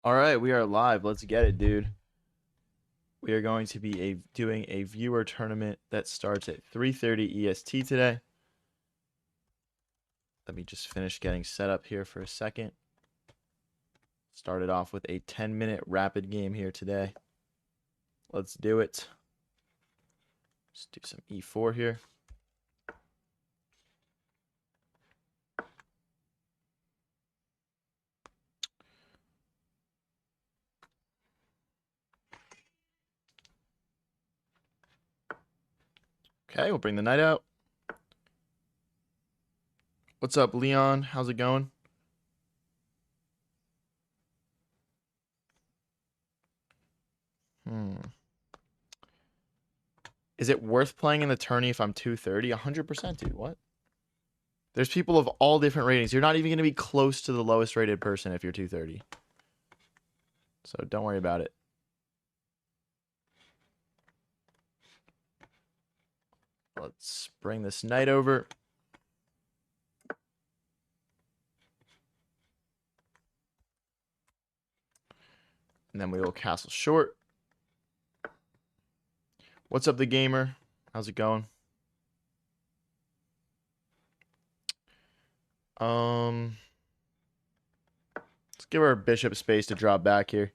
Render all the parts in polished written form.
All right, we are live. Let's get it, dude. We are going to be doing a viewer tournament that starts at 3:30 EST today. Let me just finish getting set up here for a second. Started off with a 10-minute rapid game here today. Let's do it. Let's do some E4 here. Okay, we'll bring the knight out. What's up, Leon? How's it going? Is it worth playing in the tourney if I'm 230? 100%, dude. What? There's people of all different ratings. You're not even going to be close to the lowest rated person if you're 230. So don't worry about it. Let's bring this knight over. And then we will castle short. What's up, the gamer? How's it going? Let's give our bishop space to drop back here.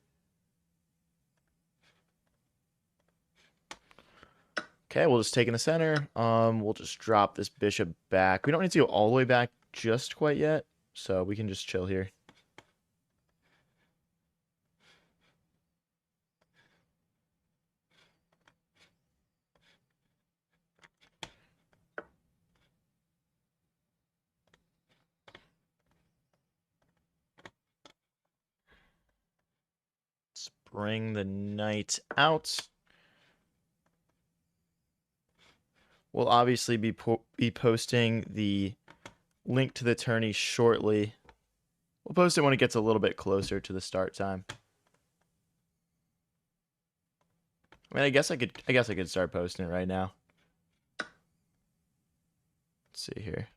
Okay, we'll just take in the center. We'll just drop this bishop back. We don't need to go all the way back just quite yet, so we can just chill here. Let's bring the knight out. We'll obviously be posting the link to the tourney shortly. We'll post it when it gets a little bit closer to the start time. I mean, I guess I could start posting it right now. Let's see here.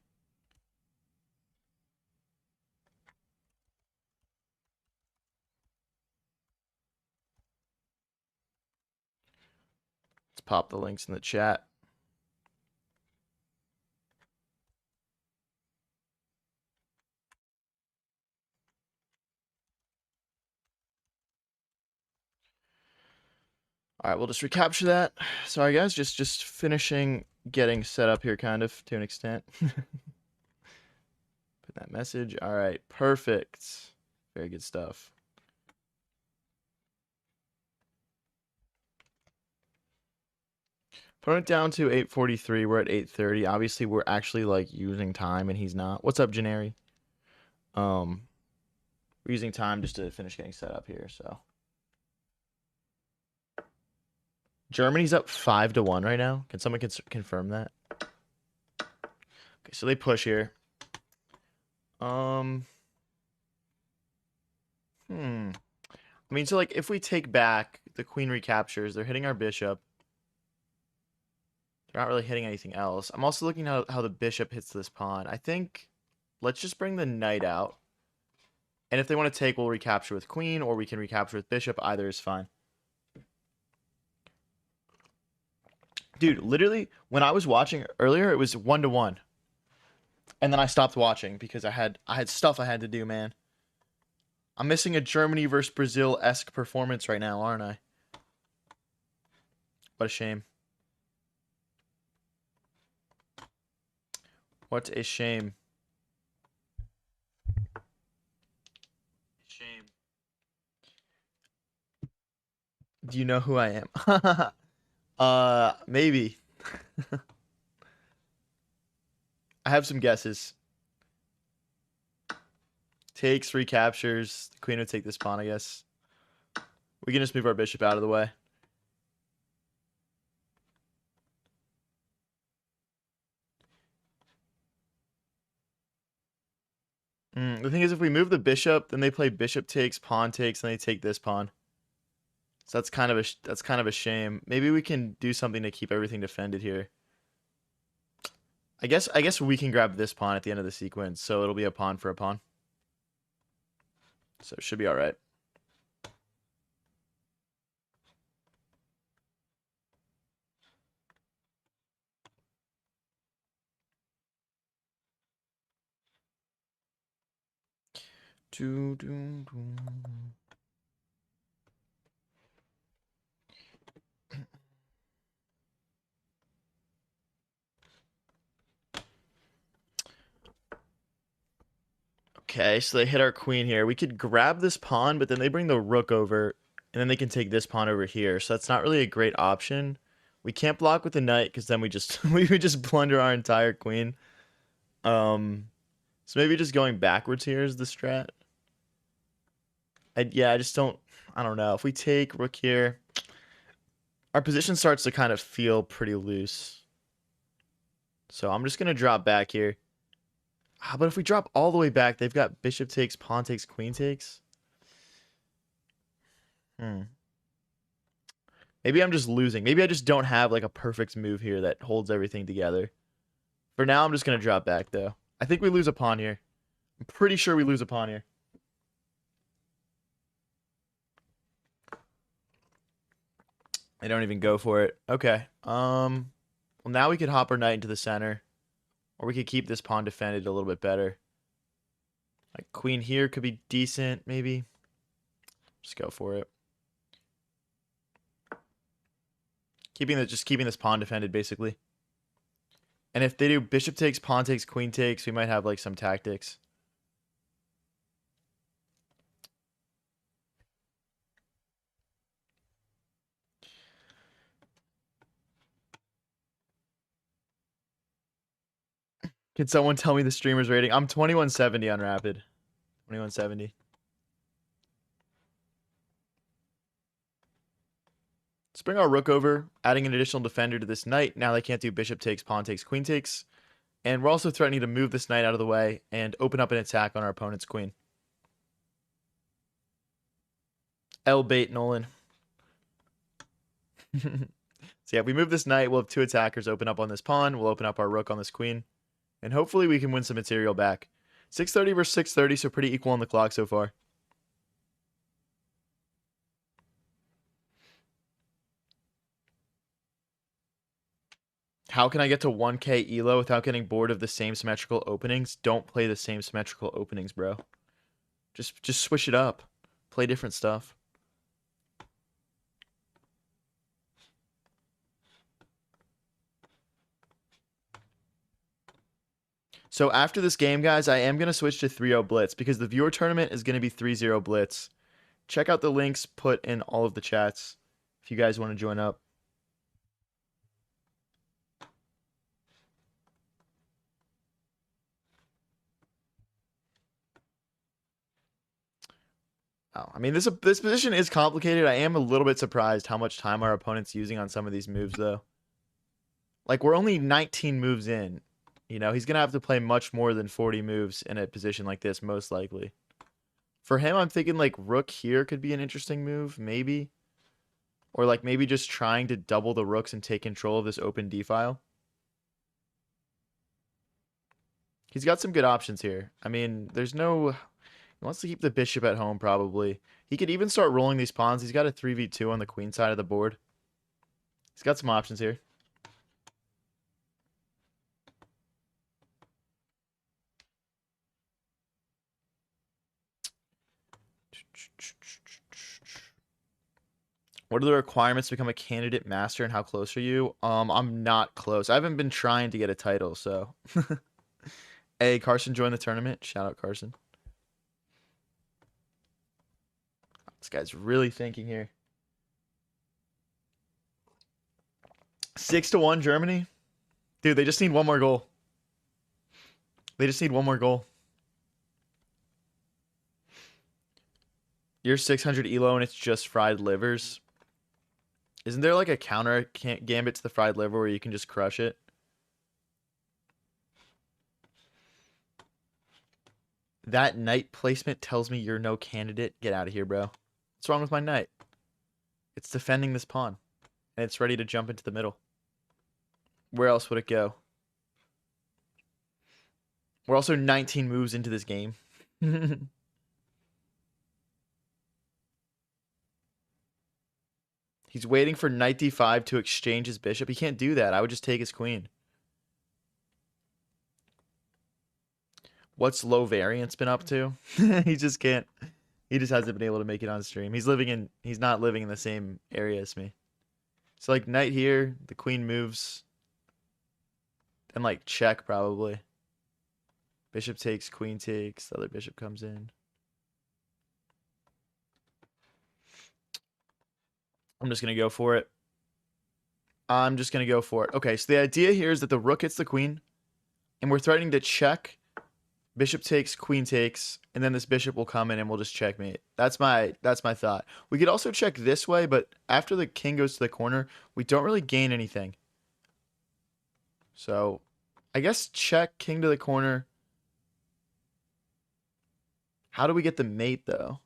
Let's pop the links in the chat. All right, we'll just recapture that. Sorry, guys, just finishing getting set up here, kind of, to an extent. Put that message. All right, perfect. Very good stuff. Put it down to 8:43. We're at 8:30. Obviously, we're actually, like, using time, and he's not. What's up, Janari? We're using time just to finish getting set up here, so. Germany's up 5-1 right now. Can someone confirm that? Okay, so they push here. I mean, so, like, if we take back, the queen recaptures. They're hitting our bishop. They're not really hitting anything else. I'm also looking at how the bishop hits this pawn. I think let's just bring the knight out. And if they want to take, we'll recapture with queen, or we can recapture with bishop. Either is fine. Dude, literally, when I was watching earlier, it was 1-1. And then I stopped watching because I had stuff I had to do, man. I'm missing a Germany versus Brazil-esque performance right now, aren't I? What a shame. What a shame. Shame. Do you know who I am? Maybe. I have some guesses. Takes, recaptures. The queen would take this pawn, I guess. We can just move our bishop out of the way. The thing is, if we move the bishop, then they play bishop takes, pawn takes, and they take this pawn. So that's kind of a shame. Maybe we can do something to keep everything defended here. I guess we can grab this pawn at the end of the sequence, so it'll be a pawn for a pawn. So it should be all right. Do, do, do. Okay, so they hit our queen here. We could grab this pawn, but then they bring the rook over, and then they can take this pawn over here. So that's not really a great option. We can't block with the knight because then we just we would just plunder our entire queen. So maybe just going backwards here is the strat. Yeah, I don't know. If we take rook here, our position starts to kind of feel pretty loose. So I'm just gonna drop back here. But if we drop all the way back, they've got bishop takes, pawn takes, queen takes. Maybe I'm just losing. Maybe I just don't have like a perfect move here that holds everything together. For now, I'm just going to drop back though. I think we lose a pawn here. I'm pretty sure we lose a pawn here. They don't even go for it. Okay. Well, now we could hop our knight into the center. Or we could keep this pawn defended a little bit better. Like queen here could be decent, maybe. Just go for it. Just keeping this pawn defended, basically. And if they do bishop takes, pawn takes, queen takes, we might have like some tactics. Can someone tell me the streamer's rating? I'm 2170 on Rapid. 2170. Let's bring our rook over, adding an additional defender to this knight. Now they can't do bishop takes, pawn takes, queen takes. And we're also threatening to move this knight out of the way and open up an attack on our opponent's queen. L bait Nolan. So yeah, if we move this knight, we'll have two attackers open up on this pawn. We'll open up our rook on this queen. And hopefully we can win some material back. 630 versus 630, so pretty equal on the clock so far. How can I get to 1k elo without getting bored of the same symmetrical openings? Don't play the same symmetrical openings, bro. Just switch it up. Play different stuff. So after this game, guys, I am going to switch to 3-0 Blitz because the viewer tournament is going to be 3-0 Blitz. Check out the links put in all of the chats if you guys want to join up. Oh, I mean, this position is complicated. I am a little bit surprised how much time our opponent's using on some of these moves, though. Like, we're only 19 moves in. You know, he's going to have to play much more than 40 moves in a position like this, most likely. For him, I'm thinking, like, rook here could be an interesting move, maybe. Or, like, maybe just trying to double the rooks and take control of this open d-file. He's got some good options here. I mean, there's no... He wants to keep the bishop at home, probably. He could even start rolling these pawns. He's got a 3v2 on the queen side of the board. He's got some options here. What are the requirements to become a candidate master and how close are you? I'm not close. I haven't been trying to get a title, so. Hey, Carson joined the tournament. Shout out, Carson. This guy's really thinking here. 6-1 Germany. Dude, they just need one more goal. They just need one more goal. You're 600 elo and it's just fried livers. Isn't there like a counter gambit to the fried liver where you can just crush it? That knight placement tells me you're no candidate. Get out of here, bro. What's wrong with my knight? It's defending this pawn. And it's ready to jump into the middle. Where else would it go? We're also 19 moves into this game. He's waiting for knight d5 to exchange his bishop. He can't do that. I would just take his queen. What's low variance been up to? He just can't. He just hasn't been able to make it on stream. He's not living in the same area as me. So like knight here, the queen moves, and like check probably. Bishop takes, queen takes, the other bishop comes in. I'm just gonna go for it. I'm just gonna go for it. Okay, so the idea here is that the rook hits the queen, and we're threatening to check. Bishop takes, queen takes, and then this bishop will come in and we'll just checkmate. That's my thought. We could also check this way, but after the king goes to the corner, we don't really gain anything. So, I guess check, king to the corner. How do we get the mate, though?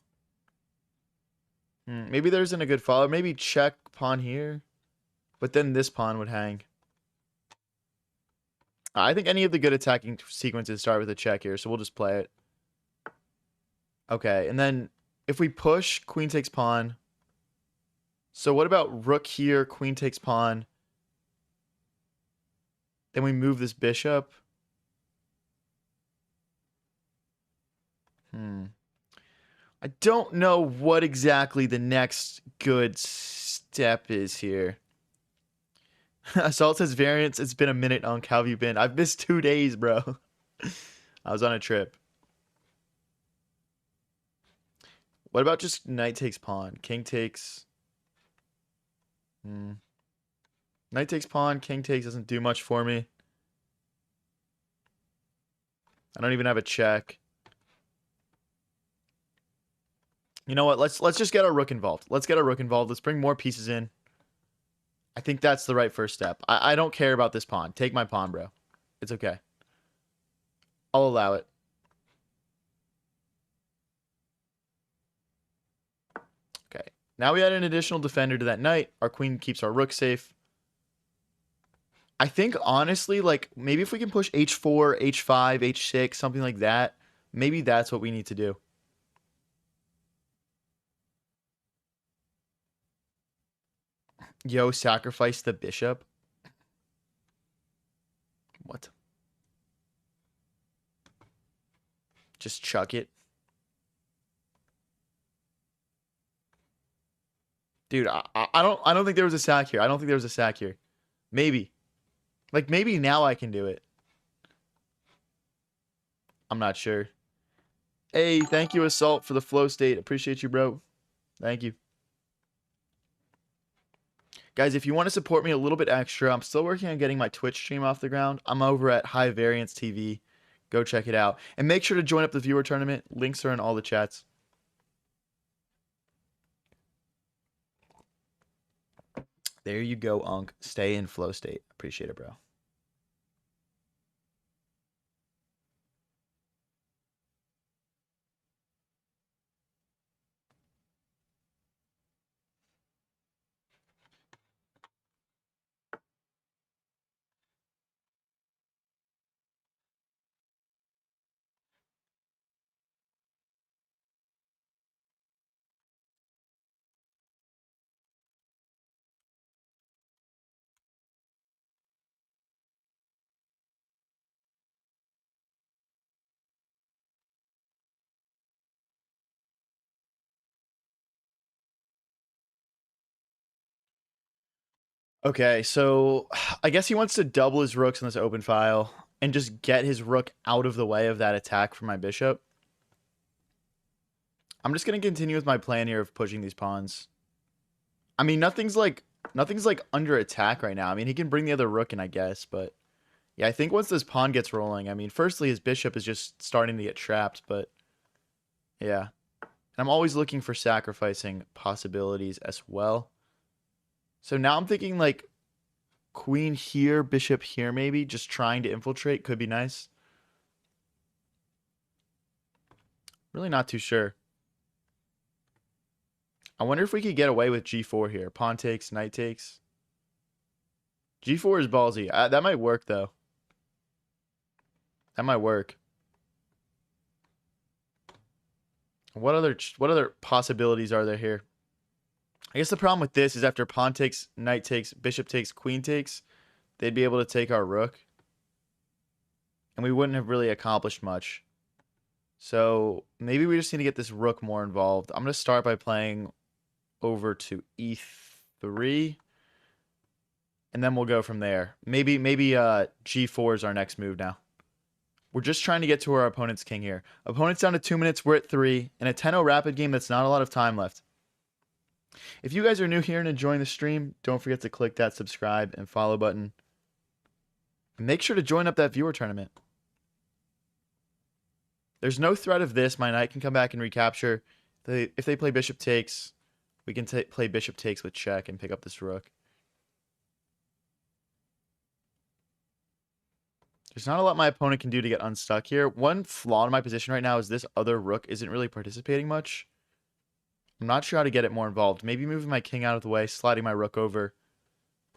Maybe there isn't a good follow. Maybe check pawn here, but then this pawn would hang. I think any of the good attacking sequences start with a check here, so we'll just play it. Okay, and then if we push, queen takes pawn. So what about rook here, queen takes pawn? Then we move this bishop. I don't know what exactly the next good step is here. Assault says variance. It's been a minute, Unk. How have you been? I've missed 2 days, bro. I was on a trip. What about just knight takes pawn? King takes. Knight takes pawn. King takes doesn't do much for me. I don't even have a check. You know what? Let's just get our rook involved. Let's get our rook involved. Let's bring more pieces in. I think that's the right first step. I don't care about this pawn. Take my pawn, bro. It's okay. I'll allow it. Okay. Now we add an additional defender to that knight. Our queen keeps our rook safe. I think, honestly, like, maybe if we can push h4, h5, h6, something like that, maybe that's what we need to do. Yo, sacrifice the bishop. What? Just chuck it. Dude, I don't think there was a sack here. I don't think there was a sack here. Maybe. Like, maybe now I can do it. I'm not sure. Hey, thank you, Assault, for the flow state. Appreciate you, bro. Thank you. Guys, if you want to support me a little bit extra, I'm still working on getting my Twitch stream off the ground. I'm over at High Variance TV. Go check it out. And make sure to join up the viewer tournament. Links are in all the chats. There you go, Unk. Stay in flow state. Appreciate it, bro. Okay, so I guess he wants to double his rooks in this open file and just get his rook out of the way of that attack from my bishop. I'm just going to continue with my plan here of pushing these pawns. I mean, nothing's like under attack right now. I mean, he can bring the other rook in, I guess, but yeah, I think once this pawn gets rolling, I mean, firstly, his bishop is just starting to get trapped, but yeah. And I'm always looking for sacrificing possibilities as well. So now I'm thinking like queen here, bishop here maybe, just trying to infiltrate could be nice. Really not too sure. I wonder if we could get away with g4 here. Pawn takes, knight takes. g4 is ballsy. That might work though. That might work. What other possibilities are there here? I guess the problem with this is after pawn takes, knight takes, bishop takes, queen takes, they'd be able to take our rook. And we wouldn't have really accomplished much. So maybe we just need to get this rook more involved. I'm going to start by playing over to e3, and then we'll go from there. Maybe g4 is our next move now. We're just trying to get to our opponent's king here. Opponent's down to 2 minutes. We're at 3. In a 10-0 rapid game, that's not a lot of time left. If you guys are new here and enjoying the stream, don't forget to click that subscribe and follow button. And make sure to join up that viewer tournament. There's no threat of this. My knight can come back and recapture. If they play bishop takes, we can play bishop takes with check and pick up this rook. There's not a lot my opponent can do to get unstuck here. One flaw in my position right now is this other rook isn't really participating much. I'm not sure how to get it more involved. Maybe moving my king out of the way, sliding my rook over,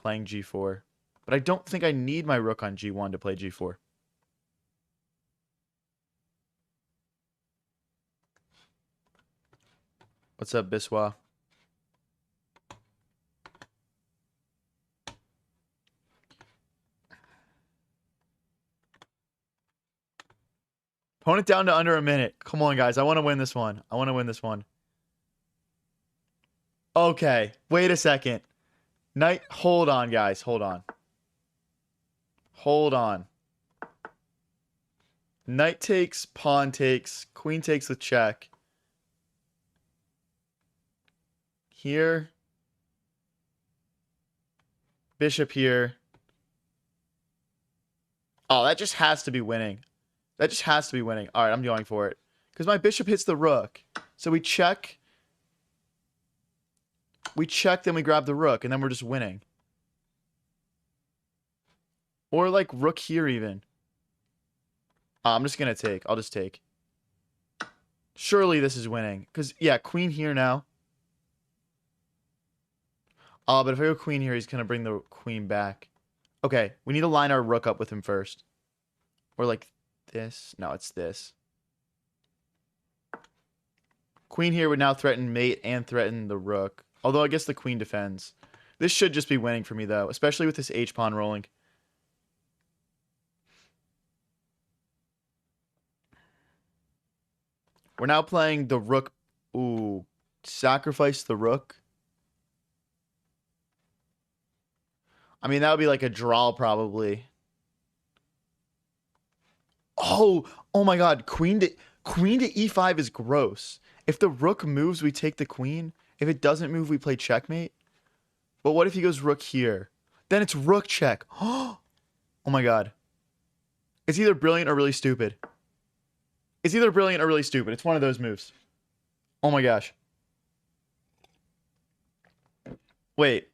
playing g4. But I don't think I need my rook on g1 to play g4. What's up, Biswa? Opponent down to under a minute. Come on, guys. I want to win this one. I want to win this one. Okay. Wait a second. Knight. Hold on, guys. Hold on. Hold on. Knight takes, pawn takes, queen takes with check. Here. Bishop here. Oh, that just has to be winning. That just has to be winning. All right, I'm going for it. Because my bishop hits the rook. So we check. We check, then we grab the rook, and then we're just winning. Or like rook here even. I'm just going to take. I'll just take. Surely this is winning. Because, yeah, queen here now. Oh, but if I go queen here, he's going to bring the queen back. Okay, we need to line our rook up with him first. Or like this. No, it's this. Queen here would now threaten mate and threaten the rook. Although I guess the queen defends. This should just be winning for me, though. Especially with this h-pawn rolling. We're now playing the rook. Ooh. Sacrifice the rook. I mean, that would be like a draw, probably. Oh my god. Queen to e5 is gross. If the rook moves, we take the queen. If it doesn't move, we play checkmate. But what if he goes rook here? Then it's rook check. Oh my god. It's either brilliant or really stupid. It's either brilliant or really stupid. It's one of those moves. Oh my gosh. Wait.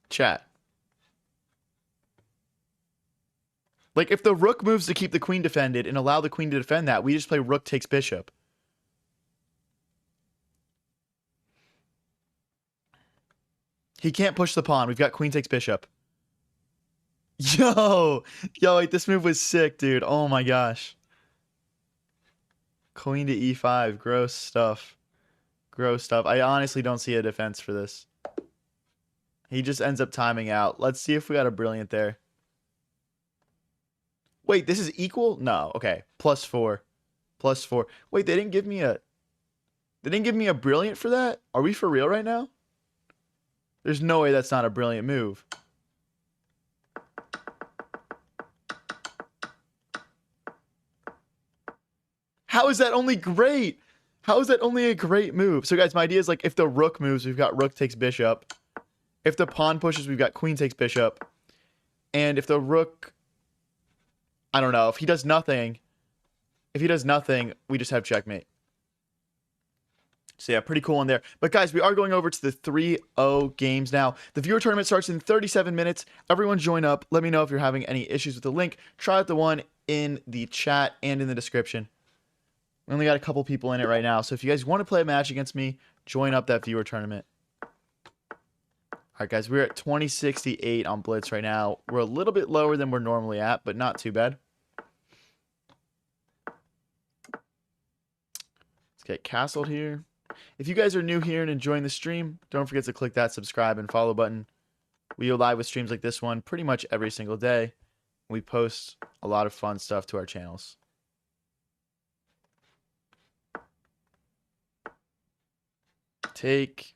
Chat. Like, if the rook moves to keep the queen defended and allow the queen to defend that, we just play rook takes bishop. He can't push the pawn. We've got queen takes bishop. Yo, wait, this move was sick, dude. Oh my gosh. Queen to e5. Gross stuff. Gross stuff. I honestly don't see a defense for this. He just ends up timing out. Let's see if we got a brilliant there. Wait, this is equal? No. Okay. +4. +4. Wait, they didn't give me a brilliant for that? Are we for real right now? There's no way that's not a brilliant move. How is that only great? How is that only a great move? So guys, my idea is like if the rook moves, we've got rook takes bishop. If the pawn pushes, we've got queen takes bishop. And if the rook, I don't know, if he does nothing, we just have checkmate. So yeah, pretty cool one there. But guys, we are going over to the 3-0 games now. The viewer tournament starts in 37 minutes. Everyone join up. Let me know if you're having any issues with the link. Try out the one in the chat and in the description. We only got a couple people in it right now. So if you guys want to play a match against me, join up that viewer tournament. All right, guys, we're at 2068 on Blitz right now. We're a little bit lower than we're normally at, but not too bad. Let's get castled here. If you guys are new here and enjoying the stream, don't forget to click that subscribe and follow button. We go live with streams like this one pretty much every single day. We post a lot of fun stuff to our channels. Take.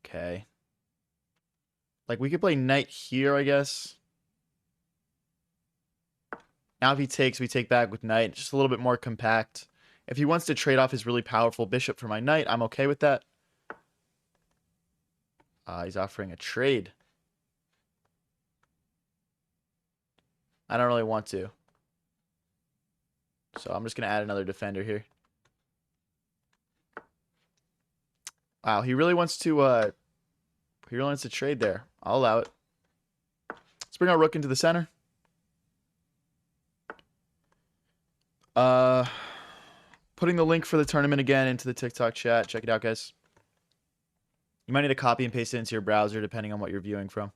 Okay. Like, we could play knight here, I guess. Now if he takes, we take back with knight. Just a little bit more compact. If he wants to trade off his really powerful bishop for my knight, I'm okay with that. He's offering a trade. I don't really want to. So I'm just going to add another defender here. Wow, he really wants to trade there. I'll allow it. Let's bring our rook into the center. Putting the link for the tournament again into the TikTok chat. Check it out, guys. You might need to copy and paste it into your browser depending on what you're viewing from.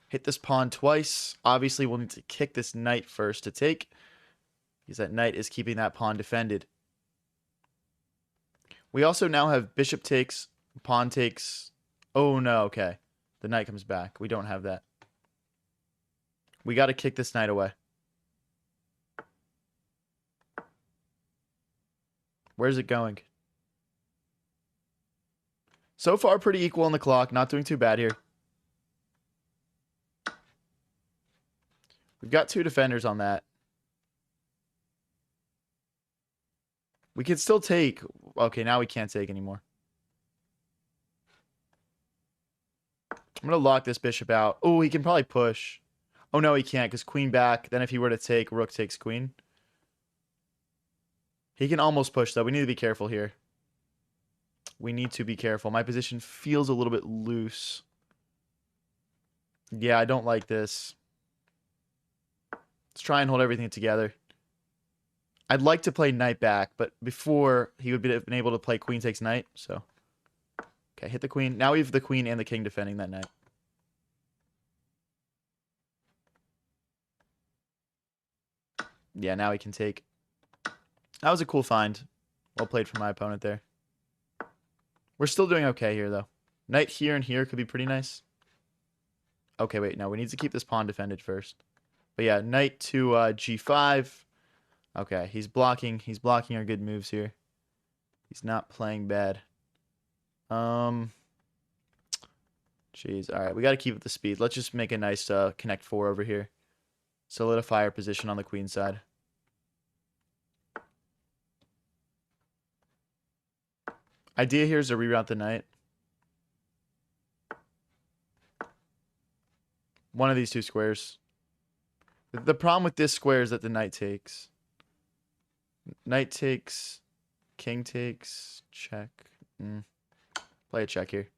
Hit this pawn twice. Obviously, we'll need to kick this knight first to take, because that knight is keeping that pawn defended. We also now have bishop takes, pawn takes. Oh, no, okay. The knight comes back. We don't have that. We got to kick this knight away. Where's it going? So far, pretty equal on the clock. Not doing too bad here. We've got two defenders on that. We can still take. Okay, now we can't take anymore. I'm going to lock this bishop out. Oh, he can probably push. Oh, no, he can't because queen back. Then if he were to take, rook takes queen. He can almost push, though. We need to be careful here. We need to be careful. My position feels a little bit loose. Yeah, I don't like this. Let's try and hold everything together. I'd like to play knight back, but before he would have been able to play queen takes knight. So, okay, hit the queen. Now we have the queen and the king defending that knight. Yeah, now he can take. That was a cool find. Well played from my opponent there. We're still doing okay here, though. Knight here and here could be pretty nice. Okay, wait. No, we need to keep this pawn defended first. But yeah, knight to g5. Okay, he's blocking. He's blocking our good moves here. He's not playing bad. Jeez. All right, we got to keep up the speed. Let's just make a nice connect four over here. Solidify our position on the queen side. Idea here is to reroute the knight. One of these two squares. The problem with this square is that the knight takes. Knight takes. King takes. Check. Play a check here.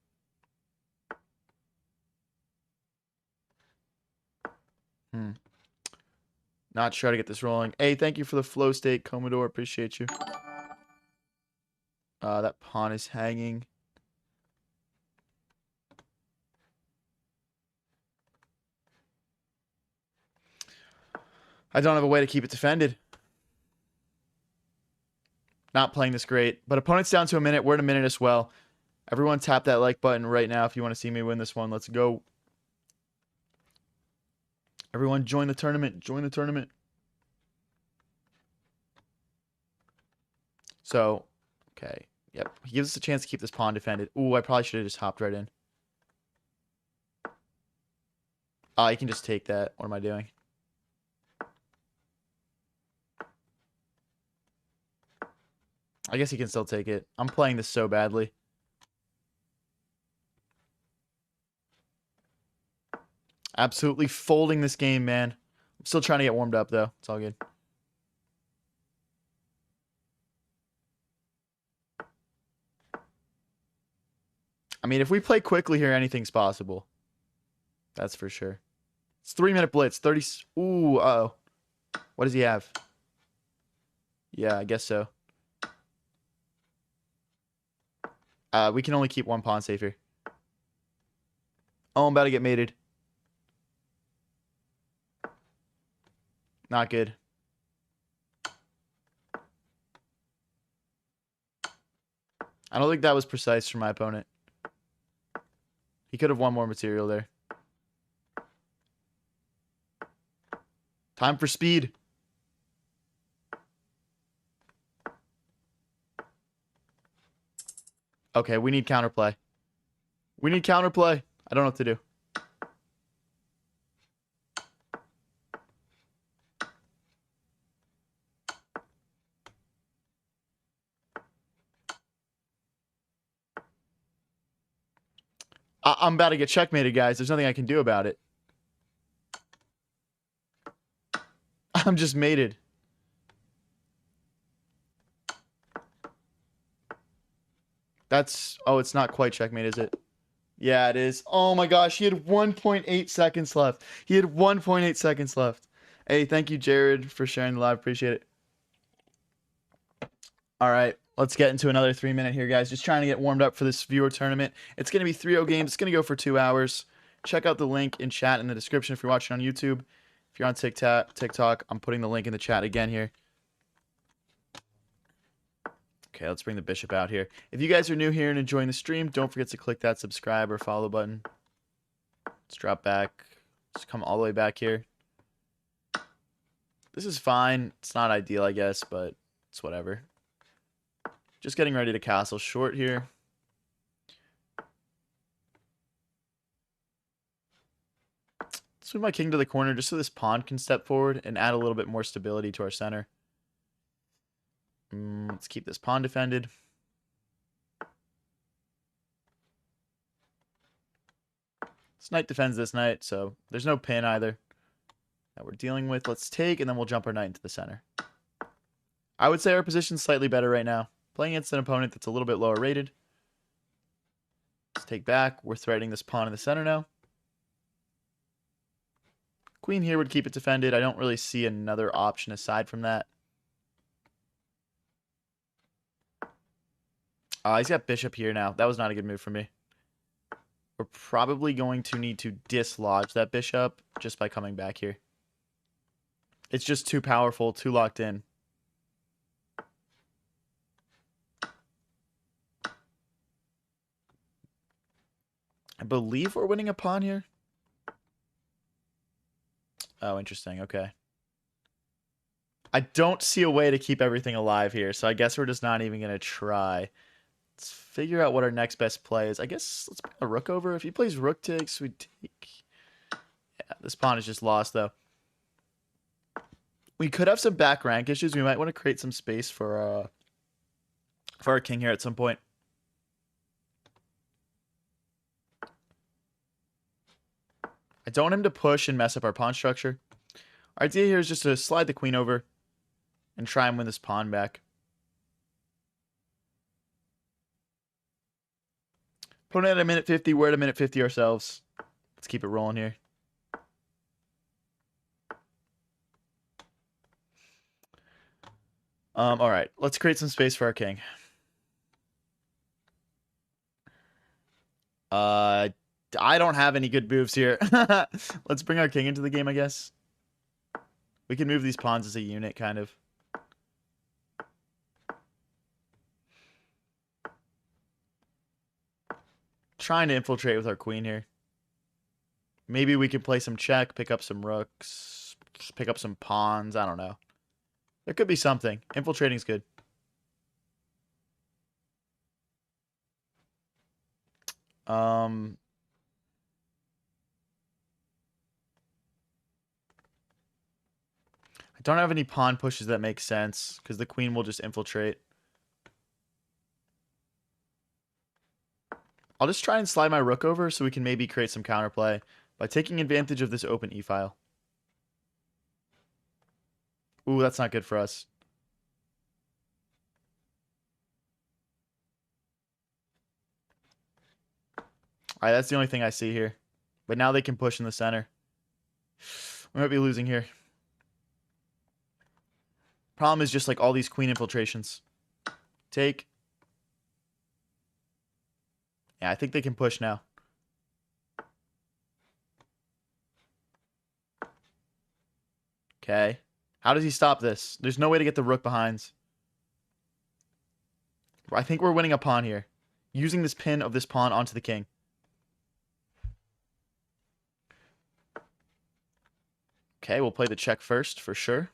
Not sure how to get this rolling. Hey, thank you for the flow state, Commodore. Appreciate you. That pawn is hanging. I don't have a way to keep it defended. Not playing this great. But opponent's down to a minute. We're in a minute as well. Everyone tap that like button right now if you want to see me win this one. Let's go. Everyone join the tournament. Join the tournament. So, okay. Yep. He gives us a chance to keep this pawn defended. Ooh, I probably should have just hopped right in. You can just take that. What am I doing? I guess he can still take it. I'm playing this so badly. Absolutely folding this game, man. I'm still trying to get warmed up, though. It's all good. I mean, if we play quickly here, anything's possible. That's for sure. It's 3-minute blitz. 30. Ooh, uh-oh. What does he have? Yeah, I guess so. We can only keep one pawn safe here. Oh, I'm about to get mated. Not good. I don't think that was precise for my opponent. He could have won more material there. Time for speed. Okay, we need counterplay. We need counterplay. I don't know what to do. I'm about to get checkmated, guys. There's nothing I can do about it. I'm just mated. That's... Oh, it's not quite checkmate, is it? Yeah, it is. Oh my gosh, he had 1.8 seconds left. He had 1.8 seconds left. Hey, thank you, Jared, for sharing the live. Appreciate it. All right, let's get into another 3-minute here, guys. Just trying to get warmed up for this viewer tournament. It's going to be 3-0 games. It's going to go for 2 hours. Check out the link in chat in the description if you're watching on YouTube. If you're on TikTok, I'm putting the link in the chat again here. Okay, let's bring the bishop out here. If you guys are new here and enjoying the stream, don't forget to click that subscribe or follow button. Let's drop back. Let's come all the way back here. This is fine. It's not ideal, I guess, but it's whatever. Just getting ready to castle short here. Let's move my king to the corner just so this pawn can step forward and add a little bit more stability to our center. Let's keep this pawn defended. This knight defends this knight, so there's no pin either that we're dealing with. Let's take, and then we'll jump our knight into the center. I would say our position's slightly better right now. Playing against an opponent that's a little bit lower rated. Let's take back. We're threatening this pawn in the center now. Queen here would keep it defended. I don't really see another option aside from that. He's got bishop here now. That was not a good move for me. We're probably going to need to dislodge that bishop just by coming back here. It's just too powerful, too locked in. I believe we're winning a pawn here. Oh, interesting. Okay. I don't see a way to keep everything alive here, so I guess we're just not even going to try. Let's figure out what our next best play is. I guess let's bring a rook over. If he plays rook takes, we take. Yeah, this pawn is just lost, though. We could have some back rank issues. We might want to create some space for our king here at some point. I don't want him to push and mess up our pawn structure. Our idea here is just to slide the queen over and try and win this pawn back. Opponent at a minute 50. We're at a minute 50 ourselves. Let's keep it rolling here. All right. Let's create some space for our king. I don't have any good moves here. Let's bring our king into the game, I guess. We can move these pawns as a unit, kind of. Trying to infiltrate with our queen here. Maybe we could play some check, pick up some rooks, pick up some pawns. I don't know. There could be something. Infiltrating's good. I don't have any pawn pushes that make sense because the queen will just infiltrate. I'll just try and slide my rook over so we can maybe create some counterplay by taking advantage of this open e-file. Ooh, that's not good for us. Alright, that's the only thing I see here. But now they can push in the center. We might be losing here. Problem is just like all these queen infiltrations. Take. Yeah, I think they can push now. Okay. How does he stop this? There's no way to get the rook behinds. I think we're winning a pawn here. Using this pin of this pawn onto the king. Okay, we'll play the check first for sure.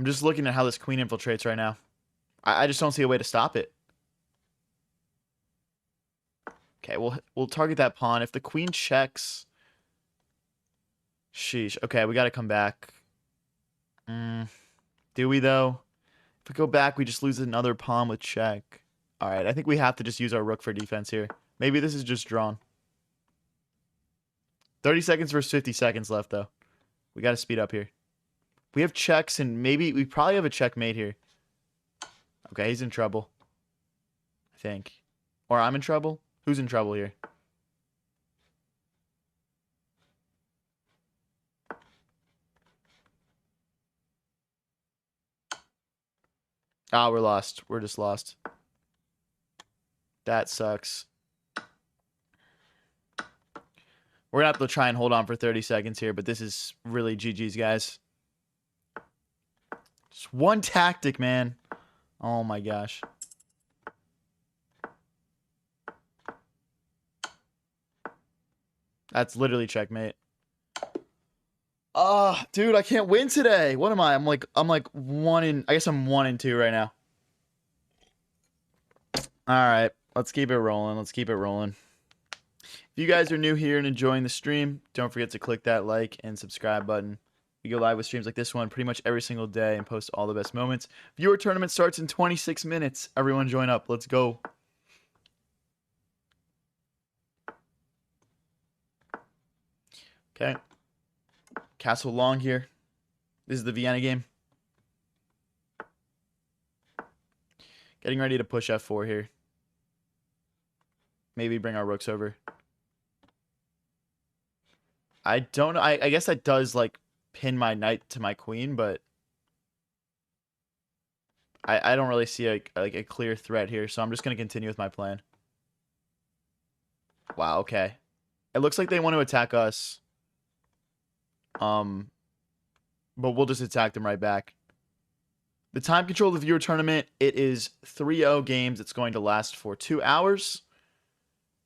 I'm just looking at how this queen infiltrates right now. I just don't see a way to stop it. Okay, we'll target that pawn. If the queen checks... Sheesh. Okay, we got to come back. Do we, though? If we go back, we just lose another pawn with check. All right, I think we have to just use our rook for defense here. Maybe this is just drawn. 30 seconds versus 50 seconds left, though. We got to speed up here. We have checks, and maybe we probably have a checkmate here. Okay, he's in trouble. I think. Or I'm in trouble? Who's in trouble here? Ah, we're lost. We're just lost. That sucks. We're going to have to try and hold on for 30 seconds here, but this is really GG's, guys. Just one tactic, man. Oh, my gosh. That's literally checkmate. Dude, I can't win today. What am I? I'm like I guess I'm 1-2 right now. All right, let's keep it rolling. Let's keep it rolling. If you guys are new here and enjoying the stream, don't forget to click that like and subscribe button. We go live with streams like this one pretty much every single day and post all the best moments. Viewer tournament starts in 26 minutes. Everyone join up. Let's go. Okay. Castle long here. This is the Vienna game. Getting ready to push f4 here. Maybe bring our rooks over. I don't know. I guess that does, like, pin my knight to my queen, but I don't really see a clear threat here, so I'm just going to continue with my plan. Wow, okay. It looks like they want to attack us. But we'll just attack them right back. The time control of the viewer tournament, it is 3-0 games. It's going to last for 2 hours.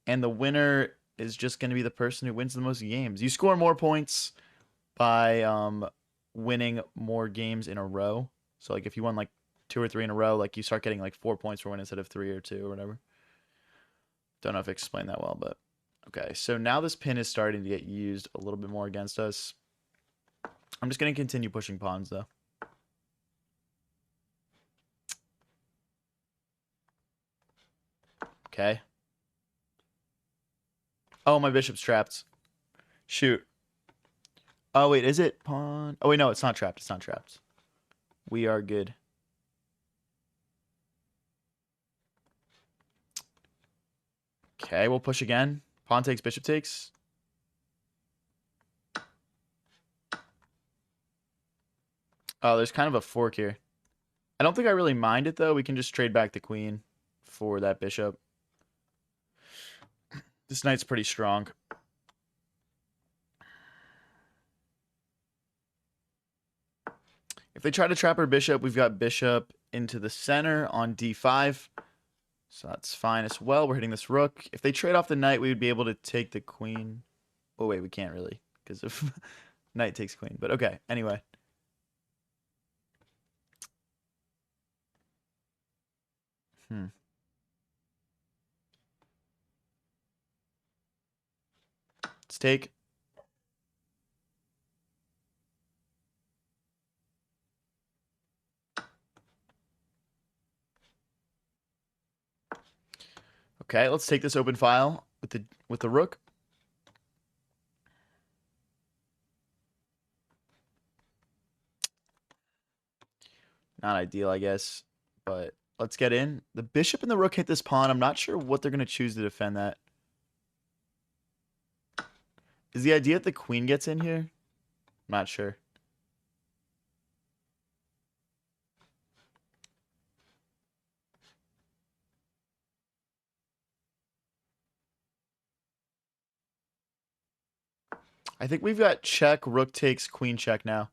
And the winner is just going to be the person who wins the most games. You score more points by winning more games in a row. So like if you won like 2 or 3 in a row, like you start getting like 4 points for winning instead of 3 or 2 or whatever. Don't know if I explained that well, but okay. So now this pin is starting to get used a little bit more against us. I'm just going to continue pushing pawns though. Okay. Oh, my bishop's trapped. Shoot. Oh, wait, is it pawn? Oh, wait, no, it's not trapped. It's not trapped. We are good. Okay, we'll push again. Pawn takes, bishop takes. Oh, there's kind of a fork here. I don't think I really mind it, though. We can just trade back the queen for that bishop. This knight's pretty strong. If they try to trap our bishop, we've got bishop into the center on d5. So that's fine as well. We're hitting this rook. If they trade off the knight, we would be able to take the queen. Oh, wait, we can't really because of knight takes queen. But okay, anyway. Let's take. Okay, let's take this open file with the rook. Not ideal, I guess, but let's get in. The bishop and the rook hit this pawn. I'm not sure what they're going to choose to defend that. Is the idea that the queen gets in here? I'm not sure. I think we've got check, rook takes, queen check now.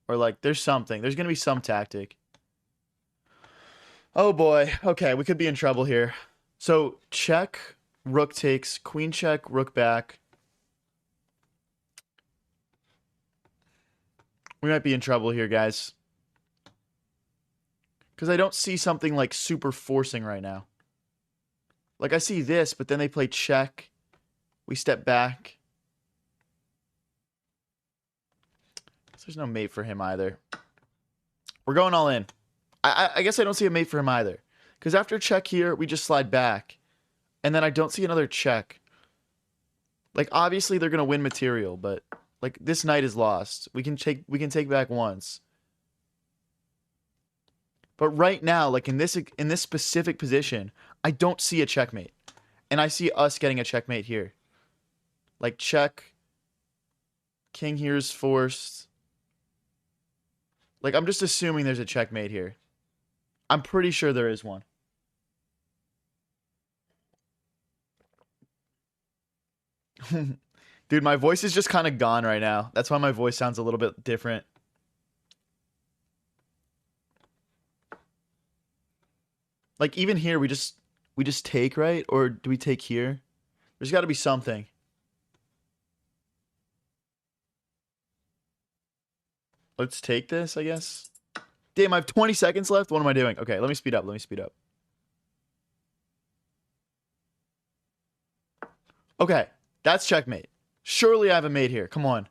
Or like, there's something. There's going to be some tactic. Oh boy. Okay, we could be in trouble here. So, check, rook takes, queen check, rook back. We might be in trouble here, guys. Because I don't see something like super forcing right now. Like I see this, but then they play check. We step back. So there's no mate for him either. We're going all in. I guess I don't see a mate for him either. Because after check here, we just slide back. And then I don't see another check. Like, obviously, they're going to win material, but, like, this knight is lost. We can take back once. But right now, like, in this specific position, I don't see a checkmate. And I see us getting a checkmate here. Like, check. King here is forced. Like, I'm just assuming there's a checkmate here. I'm pretty sure there is one. Dude, my voice is just kind of gone right now. That's why my voice sounds a little bit different. Like, even here, we just take, right? Or do we take here? There's got to be something. Let's take this, I guess. Damn, I have 20 seconds left. What am I doing? Okay, let me speed up. Let me speed up. Okay, that's checkmate. Surely I have a mate here. Come on.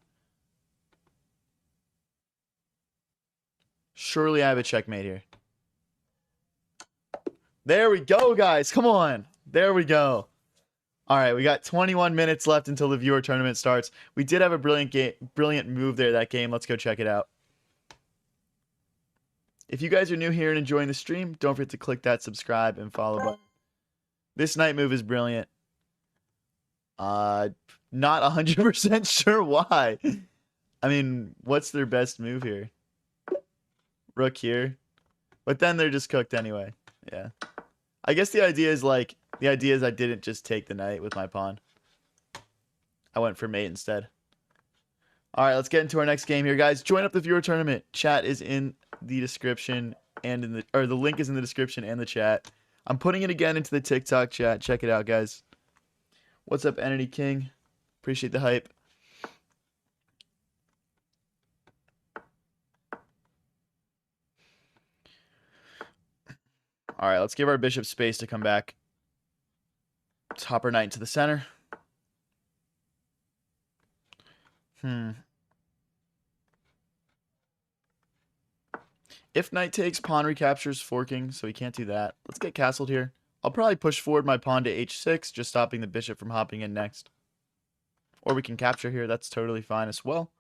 Surely I have a checkmate here. There we go, guys. Come on. There we go. All right, we got 21 minutes left until the viewer tournament starts. We did have a brilliant move there that game. Let's go check it out. If you guys are new here and enjoying the stream, don't forget to click that subscribe and follow button. This knight move is brilliant. Not 100% sure why. I mean, what's their best move here? Rook here. But then they're just cooked anyway. Yeah. I guess the idea is I didn't just take the knight with my pawn. I went for mate instead. All right, let's get into our next game here, guys. Join up the viewer tournament. Chat is in the description and the link is in the description and the chat. I'm putting it again into the TikTok chat. Check it out, guys. What's up, Entity King? Appreciate the hype. All right, let's give our bishop space to come back. Let's hop our knight into the center. If knight takes, pawn recaptures, forking, so he can't do that. Let's get castled here. I'll probably push forward my pawn to h6, just stopping the bishop from hopping in next. Or we can capture here. That's totally fine as well.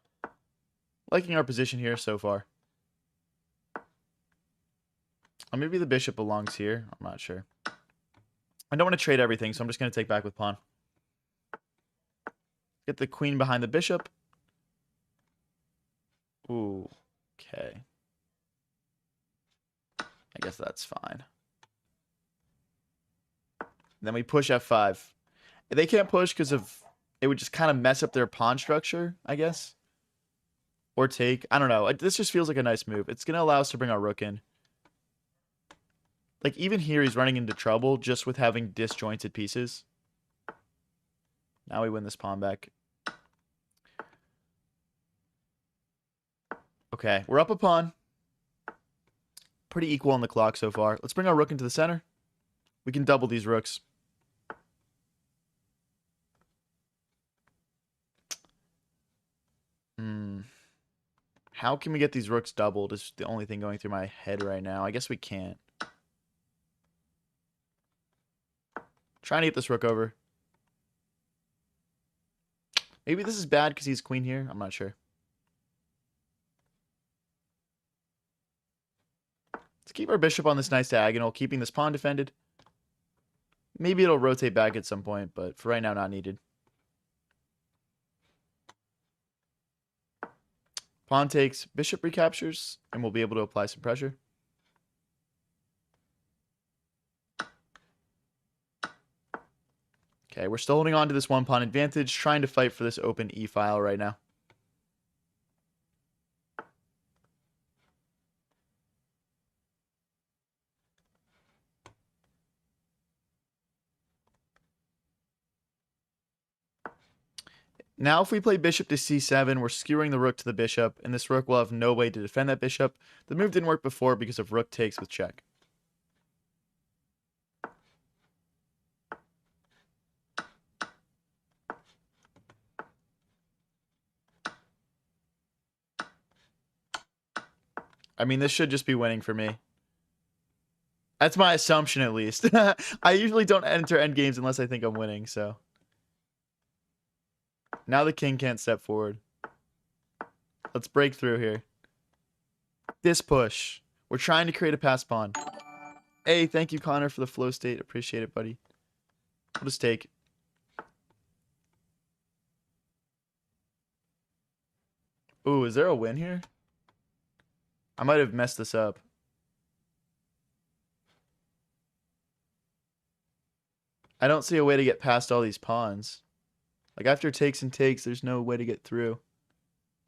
Liking our position here so far. Or maybe the bishop belongs here. I'm not sure. I don't want to trade everything, so I'm just going to take back with pawn. Get the queen behind the bishop. Ooh, okay. I guess that's fine. Then we push f5. They can't push because of it would just kind of mess up their pawn structure, I guess. Or take. I don't know. This just feels like a nice move. It's going to allow us to bring our rook in. Like, even here, he's running into trouble just with having disjointed pieces. Now we win this pawn back. Okay, we're up a pawn. Pretty equal on the clock so far. Let's bring our rook into the center. We can double these rooks. How can we get these rooks doubled is the only thing going through my head right now. I guess we can't. Trying to get this rook over. Maybe this is bad because he's queen here. I'm not sure. Let's keep our bishop on this nice diagonal, keeping this pawn defended. Maybe it'll rotate back at some point, but for right now, not needed. Pawn takes, bishop recaptures, and we'll be able to apply some pressure. Okay, we're still holding on to this one pawn advantage, trying to fight for this open e-file right now. Now if we play bishop to c7, we're skewering the rook to the bishop, and this rook will have no way to defend that bishop. The move didn't work before because of rook takes with check. I mean, this should just be winning for me. That's my assumption, at least. I usually don't enter endgames unless I think I'm winning, so. Now the king can't step forward. Let's break through here. This push. We're trying to create a pass pawn. Hey, thank you, Connor, for the flow state. Appreciate it, buddy. We'll just take. Ooh, is there a win here? I might have messed this up. I don't see a way to get past all these pawns. Like, after takes and takes, there's no way to get through.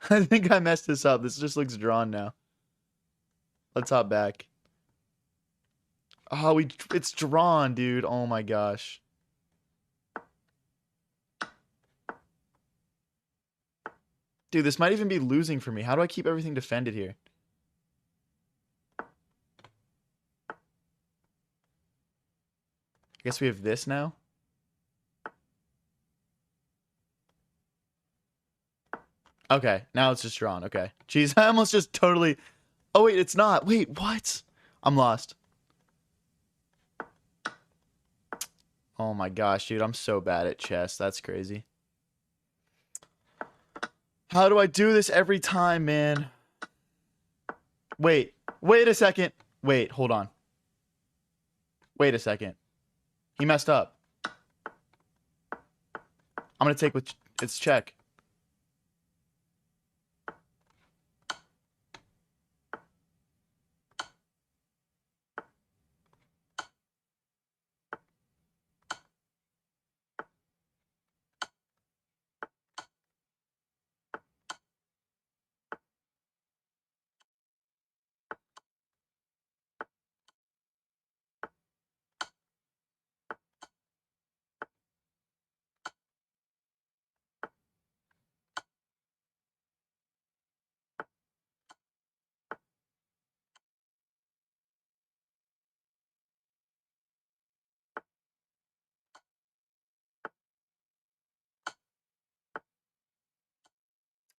I think I messed this up. This just looks drawn now. Let's hop back. Oh, it's drawn, dude. Oh my gosh. Dude, this might even be losing for me. How do I keep everything defended here? I guess we have this now. Okay, now it's just drawn. Okay. Jeez, I almost just totally... Oh, wait, it's not. Wait, what? I'm lost. Oh my gosh, dude. I'm so bad at chess. That's crazy. How do I do this every time, man? Wait a second. Wait, hold on. Wait a second. He messed up. I'm going to take with... It's check.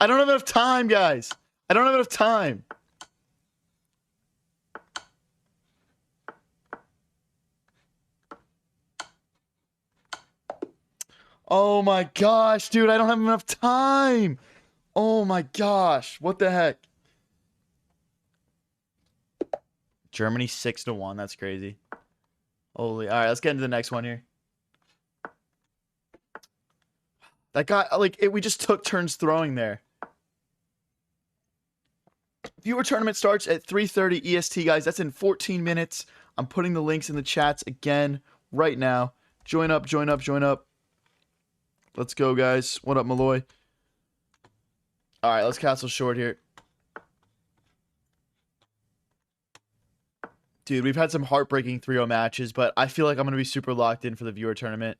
I don't have enough time, guys. I don't have enough time. Oh my gosh, dude. I don't have enough time. Oh my gosh. What the heck? Germany 6-1. That's crazy. Holy. All right, let's get into the next one here. That guy, like, we just took turns throwing there. Viewer tournament starts at 3:30 EST, guys. That's in 14 minutes. I'm putting the links in the chats again right now. Join up, join up, join up. Let's go, guys. What up, Malloy? All right, let's castle short here. Dude, we've had some heartbreaking 3-0 matches, but I feel like I'm going to be super locked in for the viewer tournament.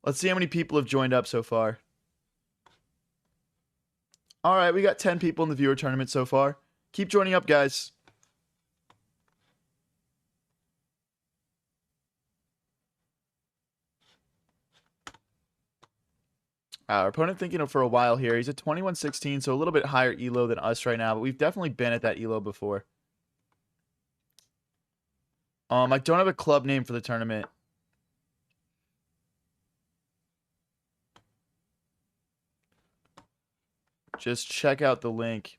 Let's see how many people have joined up so far. All right, we got 10 people in the viewer tournament so far. Keep joining up, guys. Our opponent thinking for a while here. He's at 21-16, so a little bit higher elo than us right now, but we've definitely been at that elo before. I don't have a club name for the tournament. Just check out the link.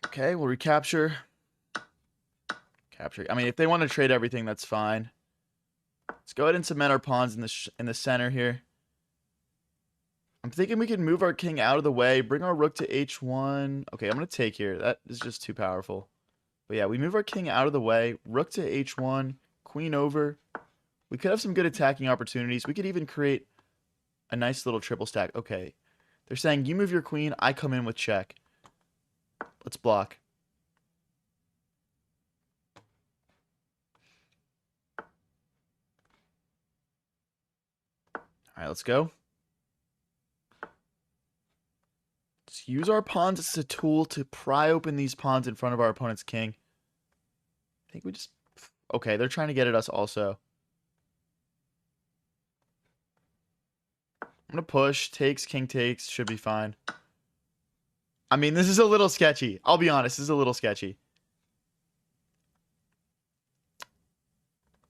Okay, we'll recapture. Capture. I mean, if they want to trade everything, that's fine. Let's go ahead and cement our pawns in the center here. I'm thinking we can move our king out of the way, bring our rook to h1. Okay, I'm going to take here. That is just too powerful. But yeah, we move our king out of the way, rook to h1, queen over. We could have some good attacking opportunities. We could even create a nice little triple stack. Okay, they're saying you move your queen, I come in with check. Let's block. All right, let's go. Let's use our pawns as a tool to pry open these pawns in front of our opponent's king. I think we just... Okay, they're trying to get at us also. I'm going to push. Takes, king takes. Should be fine. I mean, this is a little sketchy. I'll be honest. This is a little sketchy.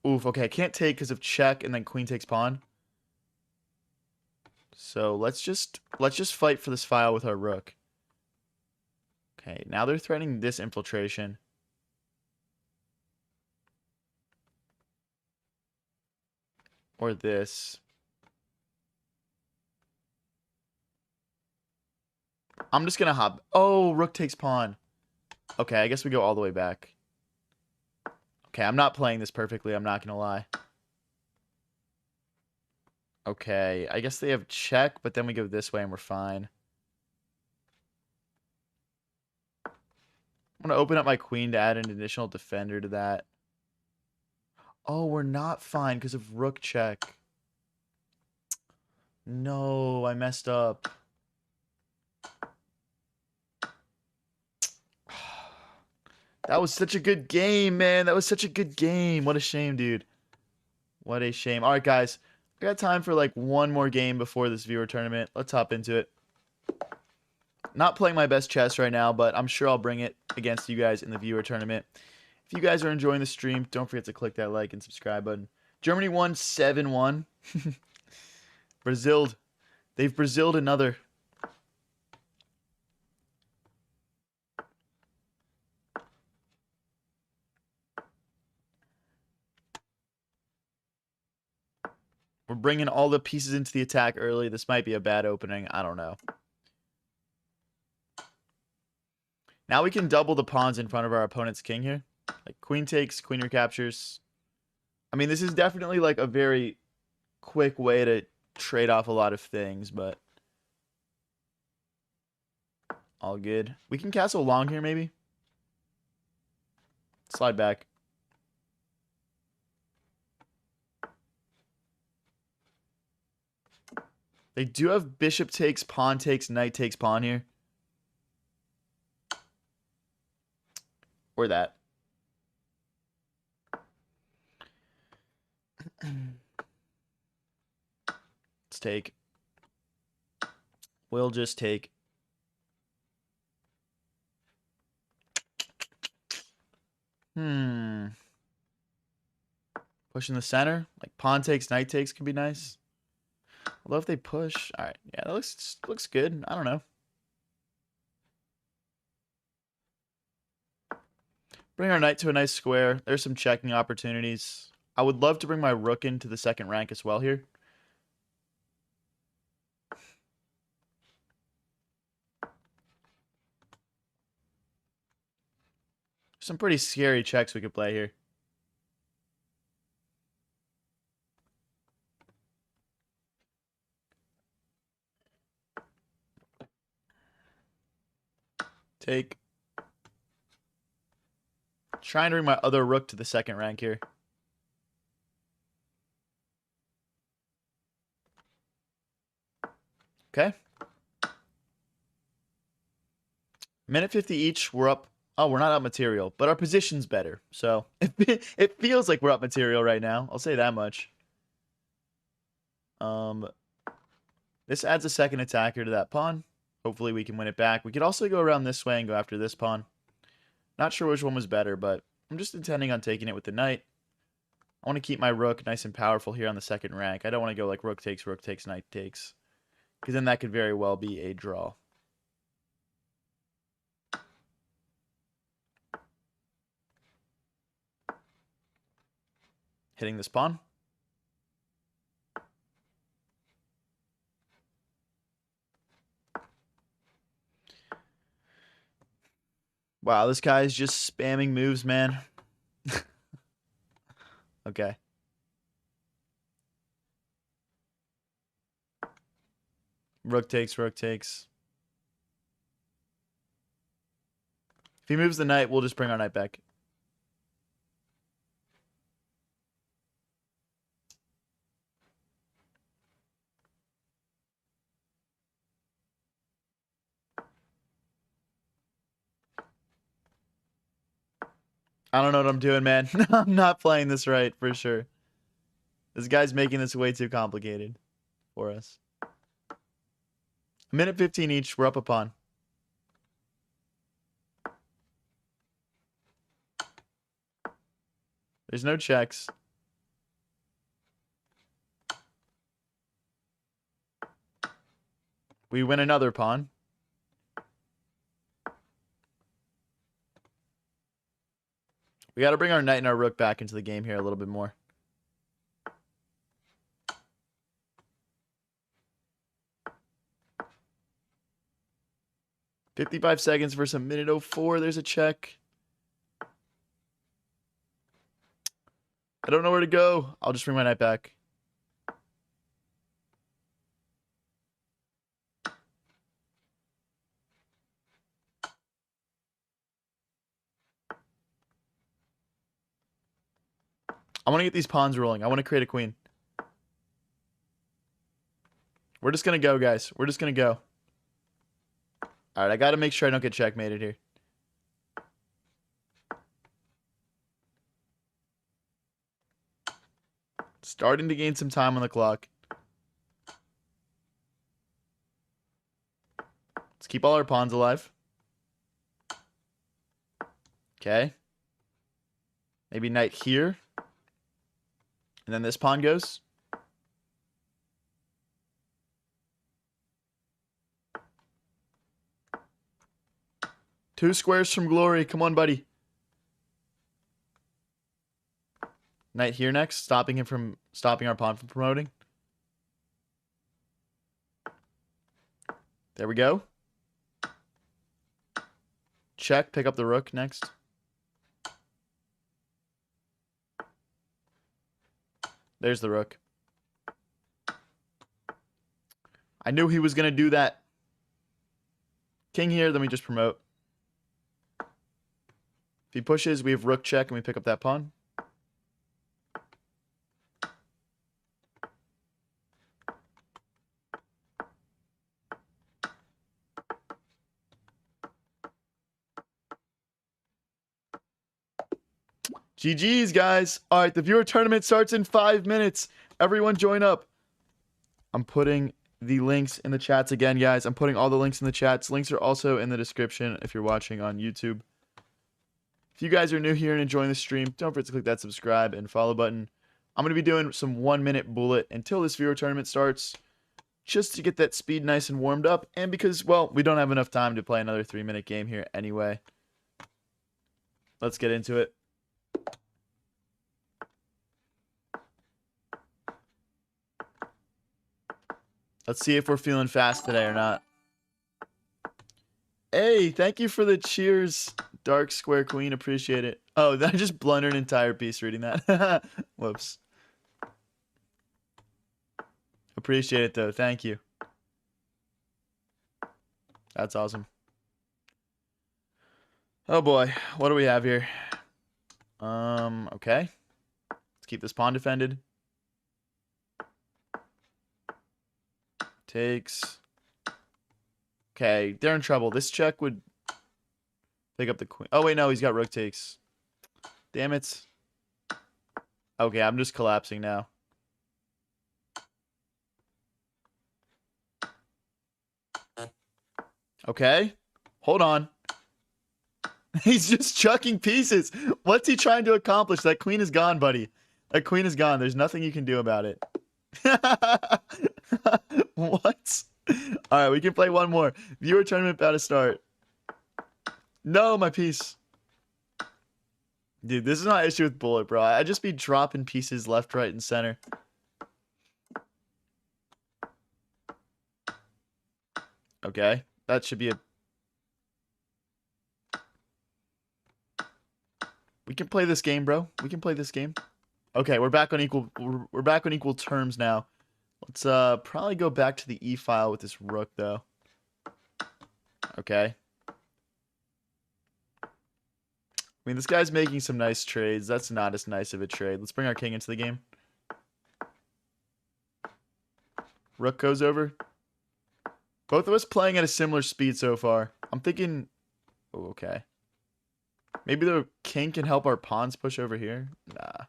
Oof, okay. I can't take because of check and then queen takes pawn. So let's just fight for this file with our rook. Okay, now they're threatening this infiltration. Or this. I'm just going to hop. Oh, rook takes pawn. Okay, I guess we go all the way back. Okay, I'm not playing this perfectly. I'm not going to lie. Okay, I guess they have check, but then we go this way and we're fine. I'm going to open up my queen to add an additional defender to that. Oh, we're not fine because of rook check. No, I messed up. That was such a good game, man. That was such a good game. What a shame, dude. What a shame. All right, guys. I got time for like one more game before this viewer tournament. Let's hop into it. Not playing my best chess right now, but I'm sure I'll bring it against you guys in the viewer tournament. If you guys are enjoying the stream, don't forget to click that like and subscribe button. Germany won 7-1. Brazil. They've Braziled another. We're bringing all the pieces into the attack early. This might be a bad opening. I don't know. Now we can double the pawns in front of our opponent's king here. Like queen takes, queen recaptures. I mean, this is definitely like a very quick way to trade off a lot of things, but all good. We can castle long here, maybe. Slide back. They do have bishop takes, pawn takes, knight takes pawn here. Or that. Let's take. We'll just take. Push in the center. Like pawn takes, knight takes could be nice. Although if they push. Alright. Yeah, that looks good. I don't know. Bring our knight to a nice square. There's some checking opportunities. I would love to bring my rook into the second rank as well here. Some pretty scary checks we could play here. Take. Trying to bring my other rook to the second rank here. Okay. Minute 50 each. We're up. Oh, we're not up material, but our position's better. So it feels like we're up material right now. I'll say that much. This adds a second attacker to that pawn. Hopefully we can win it back. We could also go around this way and go after this pawn. Not sure which one was better, but I'm just intending on taking it with the knight. I want to keep my rook nice and powerful here on the second rank. I don't want to go like rook takes, knight takes. Because then that could very well be a draw. Hitting this pawn. Wow, this guy's just spamming moves, man. Okay. Rook takes, rook takes. If he moves the knight, we'll just bring our knight back. I don't know what I'm doing, man. I'm not playing this right for sure. This guy's making this way too complicated for us. A minute 15 each. We're up a pawn. There's no checks. We win another pawn. We got to bring our knight and our rook back into the game here a little bit more. "55 seconds versus a minute 04. There's a check. I don't know where to go. I'll just bring my knight back. I want to get these pawns rolling. I want to create a queen. We're just going to go, guys. We're just going to go. All right, I got to make sure I don't get checkmated here. Starting to gain some time on the clock. Let's keep all our pawns alive. Okay. Maybe knight here. And then this pawn goes. Two squares from glory. Come on, buddy. Knight here next, stopping our pawn from promoting. There we go. Check, pick up the rook next. There's the rook. I knew he was going to do that. King here, then we just promote. If he pushes, we have rook check, and we pick up that pawn. GG's, guys. All right, the viewer tournament starts in 5 minutes. Everyone join up. I'm putting the links in the chats again, guys. I'm putting all the links in the chats. Links are also in the description if you're watching on YouTube. If you guys are new here and enjoying the stream, don't forget to click that subscribe and follow button. I'm going to be doing some 1-minute bullet until this viewer tournament starts, just to get that speed nice and warmed up, and because, well, we don't have enough time to play another 3-minute game here anyway. Let's get into it. Let's see if we're feeling fast today or not. Hey, thank you for the cheers, Dark Square Queen. Appreciate it. Oh, I just blundered an entire piece reading that. Whoops. Appreciate it, though. Thank you. That's awesome. Oh, boy. What do we have here? Okay. Let's keep this pawn defended. Takes. Okay, they're in trouble. This check would pick up the queen. Oh, wait, no, he's got rook takes. Damn it. Okay, I'm just collapsing now. Okay, hold on. He's just chucking pieces. What's he trying to accomplish? That queen is gone, buddy. That queen is gone. There's nothing you can do about it. What? All right, we can play one more. Viewer tournament about to start. No, my piece. Dude, this is not an issue with bullet, bro. I just be dropping pieces left, right, and center. Okay, that should be a... We can play this game, bro. We can play this game. Okay, we're back on equal terms now. Let's probably go back to the E file with this rook, though. Okay. I mean, this guy's making some nice trades. That's not as nice of a trade. Let's bring our king into the game. Rook goes over. Both of us playing at a similar speed so far. I'm thinking... Oh, okay. Maybe the king can help our pawns push over here. Nah.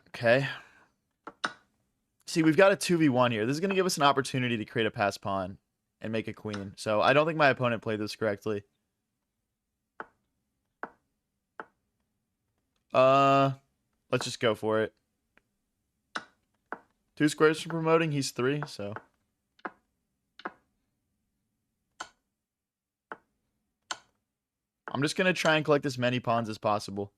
Okay. See, we've got a 2v1 here. This is going to give us an opportunity to create a pass pawn and make a queen. So I don't think my opponent played this correctly. Let's just go for it. 2 squares for promoting. He's 3, so. I'm just going to try and collect as many pawns as possible.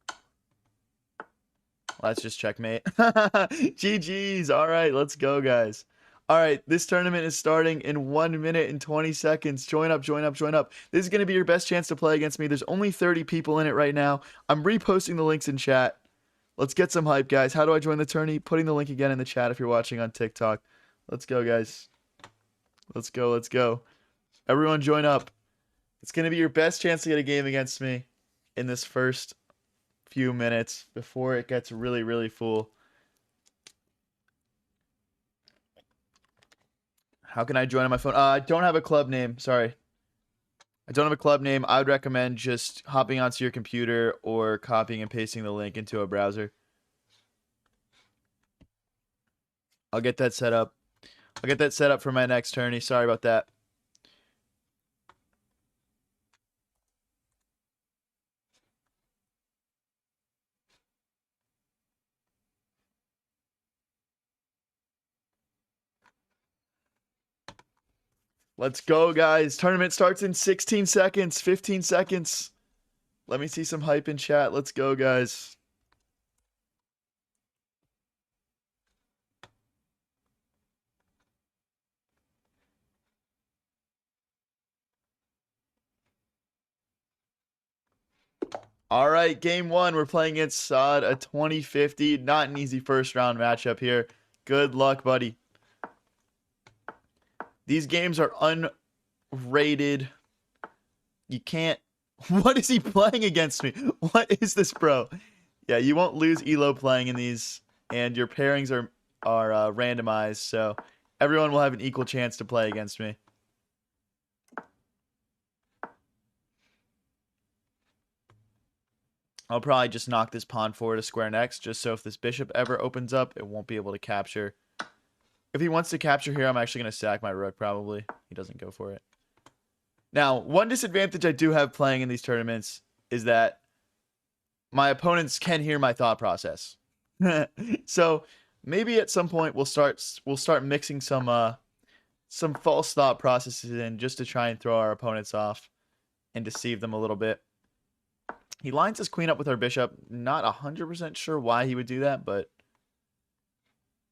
Let's just checkmate. GG's. All right, let's go, guys. All right, this tournament is starting in 1 minute and 20 seconds. Join up, join up, join up. This is going to be your best chance to play against me. There's only 30 people in it right now. I'm reposting the links in chat. Let's get some hype, guys. How do I join the tourney? Putting the link again in the chat if you're watching on TikTok. Let's go, guys. Let's go, let's go. Everyone join up. It's going to be your best chance to get a game against me in this first few minutes before it gets really, really full. How can I join on my phone? I don't have a club name. Sorry. I don't have a club name. I would recommend just hopping onto your computer or copying and pasting the link into a browser. I'll get that set up. I'll get that set up for my next tourney. Sorry about that. Let's go, guys. Tournament starts in 16 seconds, 15 seconds. Let me see some hype in chat. Let's go, guys. All right, game 1. We're playing against Sod, a 2050. Not an easy first round matchup here. Good luck, buddy. These games are unrated. You can't... What is he playing against me? What is this, bro? Yeah, you won't lose Elo playing in these, and your pairings are randomized, so everyone will have an equal chance to play against me. I'll probably just knock this pawn forward a square next, just so if this bishop ever opens up, it won't be able to capture. If he wants to capture here, I'm actually going to sack my rook, probably. He doesn't go for it. Now, one disadvantage I do have playing in these tournaments is that my opponents can hear my thought process. So maybe at some point we'll start mixing some false thought processes in just to try and throw our opponents off and deceive them a little bit. He lines his queen up with our bishop. Not 100% sure why he would do that, but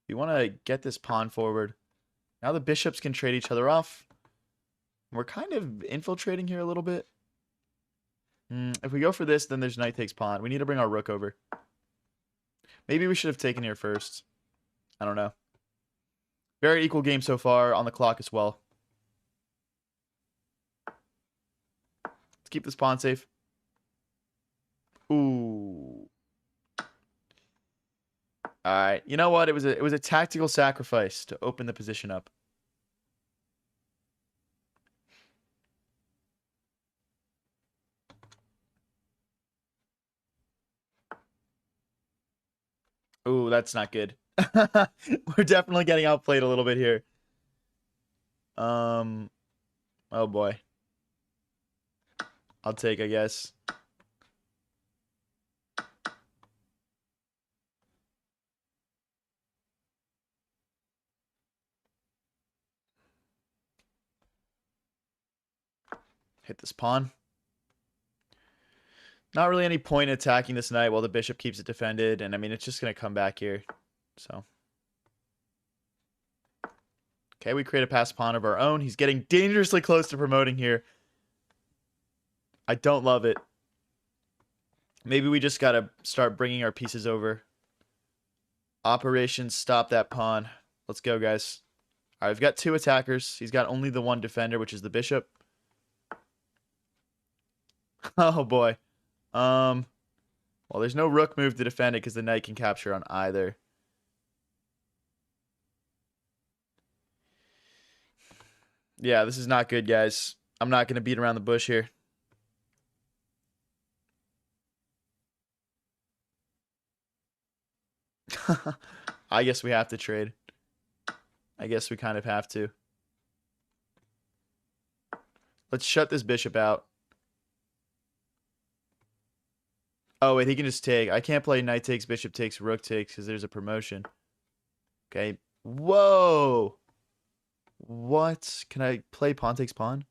we want to get this pawn forward. Now the bishops can trade each other off. We're kind of infiltrating here a little bit. If we go for this, then there's knight takes pawn. We need to bring our rook over. Maybe we should have taken here first. I don't know. Very equal game so far on the clock as well. Let's keep this pawn safe. Ooh. All right. You know what? It was a tactical sacrifice to open the position up. Ooh, that's not good. We're definitely getting outplayed a little bit here. Oh boy. I'll take, I guess. Hit this pawn. Not really any point attacking this knight while the bishop keeps it defended. And I mean, it's just going to come back here. So. Okay, we create a passed pawn of our own. He's getting dangerously close to promoting here. I don't love it. Maybe we just got to start bringing our pieces over. Operation stop that pawn. Let's go, guys. All right, we've got 2 attackers. He's got only the 1 defender, which is the bishop. Oh, boy. Well, there's no rook move to defend it because the knight can capture on either. Yeah, this is not good, guys. I'm not going to beat around the bush here. I guess we have to trade. I guess we kind of have to. Let's shut this bishop out. Oh, wait, he can just take. I can't play knight takes, bishop takes, rook takes because there's a promotion. Okay. Whoa. What? Can I play pawn takes pawn?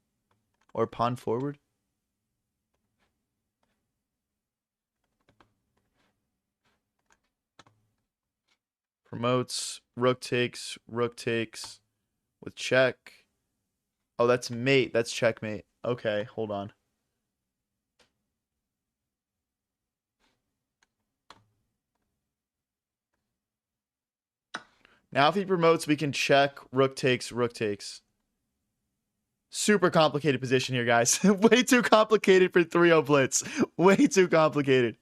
Or pawn forward? Promotes, rook takes with check. Oh, that's mate. That's checkmate. Okay, hold on. Now if he promotes, we can check, rook takes, rook takes. Super complicated position here, guys. Way too complicated for 3-0 blitz. Way too complicated.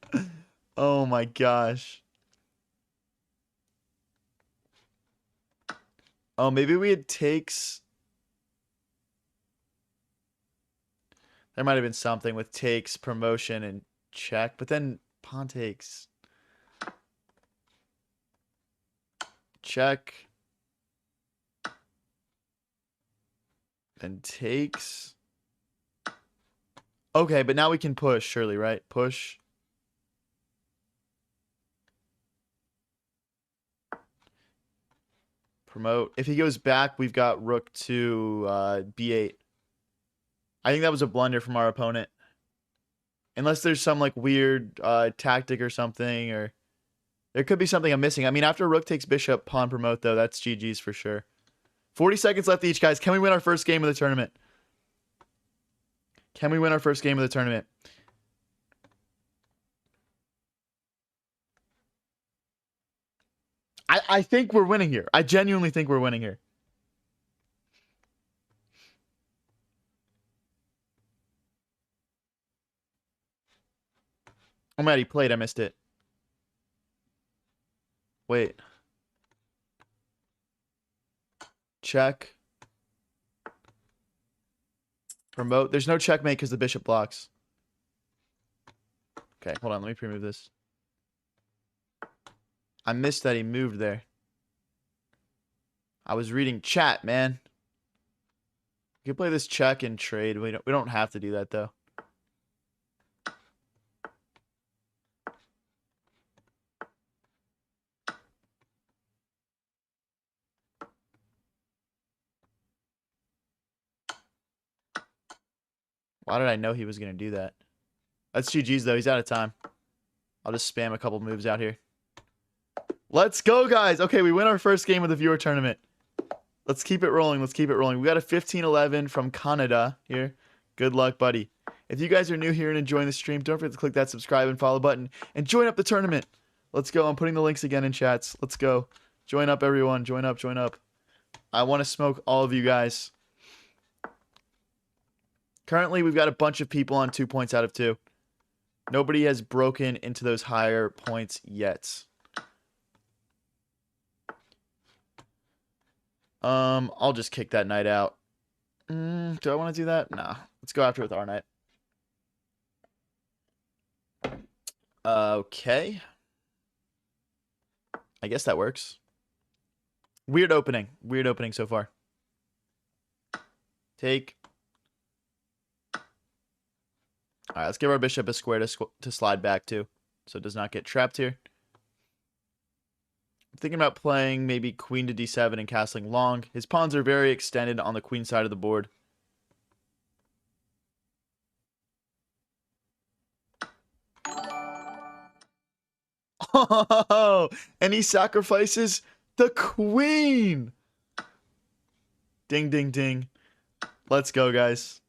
Oh my gosh. Oh, maybe we had takes. There might have been something with takes, promotion, and check, but then pawn takes. Check. Then takes. Okay, but now we can push, surely, right? Push. Promote. If he goes back, we've got rook to b8. I think that was a blunder from our opponent. Unless there's some like weird tactic or something, or there could be something I'm missing. I mean, after rook takes bishop, pawn promote, though, that's GG's for sure. 40 seconds left each, guys. Can we win our first game of the tournament? Can we win our first game of the tournament? I think we're winning here. I genuinely think we're winning here. I'm mad he played. I missed it. Wait. Check. Promote. There's no checkmate because the bishop blocks. Okay, hold on. Let me pre-move this. I missed that he moved there. I was reading chat, man. You can play this check and trade. We don't have to do that though. Why did I know he was going to do that? That's GG's though. He's out of time. I'll just spam a couple moves out here. Let's go, guys. Okay, we win our first game of the viewer tournament. Let's keep it rolling. Let's keep it rolling. We got a 15-11 from Canada here. Good luck, buddy. If you guys are new here and enjoying the stream, don't forget to click that subscribe and follow button and join up the tournament. Let's go. I'm putting the links again in chats. Let's go. Join up, everyone. Join up. Join up. I want to smoke all of you guys. Currently, we've got a bunch of people on 2 points out of 2. Nobody has broken into those higher points yet. I'll just kick that knight out. Do I want to do that? Nah. Let's go after it with our knight. Okay. I guess that works. Weird opening. Weird opening so far. Take. All right, let's give our bishop a square to slide back to, so it does not get trapped here. I'm thinking about playing maybe queen to d7 and castling long. His pawns are very extended on the queen side of the board. Oh, and he sacrifices the queen. Ding, ding, ding. Let's go, guys.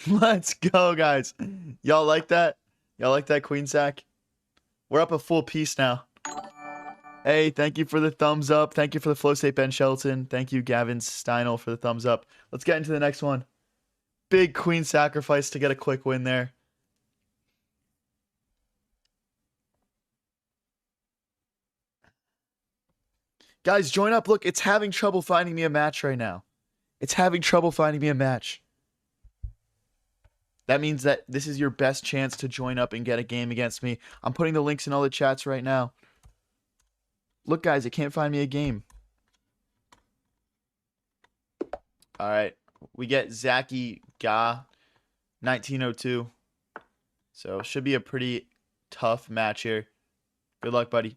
Let's go, guys. Y'all like that? Y'all like that queen sack? We're up a full piece now. Hey, thank you for the thumbs up. Thank you for the flow state, Ben Shelton. Thank you, Gavin Steinel, for the thumbs up. Let's get into the next one. Big queen sacrifice to get a quick win there. Guys, join up. Look, it's having trouble finding me a match right now. It's having trouble finding me a match. That means that this is your best chance to join up and get a game against me. I'm putting the links in all the chats right now. Look, guys, it can't find me a game. All right. We get Zaki Ga, 1902. So, should be a pretty tough match here. Good luck, buddy.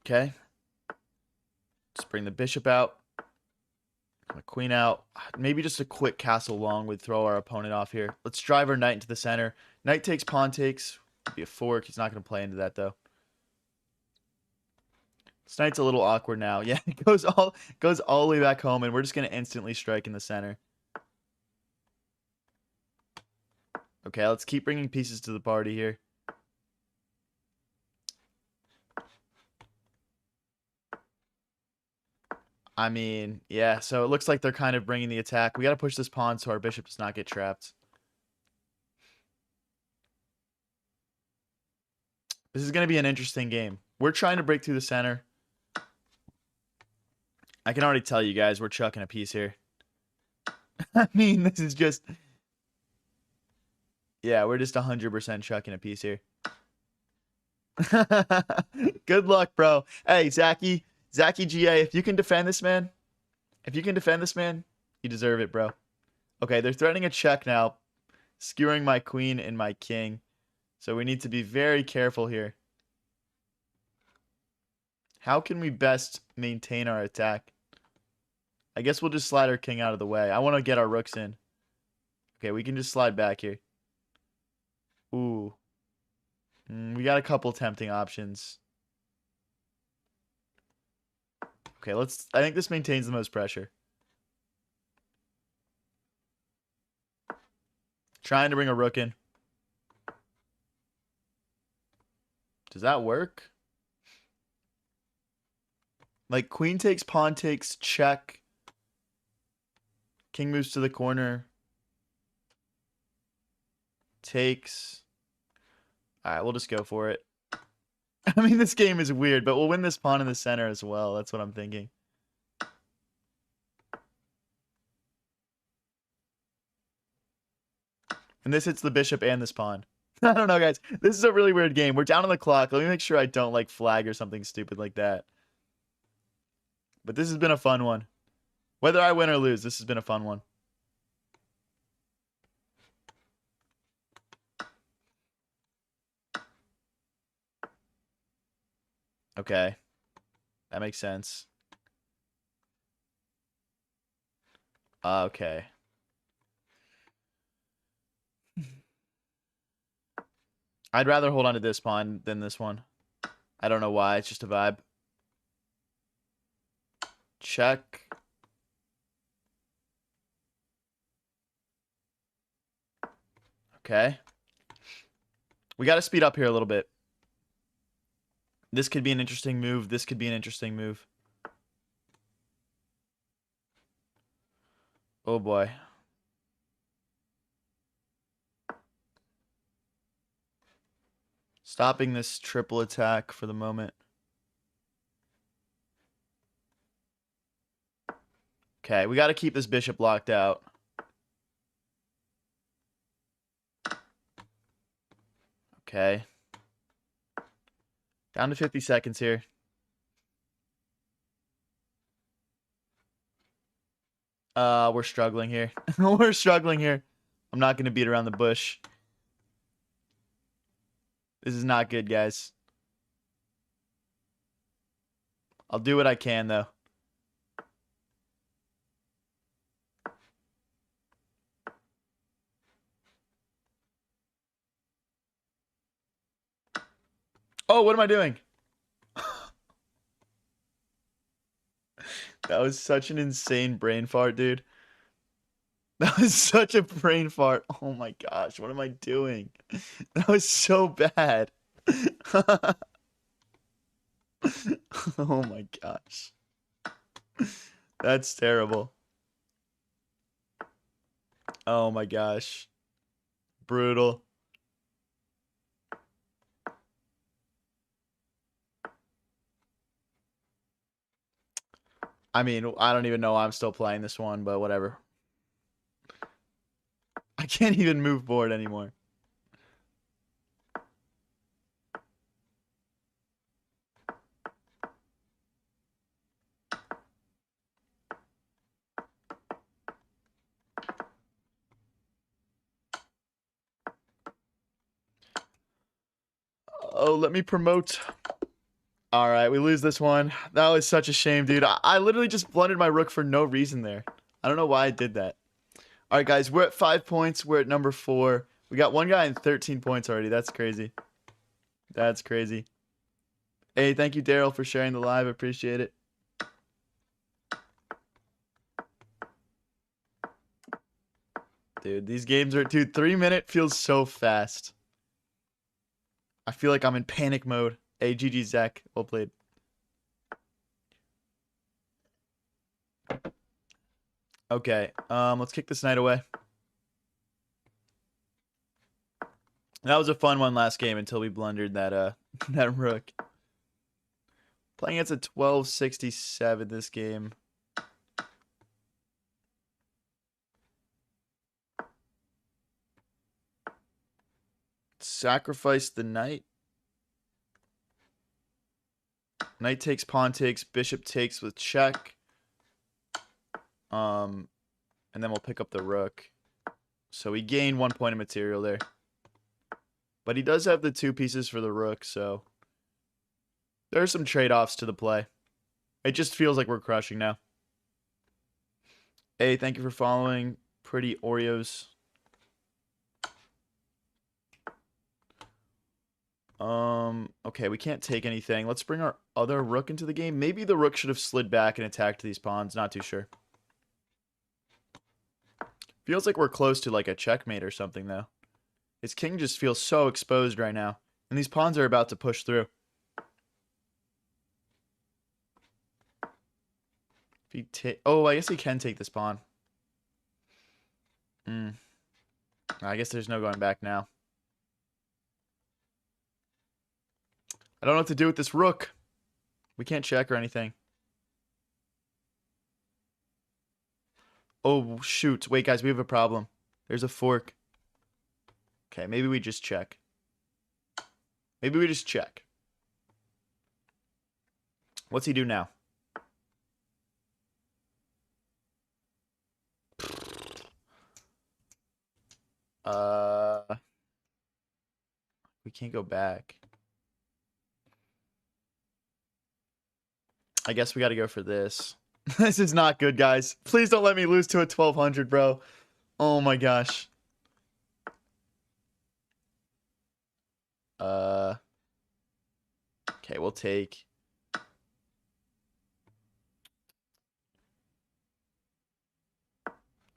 Okay. Just bring the bishop out. My queen out. Maybe just a quick castle long would throw our opponent off here. Let's drive our knight into the center. Knight takes, pawn takes. Be a fork. He's not going to play into that, though. This knight's a little awkward now. Yeah, it goes all the way back home, and we're just going to instantly strike in the center. Okay, let's keep bringing pieces to the party here. I mean, yeah, so it looks like they're kind of bringing the attack. We got to push this pawn so our bishop does not get trapped. This is going to be an interesting game. We're trying to break through the center. I can already tell you guys we're chucking a piece here. I mean, this is just... Yeah, we're just 100% chucking a piece here. Good luck, bro. Hey, Zaki GA, if you can defend this man, you deserve it, bro. Okay, they're threatening a check now, skewering my queen and my king. So we need to be very careful here. How can we best maintain our attack? I guess we'll just slide our king out of the way. I want to get our rooks in. Okay, we can just slide back here. Ooh. We got a couple tempting options. Okay, I think this maintains the most pressure. Trying to bring a rook in. Does that work? Like, queen takes, pawn takes, check. King moves to the corner. Takes. Alright, we'll just go for it. I mean, this game is weird, but we'll win this pawn in the center as well. That's what I'm thinking. And this hits the bishop and this pawn. I don't know, guys. This is a really weird game. We're down on the clock. Let me make sure I don't, like, flag or something stupid like that. But this has been a fun one. Whether I win or lose, this has been a fun one. Okay. That makes sense. Okay. I'd rather hold on to this pawn than this one. I don't know why. It's just a vibe. Check. Okay. We got to speed up here a little bit. This could be an interesting move. This could be an interesting move. Oh boy. Stopping this triple attack for the moment. Okay, we got to keep this bishop locked out. Okay. Down to 50 seconds here. We're struggling here. We're struggling here. I'm not going to beat around the bush. This is not good, guys. I'll do what I can, though. Oh, what am I doing? That was such an insane brain fart, dude. That was such a brain fart. Oh my gosh, what am I doing? That was so bad. Oh my gosh. That's terrible. Oh my gosh. Brutal. I mean, I don't even know why I'm still playing this one, but whatever. I can't even move forward anymore. Oh, let me promote. All right, we lose this one. That was such a shame, dude. I literally just blundered my rook for no reason there. I don't know why I did that. All right, guys, we're at 5 points. We're at number 4. We got one guy in 13 points already. That's crazy. That's crazy. Hey, thank you, Daryl, for sharing the live. I appreciate it. Dude, these games are... Dude, 3-minute feels so fast. I feel like I'm in panic mode. Hey, GG, Zach. Well played. Okay, let's kick this knight away. That was a fun one last game until we blundered that that rook. Playing against a 1267 this game. Sacrifice the knight. Knight takes, pawn takes, bishop takes with check. And then we'll pick up the rook. So we gain 1 point of material there. But he does have the 2 pieces for the rook, so there are some trade-offs to the play. It just feels like we're crushing now. Hey, thank you for following. Pretty Oreos. Okay, we can't take anything. Let's bring our other rook into the game. Maybe the rook should have slid back and attacked these pawns. Not too sure. Feels like we're close to like a checkmate or something, though. His king just feels so exposed right now. And these pawns are about to push through. If he take... Oh, I guess he can take this pawn. I guess there's no going back now. I don't know what to do with this rook. We can't check or anything. Oh, shoot. Wait, guys, we have a problem. There's a fork. Okay, maybe we just check. Maybe we just check. What's he do now? We can't go back. I guess we got to go for this. This is not good, guys. Please don't let me lose to a 1200, bro. Oh my gosh. Okay, we'll take.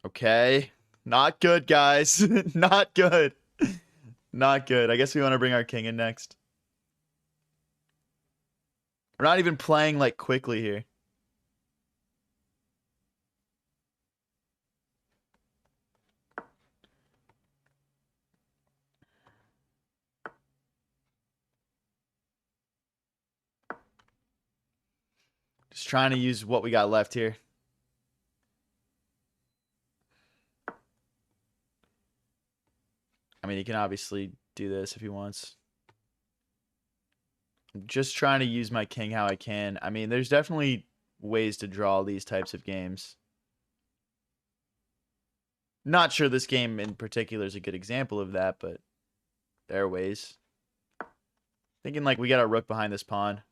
Okay. Not good, guys. Not good. Not good. I guess we want to bring our king in next. We're not even playing, like, quickly here. Just trying to use what we got left here. I mean, he can obviously do this if he wants. I'm just trying to use my king how I can. I mean, there's definitely ways to draw these types of games. Not sure this game in particular is a good example of that, but there are ways. Thinking like we got our rook behind this pawn.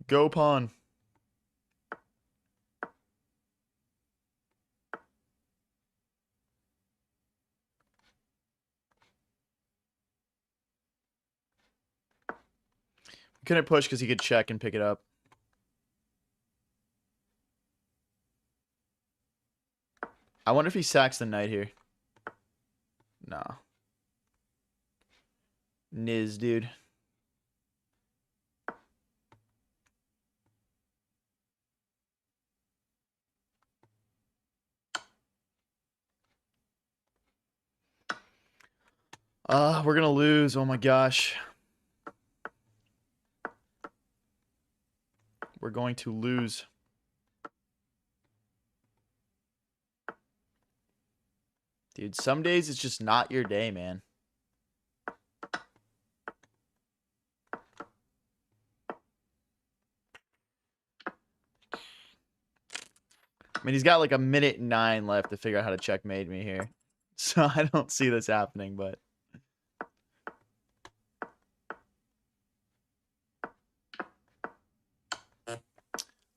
Go pawn. Couldn't push because he could check and pick it up. I wonder if he sacks the knight here. Nah. Niz, dude. We're gonna lose. Oh my gosh. We're going to lose. Dude, some days it's just not your day, man. I mean, he's got like a minute and 9 left to figure out how to checkmate me here. So I don't see this happening, but...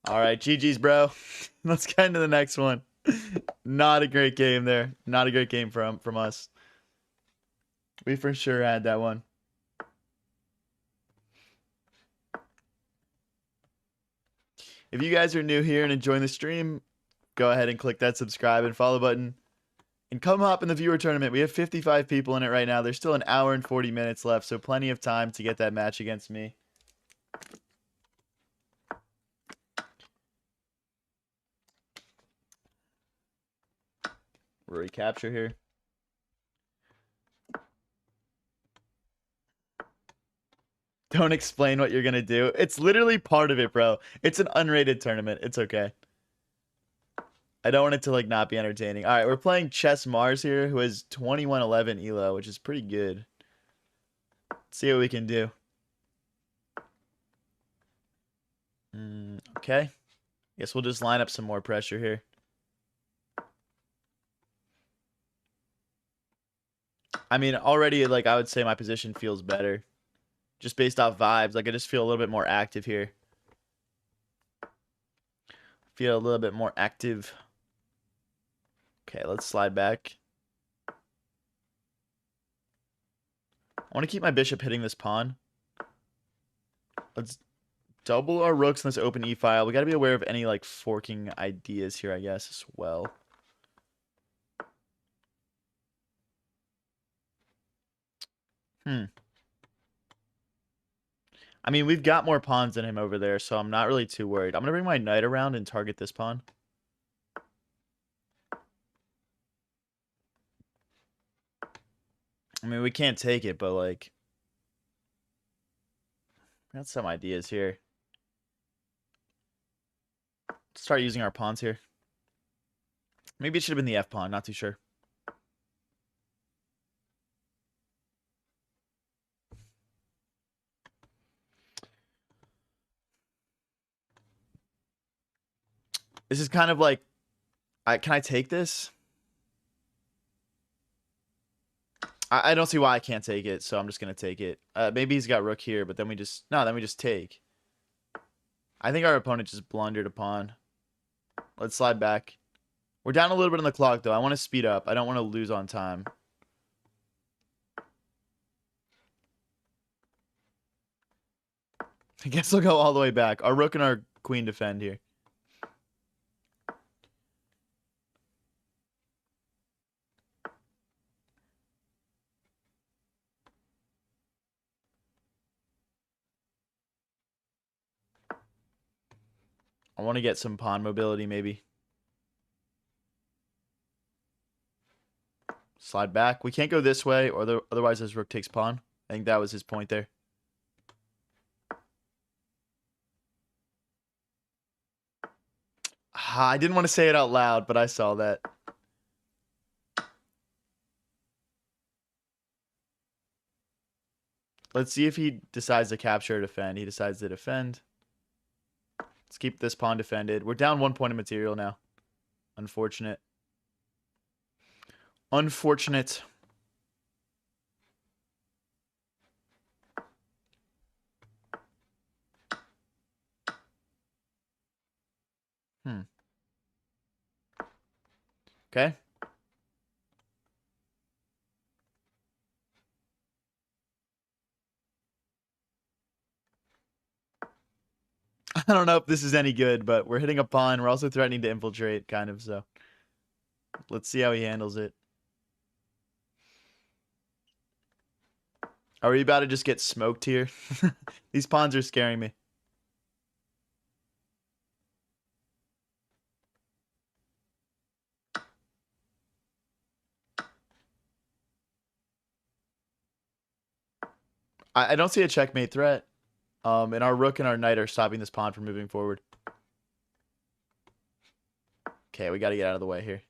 All right, GG's, bro. Let's get into the next one. Not a great game there. Not a great game from us. We for sure had that one. If you guys are new here and enjoying the stream, go ahead and click that subscribe and follow button. And come hop in the viewer tournament. We have 55 people in it right now. There's still an hour and 40 minutes left, so plenty of time to get that match against me. Recapture here. Don't explain what you're going to do. It's literally part of it, bro. It's an unrated tournament. It's okay. I don't want it to like not be entertaining. All right, we're playing Chess Mars here, who has 2111 elo, which is pretty good. Let's see what we can do. Okay. Guess we'll just line up some more pressure here. I mean, already, like, I would say my position feels better. Just based off vibes. Like, I just feel a little bit more active here. Feel a little bit more active. Okay, let's slide back. I want to keep my bishop hitting this pawn. Let's double our rooks in this open e-file. We got to be aware of any, like, forking ideas here, I guess, as well. I mean, we've got more pawns than him over there, so I'm not really too worried. I'm going to bring my knight around and target this pawn. I mean, we can't take it, but, like... got some ideas here. Start using our pawns here. Maybe it should have been the F pawn, not too sure. This is kind of like, can I take this? I don't see why I can't take it, so I'm just going to take it. Maybe he's got rook here, but then we just, no, then we just take. I think our opponent just blundered a pawn. Let's slide back. We're down a little bit on the clock, though. I want to speed up. I don't want to lose on time. I guess we'll go all the way back. Our rook and our queen defend here. I want to get some pawn mobility, maybe. Slide back. We can't go this way, or otherwise his rook takes pawn. I think that was his point there. I didn't want to say it out loud, but I saw that. Let's see if he decides to capture or defend. He decides to defend. Let's keep this pawn defended. We're down 1 point of material now. Unfortunate. Unfortunate. Okay. I don't know if this is any good, but we're hitting a pawn. We're also threatening to infiltrate, kind of, so. Let's see how he handles it. Are we about to just get smoked here? These pawns are scaring me. I don't see a checkmate threat. And our rook and our knight are stopping this pawn from moving forward. Okay, we got to get out of the way here.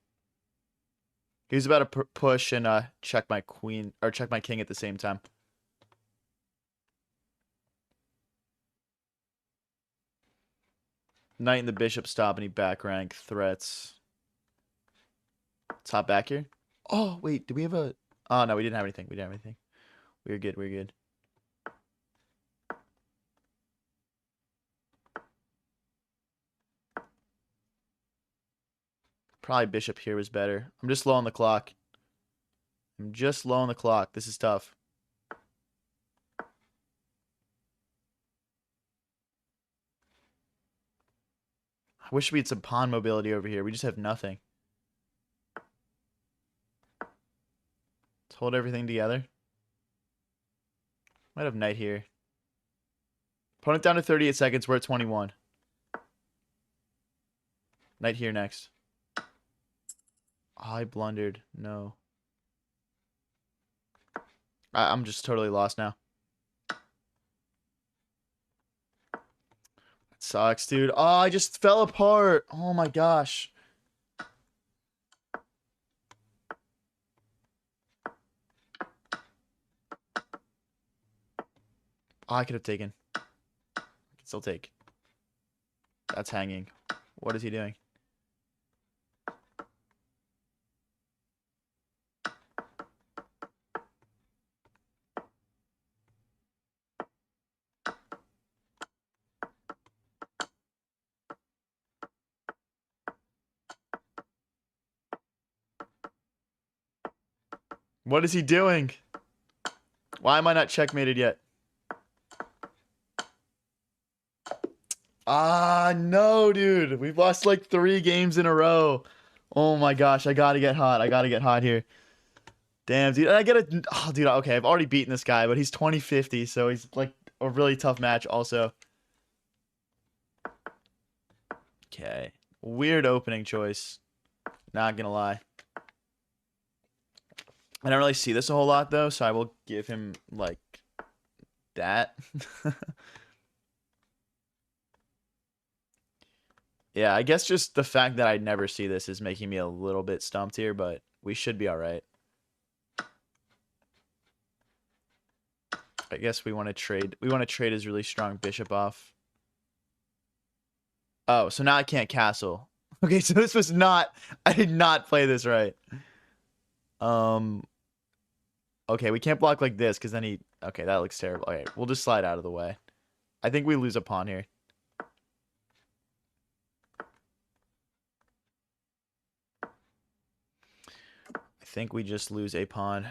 He was about to push and check my queen or check my king at the same time. Knight and the bishop stop any back rank threats. Top back here. Oh wait, do we have a? Oh no, we didn't have anything. We didn't have anything. We're good. We're good. Probably bishop here was better. I'm just low on the clock. I'm just low on the clock. This is tough. I wish we had some pawn mobility over here. We just have nothing. Let's hold everything together. Might have knight here. Opponent down to 38 seconds. We're at 21. Knight here next. Oh, I blundered. No. I'm just totally lost now. That sucks, dude. Oh, I just fell apart. Oh my gosh. Oh, I could have taken. I can still take. That's hanging. What is he doing? What is he doing? Why am I not checkmated yet? Ah, no, dude. We've lost like 3 games in a row. Oh my gosh, I gotta get hot. I gotta get hot here. Damn, dude. I get a... Oh, dude, okay. I've already beaten this guy, but he's 2050, so he's like a really tough match also. Okay. Weird opening choice. Not gonna lie. I don't really see this a whole lot, though, so I will give him, like, that. Yeah, I guess just the fact that I never see this is making me a little bit stumped here, but we should be all right. I guess we want to trade. We want to trade his really strong bishop off. Oh, so now I can't castle. Okay, so this was not... I did not play this right. Okay, we can't block like this because then he... Okay, that looks terrible. Okay, we'll just slide out of the way. I think we lose a pawn here. I think we just lose a pawn.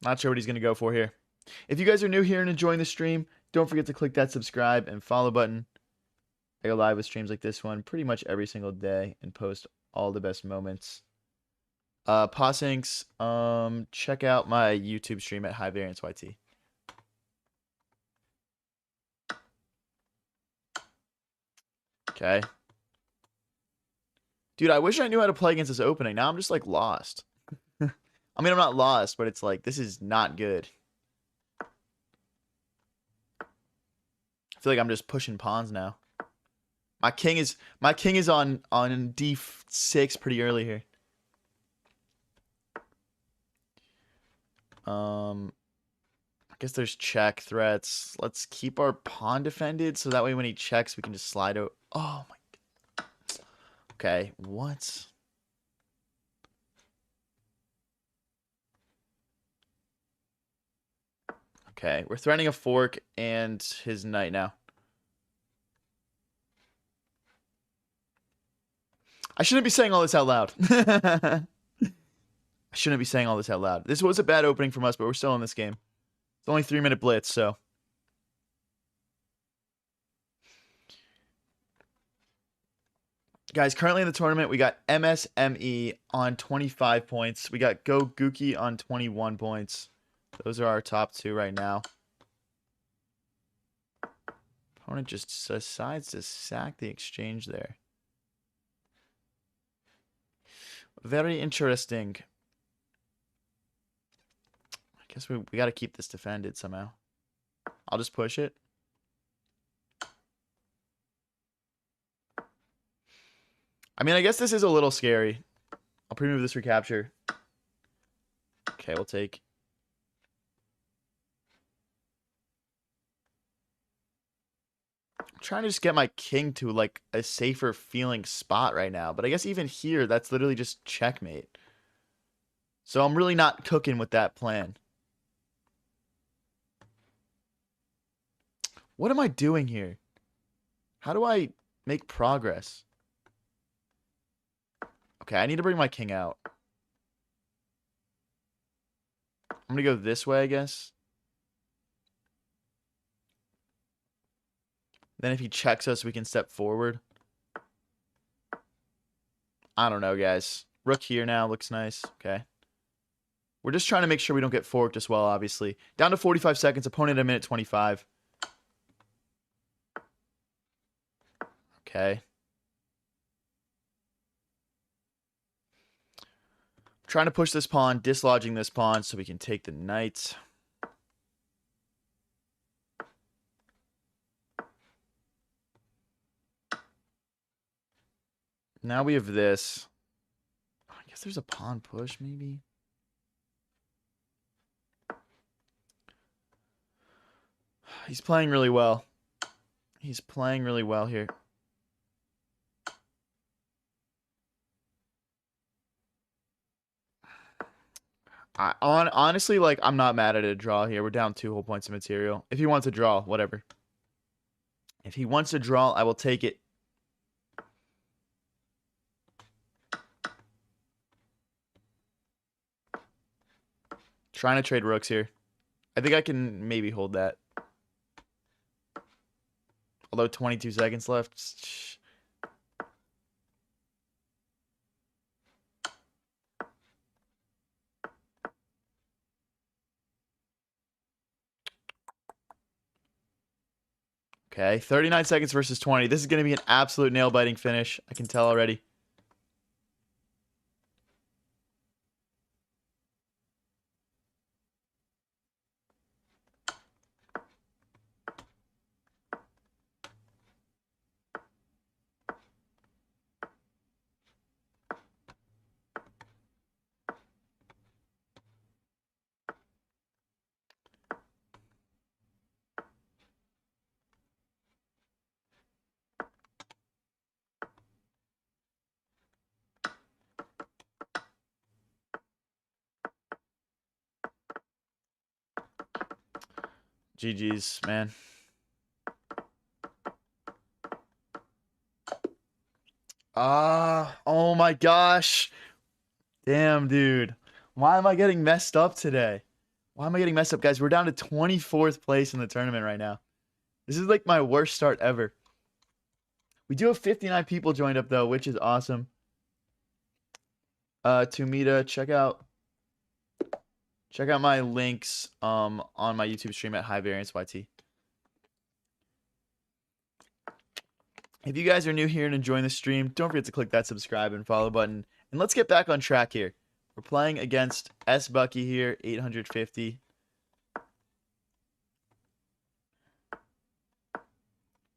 Not sure what he's going to go for here. If you guys are new here and enjoying the stream, don't forget to click that subscribe and follow button. I go live with streams like this one pretty much every single day and post all the best moments. Possinks, check out my YouTube stream at High Variance YT. Okay. Dude, I wish I knew how to play against this opening. Now I'm just like lost. I mean, I'm not lost, but it's like this is not good. I feel like I'm just pushing pawns now. My king is on D6 pretty early here. I guess there's check threats. Let's keep our pawn defended so that way when he checks we can just slide out. Oh my God. Okay, what? Okay, we're threatening a fork and his knight now. I shouldn't be saying all this out loud. I shouldn't be saying all this out loud. This was a bad opening from us, but we're still in this game. It's only 3-minute blitz, so. Guys, currently in the tournament, we got MSME on 25 points. We got Go Gookie on 21 points. Those are our top 2 right now. Opponent just decides to sack the exchange there. Very interesting. guess we got to keep this defended somehow. I'll just push it. I mean, I guess this is a little scary. I'll pre-move this recapture. Okay, we'll take. I'm trying to just get my king to like a safer feeling spot right now. But I guess even here, that's literally just checkmate. So I'm really not cooking with that plan. What am I doing here? How do I make progress? Okay, I need to bring my king out. I'm going to go this way, I guess. Then if he checks us, we can step forward. I don't know, guys. Rook here now looks nice. Okay. We're just trying to make sure we don't get forked as well, obviously. Down to 45 seconds. Opponent at minute 25. Okay. Trying to push this pawn, dislodging this pawn so we can take the knight. Now we have this. I guess there's a pawn push, maybe. He's playing really well. He's playing really well here. Honestly, like, I'm not mad at a draw here. We're down 2 whole points of material. If he wants a draw, whatever. If he wants a draw, I will take it. Trying to trade rooks here. I think I can maybe hold that. Although 22 seconds left. Okay, 39 seconds versus 20. This is going to be an absolute nail-biting finish. I can tell already. GG's, man. Oh my gosh. Damn, dude. Why am I getting messed up today? Why am I getting messed up, guys? We're down to 24th place in the tournament right now. This is like my worst start ever. We do have 59 people joined up though, which is awesome. Tumita, check out my links on my YouTube stream at High Variance YT. If you guys are new here and enjoying the stream, don't forget to click that subscribe and follow button. And let's get back on track here. We're playing against S Bucky here, 850.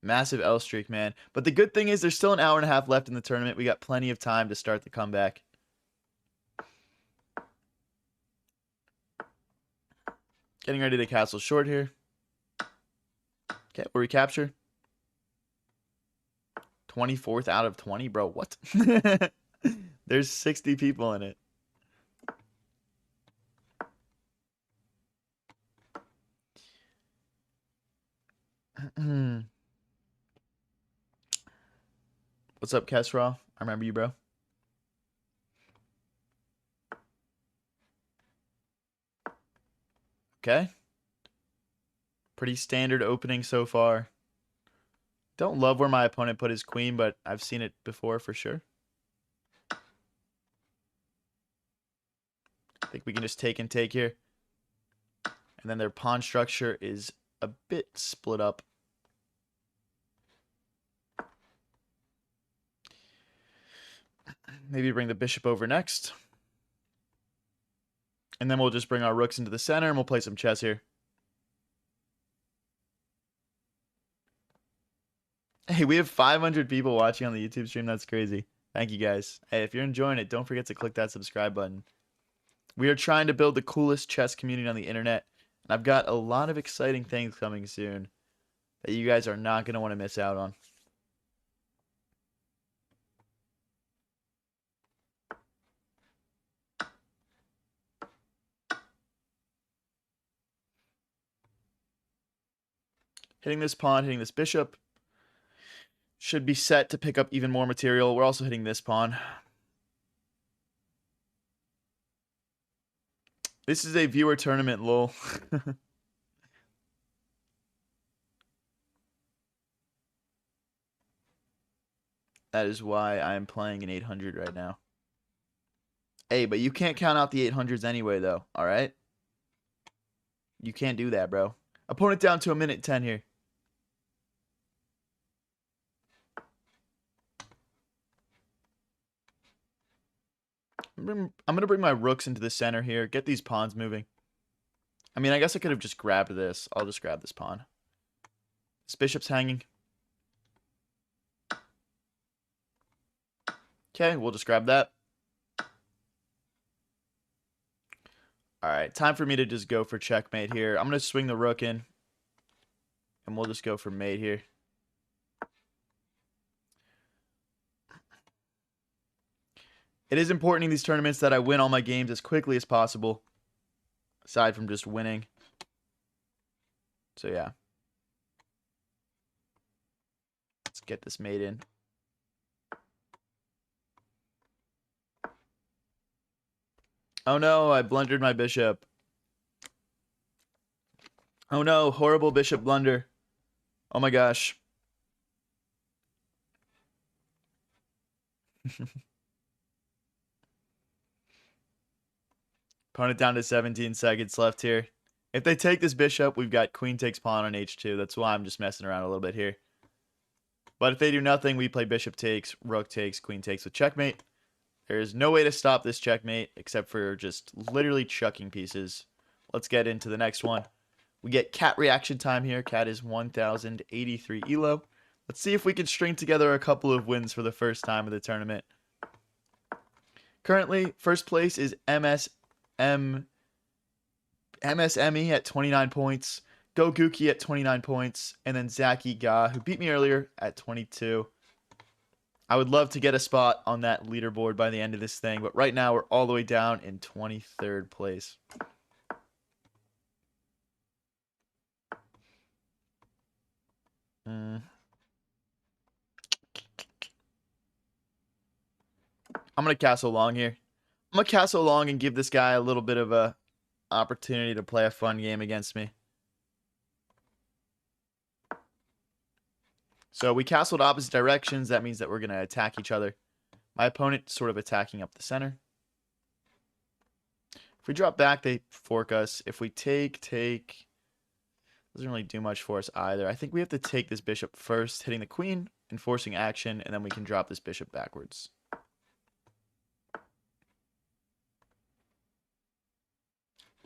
Massive L streak, man. But the good thing is there's still an hour and a half left in the tournament. We got plenty of time to start the comeback. Getting ready to castle short here. Okay, we'll recapture. 24th out of 20, bro. What? There's 60 people in it. What's up, Kesra? I remember you, bro. Okay. Pretty standard opening so far. Don't love where my opponent put his queen, but I've seen it before for sure. I think we can just take and take here. And then their pawn structure is a bit split up. Maybe bring the bishop over next. And then we'll just bring our rooks into the center and we'll play some chess here. Hey, we have 500 people watching on the YouTube stream. That's crazy. Thank you guys. Hey, if you're enjoying it, don't forget to click that subscribe button. We are trying to build the coolest chess community on the internet. And I've got a lot of exciting things coming soon that you guys are not going to want to miss out on. Hitting this pawn, hitting this bishop. Should be set to pick up even more material. We're also hitting this pawn. This is a viewer tournament, lol. That is why I'm playing an 800 right now. Hey, but you can't count out the 800s anyway, though. All right? You can't do that, bro. Opponent down to a minute 10 here. I'm going to bring my rooks into the center here. Get these pawns moving. I mean, I guess I could have just grabbed this. I'll just grab this pawn. This bishop's hanging. Okay, we'll just grab that. Alright, time for me to just go for checkmate here. I'm going to swing the rook in. And we'll just go for mate here. It is important in these tournaments that I win all my games as quickly as possible. Aside from just winning. So yeah. Let's get this mate in. Oh no, I blundered my bishop. Oh no, horrible bishop blunder. Oh my gosh. Opponent down to 17 seconds left here. If they take this bishop, we've got queen takes pawn on h2. That's why I'm just messing around a little bit here. But if they do nothing, we play bishop takes, rook takes, queen takes with checkmate. There is no way to stop this checkmate except for just literally chucking pieces. Let's get into the next one. We get cat reaction time here. Cat is 1083 elo. Let's see if we can string together a couple of wins for the first time of the tournament. Currently, first place is MSME at 29 points. Goguki at 29 points. And then Zaki Ga, who beat me earlier, at 22. I would love to get a spot on that leaderboard by the end of this thing, but right now we're all the way down in 23rd place. I'm going to castle long here. I'm going to castle long and give this guy a little bit of a opportunity to play a fun game against me. So we castled opposite directions. That means that we're going to attack each other. My opponent sort of attacking up the center. If we drop back, they fork us. If we take, doesn't really do much for us either. I think we have to take this bishop first, hitting the queen and forcing action, and then we can drop this bishop backwards.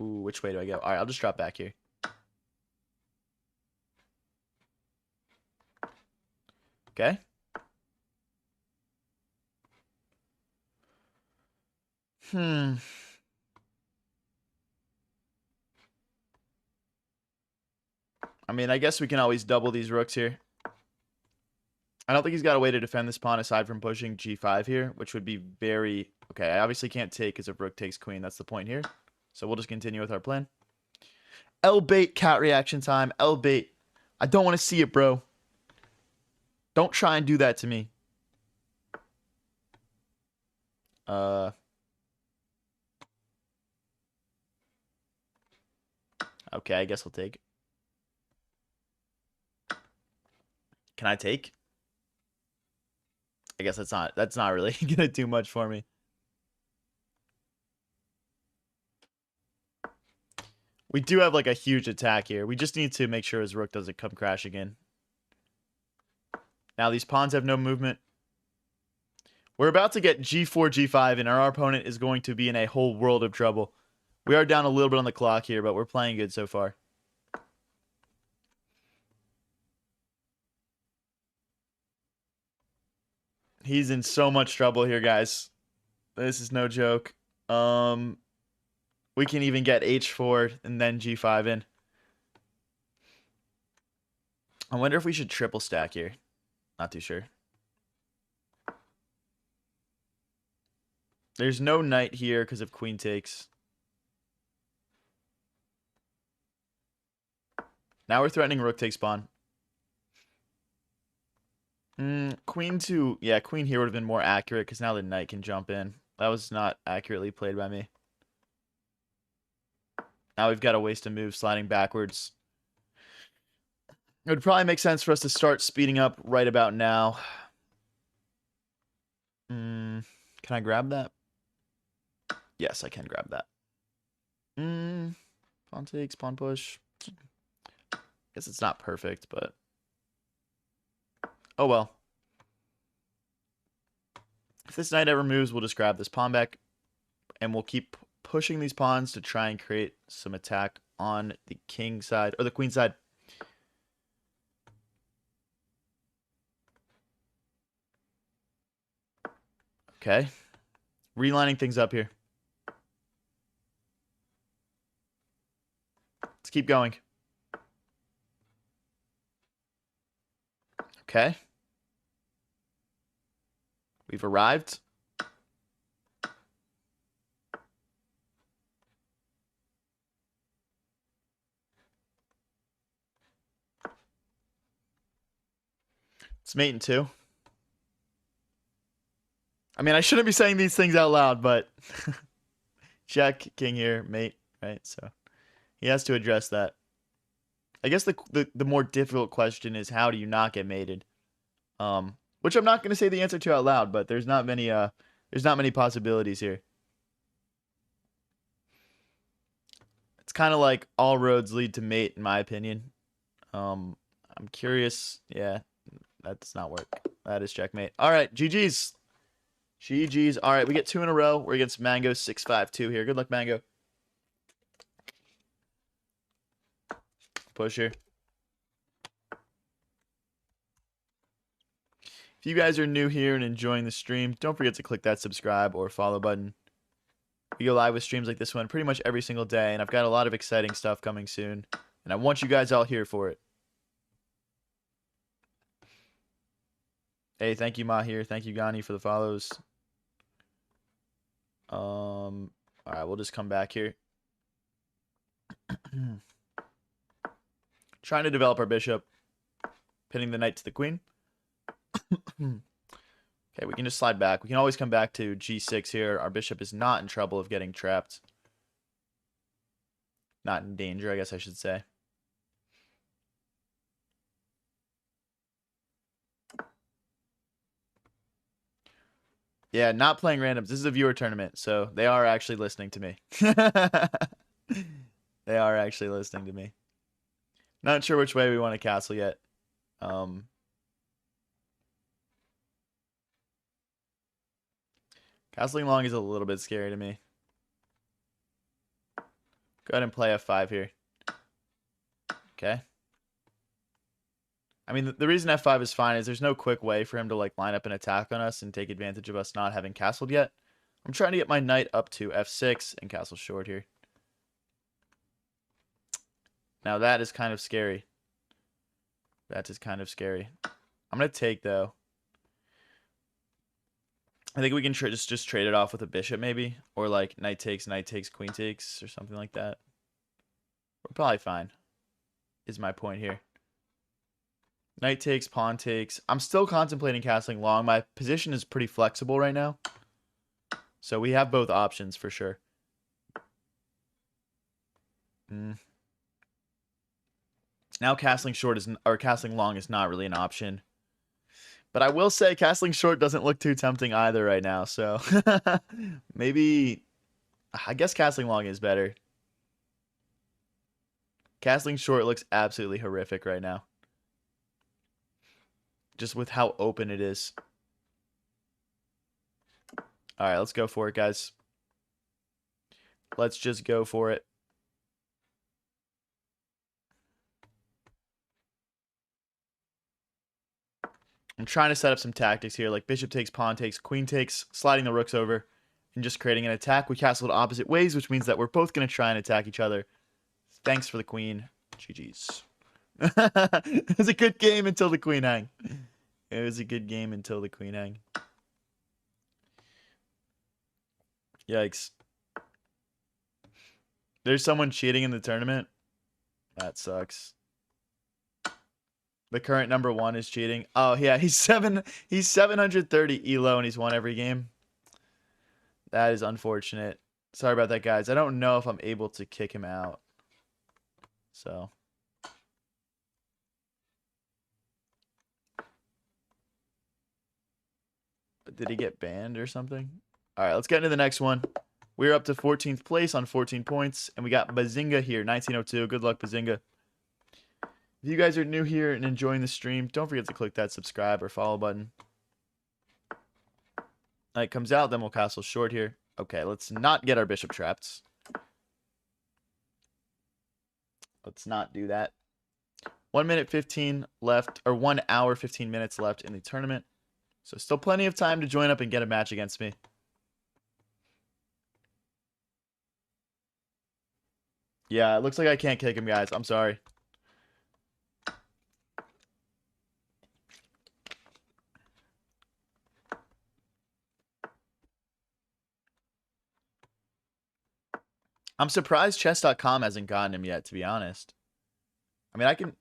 Ooh, which way do I go? All right, I'll just drop back here. Okay. I mean, I guess we can always double these rooks here. I don't think he's got a way to defend this pawn aside from pushing g5 here, which would be very... Okay, I obviously can't take because if rook takes queen, that's the point here. So we'll just continue with our plan. L-bait cat reaction time. L-bait. I don't want to see it, bro. Don't try and do that to me. Okay, I guess I'll take. Can I take? I guess that's not really gonna do much for me. We do have like a huge attack here. We just need to make sure his rook doesn't come crashing in. Now these pawns have no movement. We're about to get g4, g5, and our opponent is going to be in a whole world of trouble. We are down a little bit on the clock here, but we're playing good so far. He's in so much trouble here, guys. This is no joke. We can even get h4 and then g5 in. I wonder if we should triple stack here. Not too sure. There's no knight here because of queen takes. Now we're threatening rook takes pawn. Queen to... Yeah, queen here would have been more accurate because now the knight can jump in. That was not accurately played by me. Now we've got to waste a move sliding backwards. It would probably make sense for us to start speeding up right about now. Can I grab that? Yes, I can grab that. Pawn takes, pawn push. Guess it's not perfect, but... Oh well. If this knight ever moves, we'll just grab this pawn back. And we'll keep pushing these pawns to try and create some attack on the king side, or the queen side. Okay. Relining things up here. Let's keep going. Okay. We've arrived. It's mate in two. I mean, I shouldn't be saying these things out loud, but check, king here, mate, right? So he has to address that. I guess the more difficult question is, how do you not get mated? Which I'm not going to say the answer to out loud, but there's not many possibilities here. It's kind of like all roads lead to mate, in my opinion. I'm curious. Yeah, that does not work. That is checkmate. All right, GG's. GG's. All right, we get 2 in a row. We're against Mango 652 here. Good luck, Mango. Push here. If you guys are new here and enjoying the stream, don't forget to click that subscribe or follow button. We go live with streams like this one pretty much every single day, and I've got a lot of exciting stuff coming soon, and I want you guys all here for it. Hey, thank you, Mahir. Thank you, Gani, for the follows. All right, we'll just come back here. Trying to develop our bishop, pinning the knight to the queen. Okay, we can just slide back. We can always come back to g6 here. Our bishop is not in trouble of getting trapped. Not in danger, I guess I should say. Yeah, not playing randoms. This is a viewer tournament, so they are actually listening to me. They are actually listening to me. Not sure which way we want to castle yet. Castling long is a little bit scary to me. Go ahead and play f5 here. Okay. I mean, the reason f5 is fine is there's no quick way for him to like line up an attack on us and take advantage of us not having castled yet. I'm trying to get my knight up to f6 and castle short here. Now that is kind of scary. That is kind of scary. I'm going to take, though. I think we can just trade it off with a bishop, maybe. Or like knight takes, queen takes, or something like that. We're probably fine, is my point here. Knight takes, pawn takes. I'm still contemplating castling long. My position is pretty flexible right now. So we have both options for sure. Now castling short is, or castling long is not really an option. But I will say castling short doesn't look too tempting either right now. So maybe, I guess castling long is better. Castling short looks absolutely horrific right now. Just with how open it is. All right, let's go for it, guys. Let's just go for it. I'm trying to set up some tactics here, like bishop takes, pawn takes, queen takes, sliding the rooks over, and just creating an attack. We castled opposite ways, which means that we're both going to try and attack each other. Thanks for the queen. GG's. It was a good game until the queen hang. It was a good game until the queen hang. Yikes. There's someone cheating in the tournament. That sucks. The current number 1 is cheating. Oh yeah, he's 730 elo and he's won every game. That is unfortunate. Sorry about that, guys. I don't know if I'm able to kick him out. So. Did he get banned or something? All right, let's get into the next one. We're up to 14th place on 14 points, and we got Bazinga here, 1902. Good luck, Bazinga. If you guys are new here and enjoying the stream, don't forget to click that subscribe or follow button. Knight comes out, then we'll castle short here. Okay, let's not get our bishop trapped. Let's not do that. 1 minute 15 left, or 1 hour 15 minutes left in the tournament. So still plenty of time to join up and get a match against me. Yeah, it looks like I can't kick him, guys. I'm sorry. I'm surprised chess.com hasn't gotten him yet, to be honest. I mean,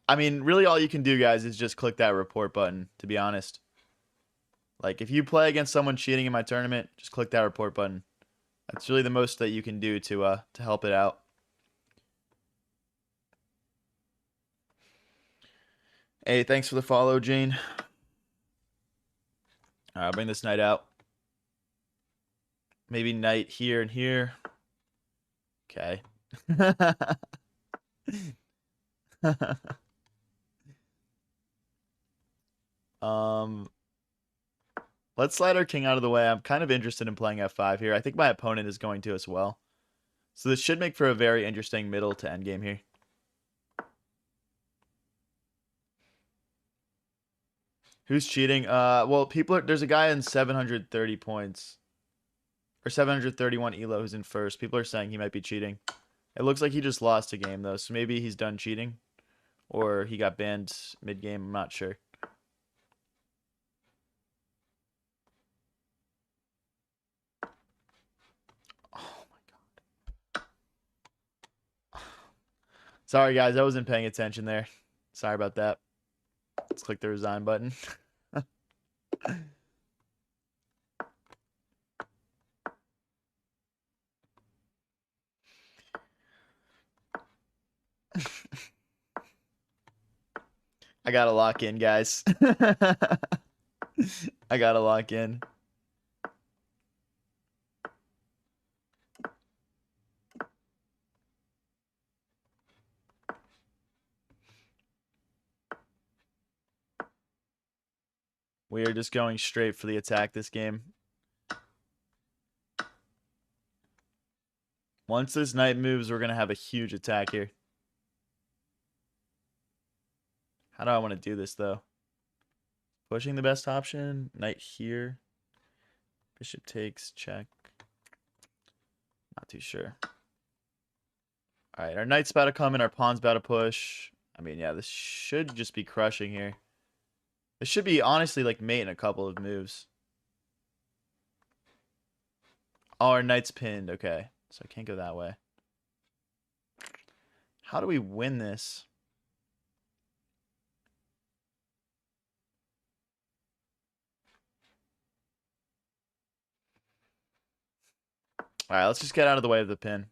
I mean, really all you can do, guys, is just click that report button, to be honest. Like, if you play against someone cheating in my tournament, just click that report button. That's really the most that you can do to help it out. Hey, thanks for the follow, Jane. All right, I'll bring this knight out. Maybe knight here and here. Okay. Let's slide our king out of the way. I'm kind of interested in playing f5 here. I think my opponent is going to as well. So this should make for a very interesting middle to end game here. Who's cheating? Well, there's a guy in 730 points. Or 731 elo who's in first. People are saying he might be cheating. It looks like he just lost a game, though. So maybe he's done cheating. Or he got banned mid-game. I'm not sure. Oh, my God. Sorry, guys. I wasn't paying attention there. Sorry about that. Let's click the resign button. I gotta lock in, guys. I gotta lock in. We are just going straight for the attack this game. Once this knight moves, we're going to have a huge attack here. How do I want to do this, though? Pushing the best option. Knight here. Bishop takes, check. Not too sure. All right, our knight's about to come in. Our pawn's about to push. I mean, yeah, this should just be crushing here. This should be, honestly, like mate in a couple of moves. Oh, our knight's pinned. Okay, so I can't go that way. How do we win this? All right, let's just get out of the way of the pin.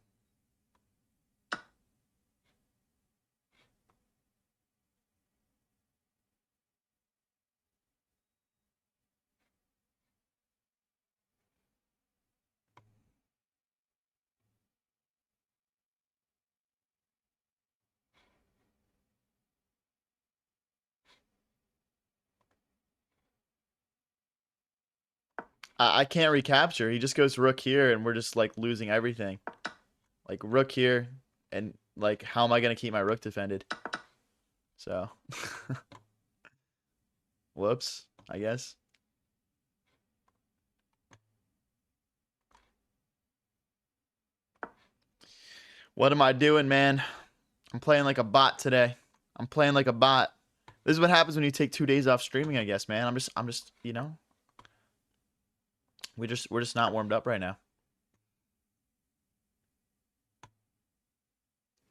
I can't recapture. He just goes rook here, and we're just like losing everything. Like rook here, and like how am I gonna keep my rook defended? So, whoops. I guess. What am I doing, man? I'm playing like a bot today. I'm playing like a bot. This is what happens when you take 2 days off streaming, I guess, man. I'm just, you know, we're just not warmed up right now.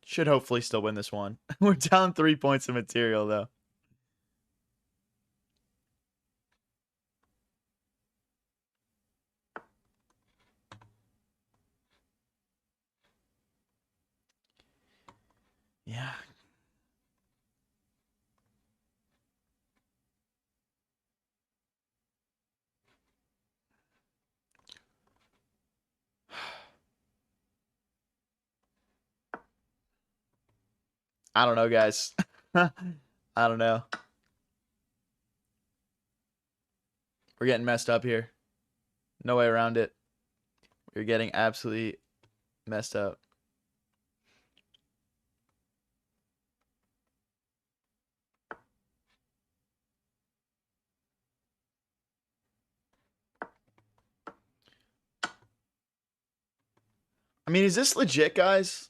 Should hopefully still win this one. We're down 3 points of material though. Yeah. I don't know, guys. I don't know. We're getting messed up here. No way around it. We're getting absolutely messed up. I mean, is this legit, guys?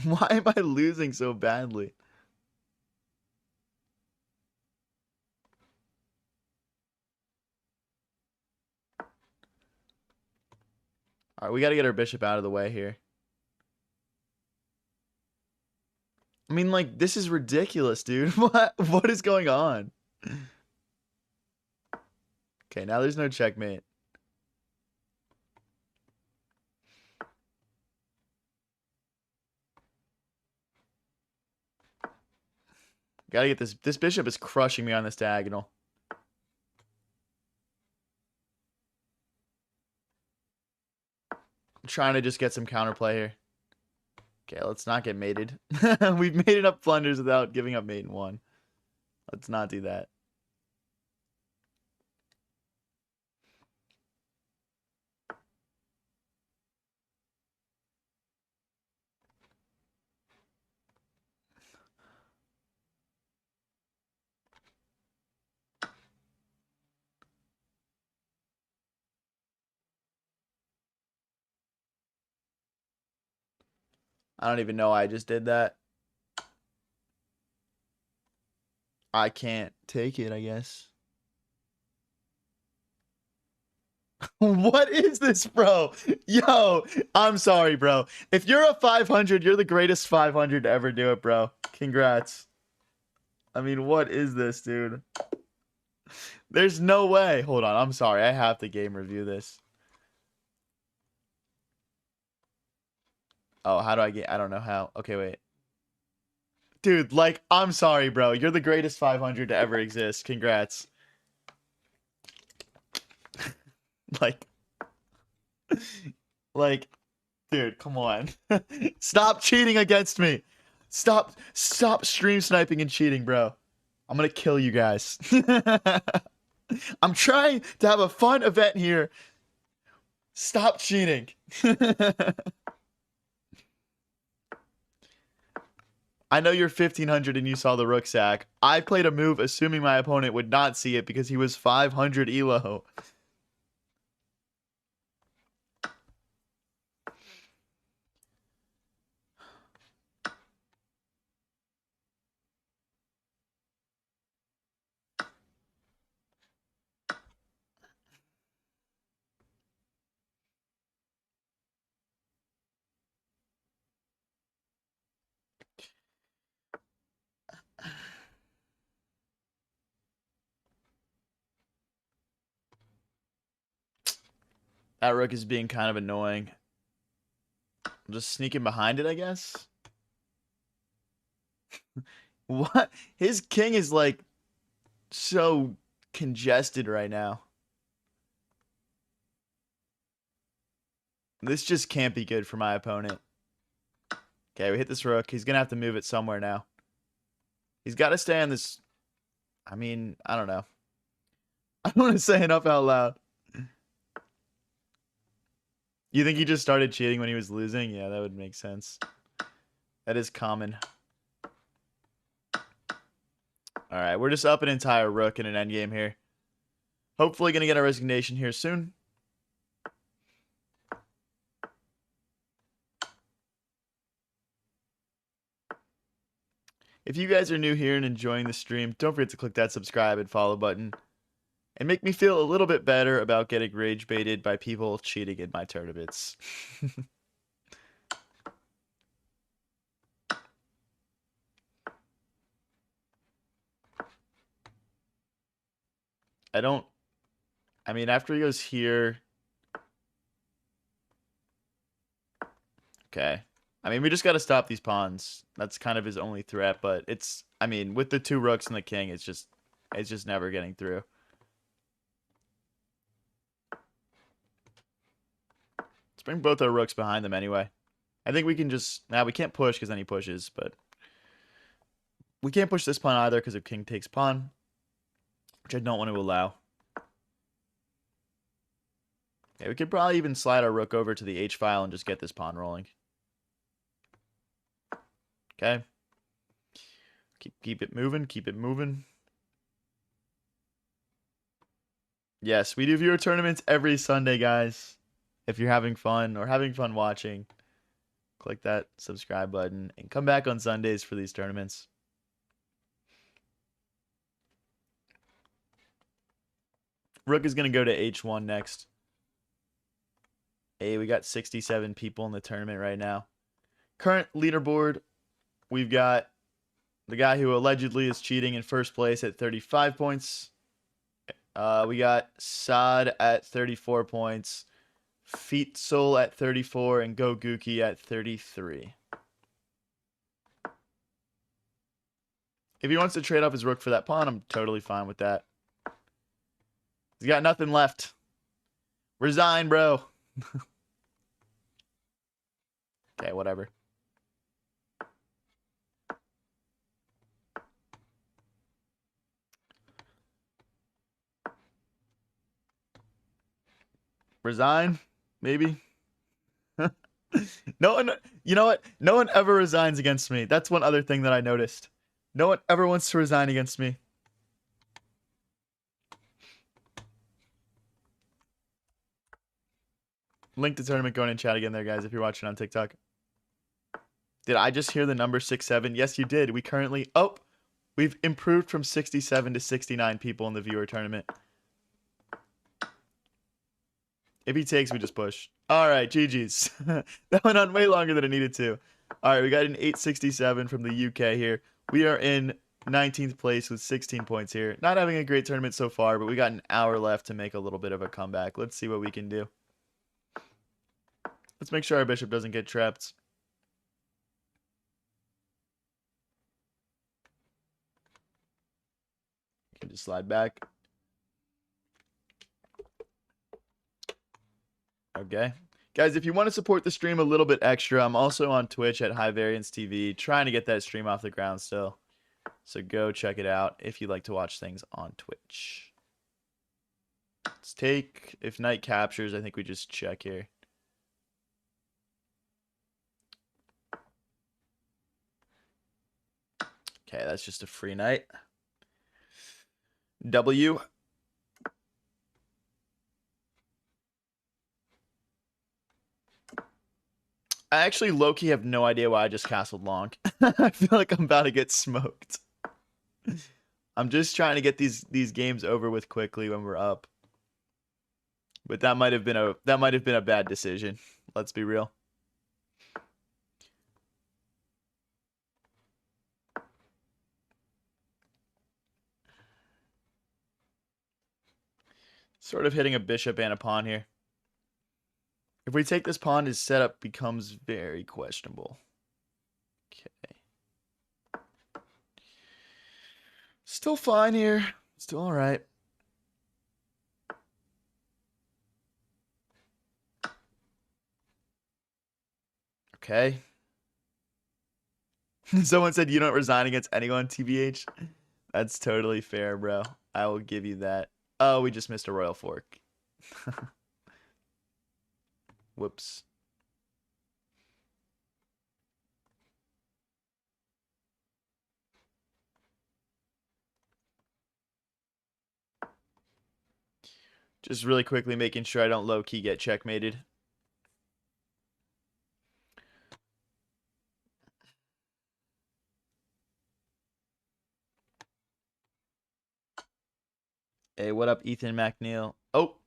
Why am I losing so badly? All right, we got to get our bishop out of the way here. I mean, like, this is ridiculous, dude. What is going on? Okay, now there's no checkmate. Gotta get this. This bishop is crushing me on this diagonal. I'm trying to just get some counterplay here. Okay, let's not get mated. We've made enough blunders without giving up mate in one. Let's not do that. I don't even know why I just did that. I can't take it, I guess. What is this, bro? Yo, I'm sorry, bro. If you're a 500, you're the greatest 500 to ever do it, bro. Congrats. I mean, what is this, dude? There's no way. Hold on. I'm sorry. I have to game review this. Oh, how do I get? I don't know how. Okay, wait. Dude, like, I'm sorry, bro. You're the greatest 500 to ever exist. Congrats. Like, like, dude, come on. Stop cheating against me. Stop stream sniping and cheating, bro. I'm gonna kill you guys. I'm trying to have a fun event here. Stop cheating. I know you're 1500 and you saw the rook sack. I played a move assuming my opponent would not see it because he was 500 elo. That rook is being kind of annoying. I'm just sneaking behind it, I guess. What? His king is like so congested right now. This just can't be good for my opponent. Okay, we hit this rook. He's gonna have to move it somewhere now. He's got to stay on this. I mean, I don't know. I don't want to say enough out loud. You think he just started cheating when he was losing? Yeah, that would make sense. That is common. All right, we're just up an entire rook in an endgame here. Hopefully going to get a resignation here soon. If you guys are new here and enjoying the stream, don't forget to click that subscribe and follow button. And make me feel a little bit better about getting rage baited by people cheating in my tournaments. I mean, after he goes here. Okay. I mean, we just got to stop these pawns. That's kind of his only threat, but I mean, with the 2 rooks and the king, it's just never getting through. Let's bring both our rooks behind them anyway. I think we can just, we can't push because then he pushes, but we can't push this pawn either because if king takes pawn, which I don't want to allow. Yeah, we could probably even slide our rook over to the H file and just get this pawn rolling. Okay. Keep it moving. Keep it moving. Yes, we do viewer tournaments every Sunday, guys. If you're having fun or having fun watching, click that subscribe button and come back on Sundays for these tournaments. Rook is going to go to H1 next. Hey, we got 67 people in the tournament right now. Current leaderboard, we've got the guy who allegedly is cheating in first place at 35 points. We got Saad at 34 points. Feet Soul at 34 and Go Gookie at 33. If he wants to trade off his rook for that pawn, I'm totally fine with that. He's got nothing left. Resign, bro. Okay, whatever. Resign, maybe. No one, you know what? No one ever resigns against me. That's one other thing that I noticed. No one ever wants to resign against me. Link to tournament going in chat again there, guys, if you're watching on TikTok. Did I just hear the number 67? Yes, you did. We've improved from 67 to 69 people in the viewer tournament. If he takes, we just push. All right, GG's. That went on way longer than it needed to. All right, we got an 867 from the UK here. We are in 19th place with 16 points here. Not having a great tournament so far, but we got an hour left to make a little bit of a comeback. Let's see what we can do. Let's make sure our bishop doesn't get trapped. Can just slide back. Okay. Guys, if you want to support the stream a little bit extra, I'm also on Twitch at High Variance TV, trying to get that stream off the ground still. So go check it out if you like to watch things on Twitch. Let's take, if knight captures, I think we just check here. Okay, that's just a free knight. W. I actually low-key have no idea why I just castled long. I feel like I'm about to get smoked. I'm just trying to get these games over with quickly when we're up. But that might have been a bad decision. Let's be real. Sort of hitting a bishop and a pawn here. If we take this pawn, his setup becomes very questionable. Okay. Still fine here. Still all right. Okay. Someone said you don't resign against anyone, TBH. That's totally fair, bro. I will give you that. Oh, we just missed a royal fork. Whoops. Just really quickly making sure I don't low-key get checkmated. Hey, what up, Ethan McNeil? Oh,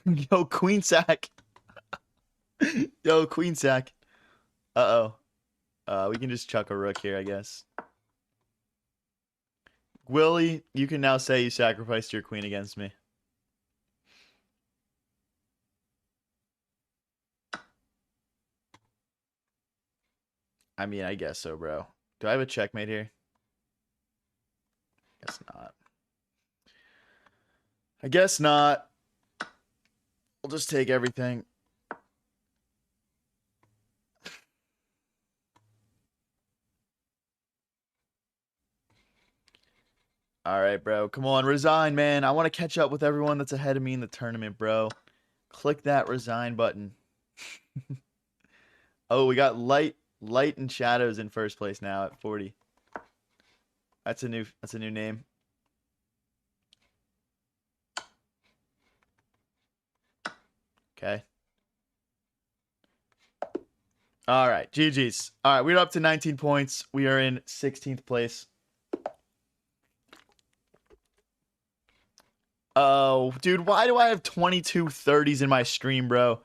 yo, queen sack. Yo, queen sack. Uh-oh. We can just chuck a rook here, I guess. Willie, you can now say you sacrificed your queen against me. I mean, I guess so, bro. Do I have a checkmate here? Guess not. I guess not. We'll just take everything. All right, bro. Come on, resign, man. I want to catch up with everyone that's ahead of me in the tournament, bro. Click that resign button. Oh, we got light and shadows in first place now at 40. That's a new name. Okay. All right, GG's. All right, we're up to 19 points. We are in 16th place. Oh, dude, why do I have 22 30s in my stream, bro?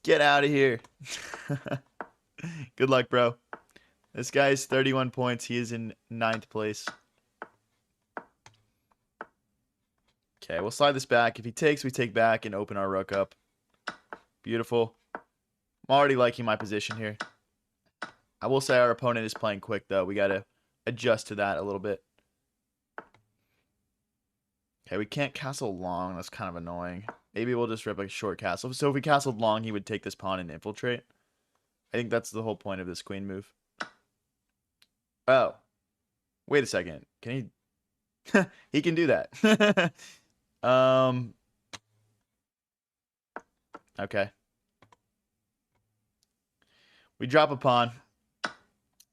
Get out of here. Good luck, bro. This guy's 31 points. He is in 9th place. Okay, we'll slide this back. If he takes, we take back and open our rook up. Beautiful. I'm already liking my position here. I will say our opponent is playing quick, though. We got to adjust to that a little bit. Okay, we can't castle long. That's kind of annoying. Maybe we'll just rip a short castle. So if we castled long, he would take this pawn and infiltrate. I think that's the whole point of this queen move. Oh. Wait a second. Can he... he can do that. Okay. We drop a pawn.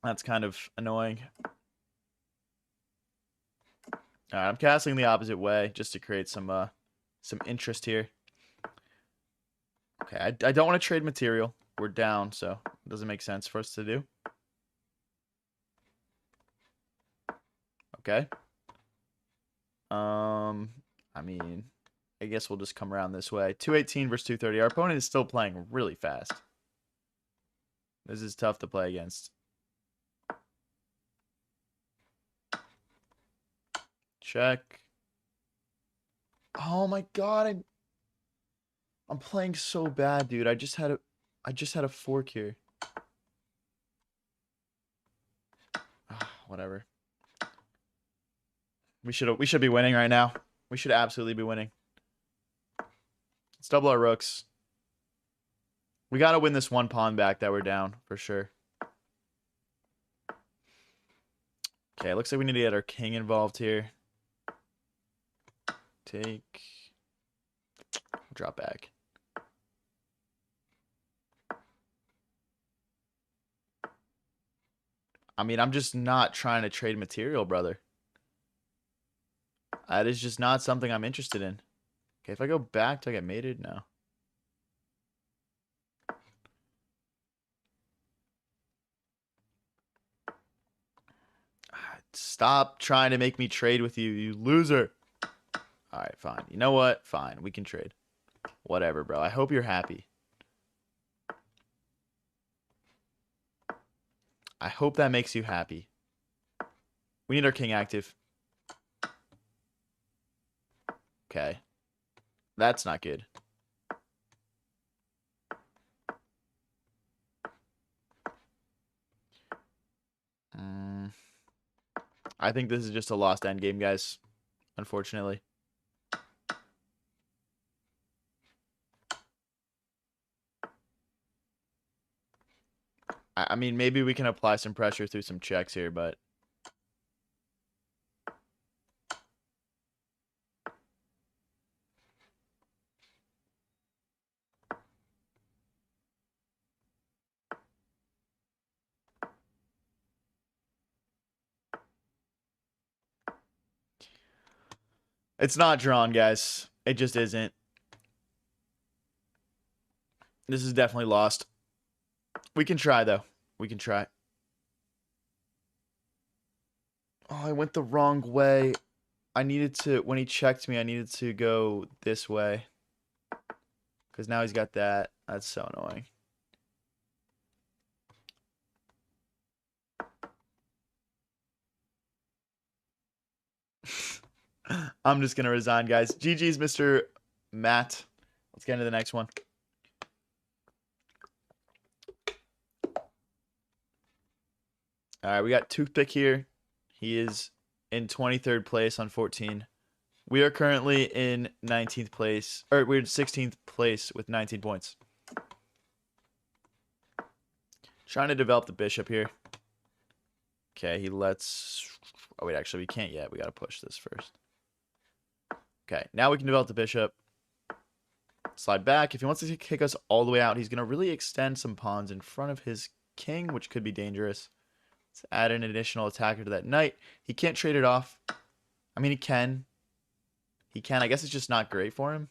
That's kind of annoying. All right, I'm castling the opposite way just to create some interest here. Okay, I don't want to trade material. We're down, so it doesn't make sense for us to do. Okay. I mean, I guess we'll just come around this way. 218 versus 230. Our opponent is still playing really fast. This is tough to play against. Check. Oh my god, I'm playing so bad, dude. I just had a fork here. Whatever. We should be winning right now. We should absolutely be winning. Let's double our rooks. We got to win this one pawn back that we're down for sure. Okay, looks like we need to get our king involved here. Take. Drop back. I mean, I'm just not trying to trade material, brother. That is just not something I'm interested in. Okay, if I go back till I get mated, no. Stop trying to make me trade with you, you loser. All right, fine. You know what? Fine, we can trade. Whatever, bro. I hope you're happy. I hope that makes you happy. We need our king active. Okay. That's not good. I think this is just a lost endgame, guys. Unfortunately. I mean, maybe we can apply some pressure through some checks here, but... It's not drawn, guys. It just isn't. This is definitely lost. We can try, though. We can try. Oh, I went the wrong way. I needed to, when he checked me, I needed to go this way. Because now he's got that. That's so annoying. I'm just going to resign, guys. GG's, Mr. Matt. Let's get into the next one. All right, we got Toothpick here. He is in 23rd place on 14. We are currently in 19th place, or we're in 16th place with 19 points. Trying to develop the bishop here. Okay, he lets... Oh, wait, actually, we can't yet. We got to push this first. Okay, now we can develop the bishop. Slide back. If he wants to kick us all the way out, he's going to really extend some pawns in front of his king, which could be dangerous. Let's add an additional attacker to that knight. He can't trade it off. I mean, he can. He can. I guess it's just not great for him.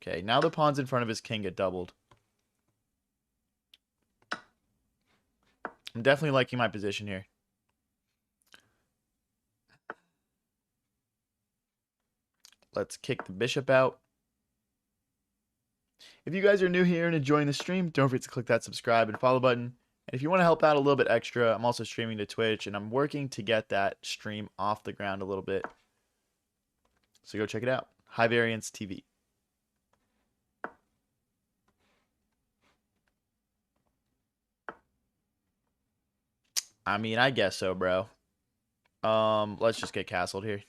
Okay, now the pawns in front of his king get doubled. I'm definitely liking my position here. Let's kick the bishop out. If you guys are new here and enjoying the stream, don't forget to click that subscribe and follow button. And if you want to help out a little bit extra, I'm also streaming to Twitch, and I'm working to get that stream off the ground a little bit. So go check it out. High Variance TV. I mean, I guess so, bro. Let's just get castled here.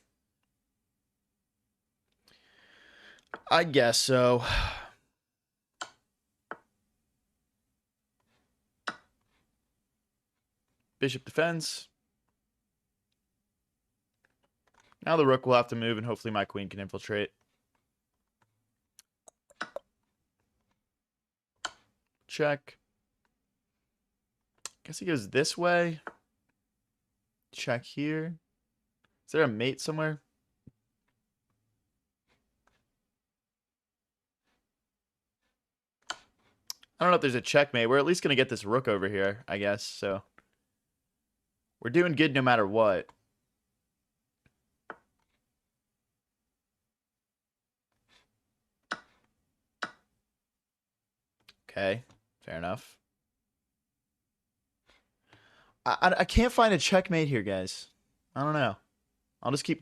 I guess so. Bishop defends. Now the rook will have to move, and hopefully my queen can infiltrate. Check. Guess he goes this way. Check here. Is there a mate somewhere? I don't know if there's a checkmate. We're at least going to get this rook over here, I guess. So we're doing good no matter what. Okay, fair enough. I can't find a checkmate here, guys. I don't know. I'll just keep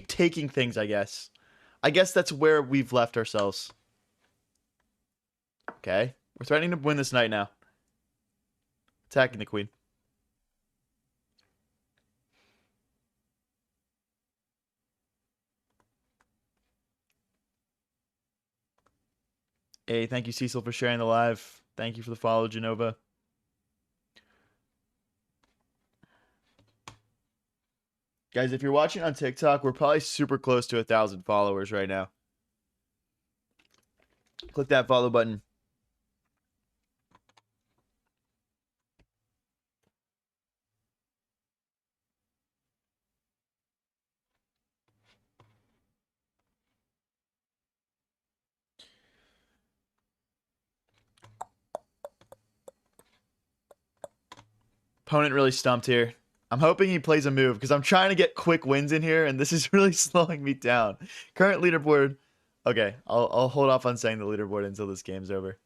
taking things, I guess. I guess that's where we've left ourselves. Okay. We're threatening to win this knight now. Attacking the queen. Hey, thank you, Cecil, for sharing the live. Thank you for the follow, Genova. Guys, if you're watching on TikTok, we're probably super close to 1,000 followers right now. Click that follow button. Opponent really stumped here. I'm hoping he plays a move because I'm trying to get quick wins in here, and this is really slowing me down. Current leaderboard. Okay, I'll hold off on saying the leaderboard until this game's over.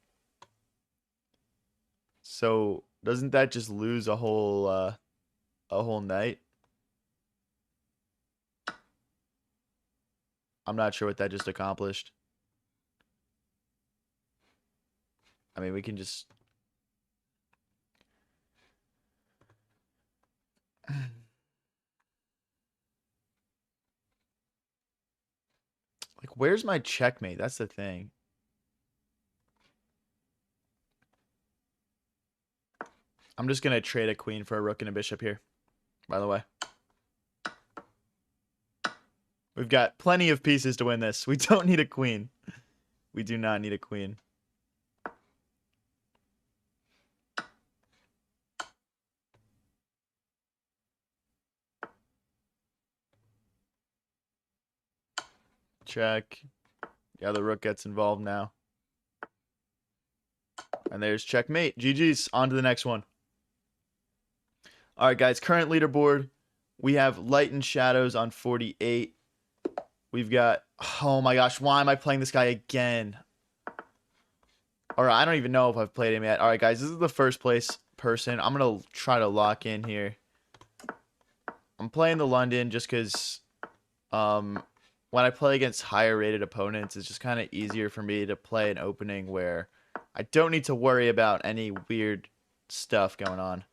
So doesn't that just lose a whole night? I'm not sure what that just accomplished. I mean, we can just... Like, where's my checkmate? That's the thing. I'm just going to trade a queen for a rook and a bishop here, by the way. We've got plenty of pieces to win this. We don't need a queen. We do not need a queen. Check. Yeah, the rook gets involved now. And there's checkmate. GG's. On to the next one. All right, guys. Current leaderboard. We have Light and Shadows on 48. We've got... Oh, my gosh. Why am I playing this guy again? All right, I don't even know if I've played him yet. All right, guys. This is the first place person. I'm going to try to lock in here. I'm playing the London just because... when I play against higher rated opponents, it's just kind of easier for me to play an opening where I don't need to worry about any weird stuff going on.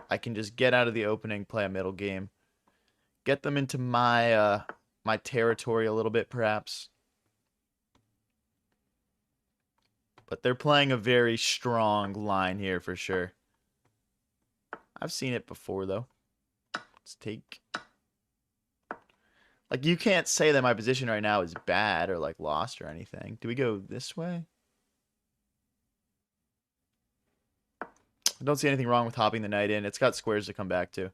I can just get out of the opening, play a middle game, get them into my my territory a little bit, perhaps. But they're playing a very strong line here for sure. I've seen it before, though. Let's take... Like, you can't say that my position right now is bad or, like, lost or anything. Do we go this way? I don't see anything wrong with hopping the knight in. It's got squares to come back to.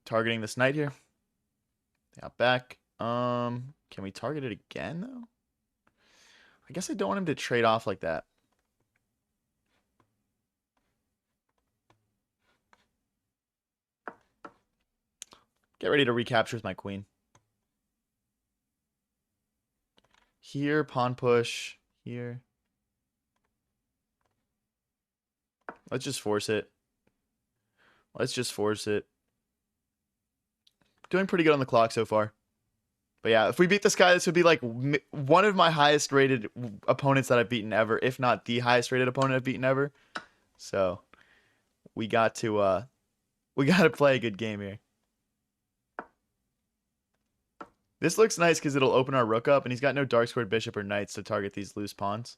Targeting this knight here. Out back. Can we target it again, though? I guess I don't want him to trade off like that. Get ready to recapture with my queen. Here, pawn push. Here. Let's just force it. Let's just force it. Doing pretty good on the clock so far. But yeah, if we beat this guy, this would be like one of my highest rated opponents that I've beaten ever, if not the highest rated opponent I've beaten ever. So we got to play a good game here. This looks nice because it'll open our rook up, and he's got no dark squared bishop or knights to target these loose pawns.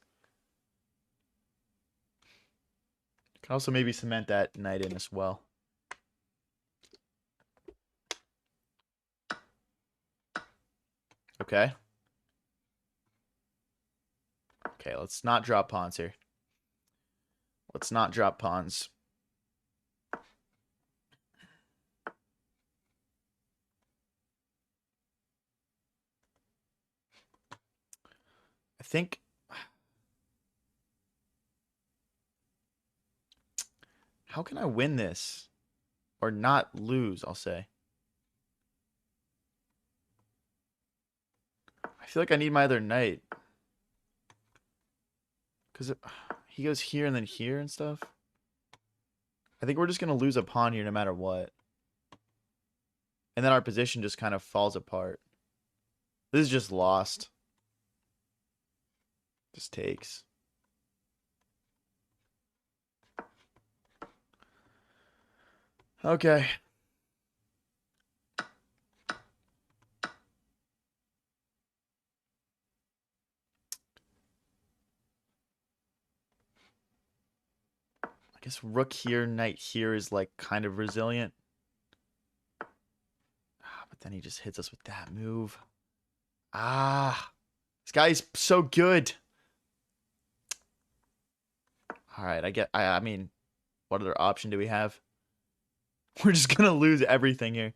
Can also maybe cement that knight in as well. Okay. Okay, let's not drop pawns here. Let's not drop pawns. I think... How can I win this? Or not lose, I'll say. I feel like I need my other knight. Because he goes here and then here and stuff. I think we're just going to lose a pawn here no matter what. And then our position just kind of falls apart. This is just lost. Just takes. Okay. I guess rook here, knight here is like kind of resilient. But then he just hits us with that move. This guy's so good. All right, I mean, what other option do we have? We're just going to lose everything here.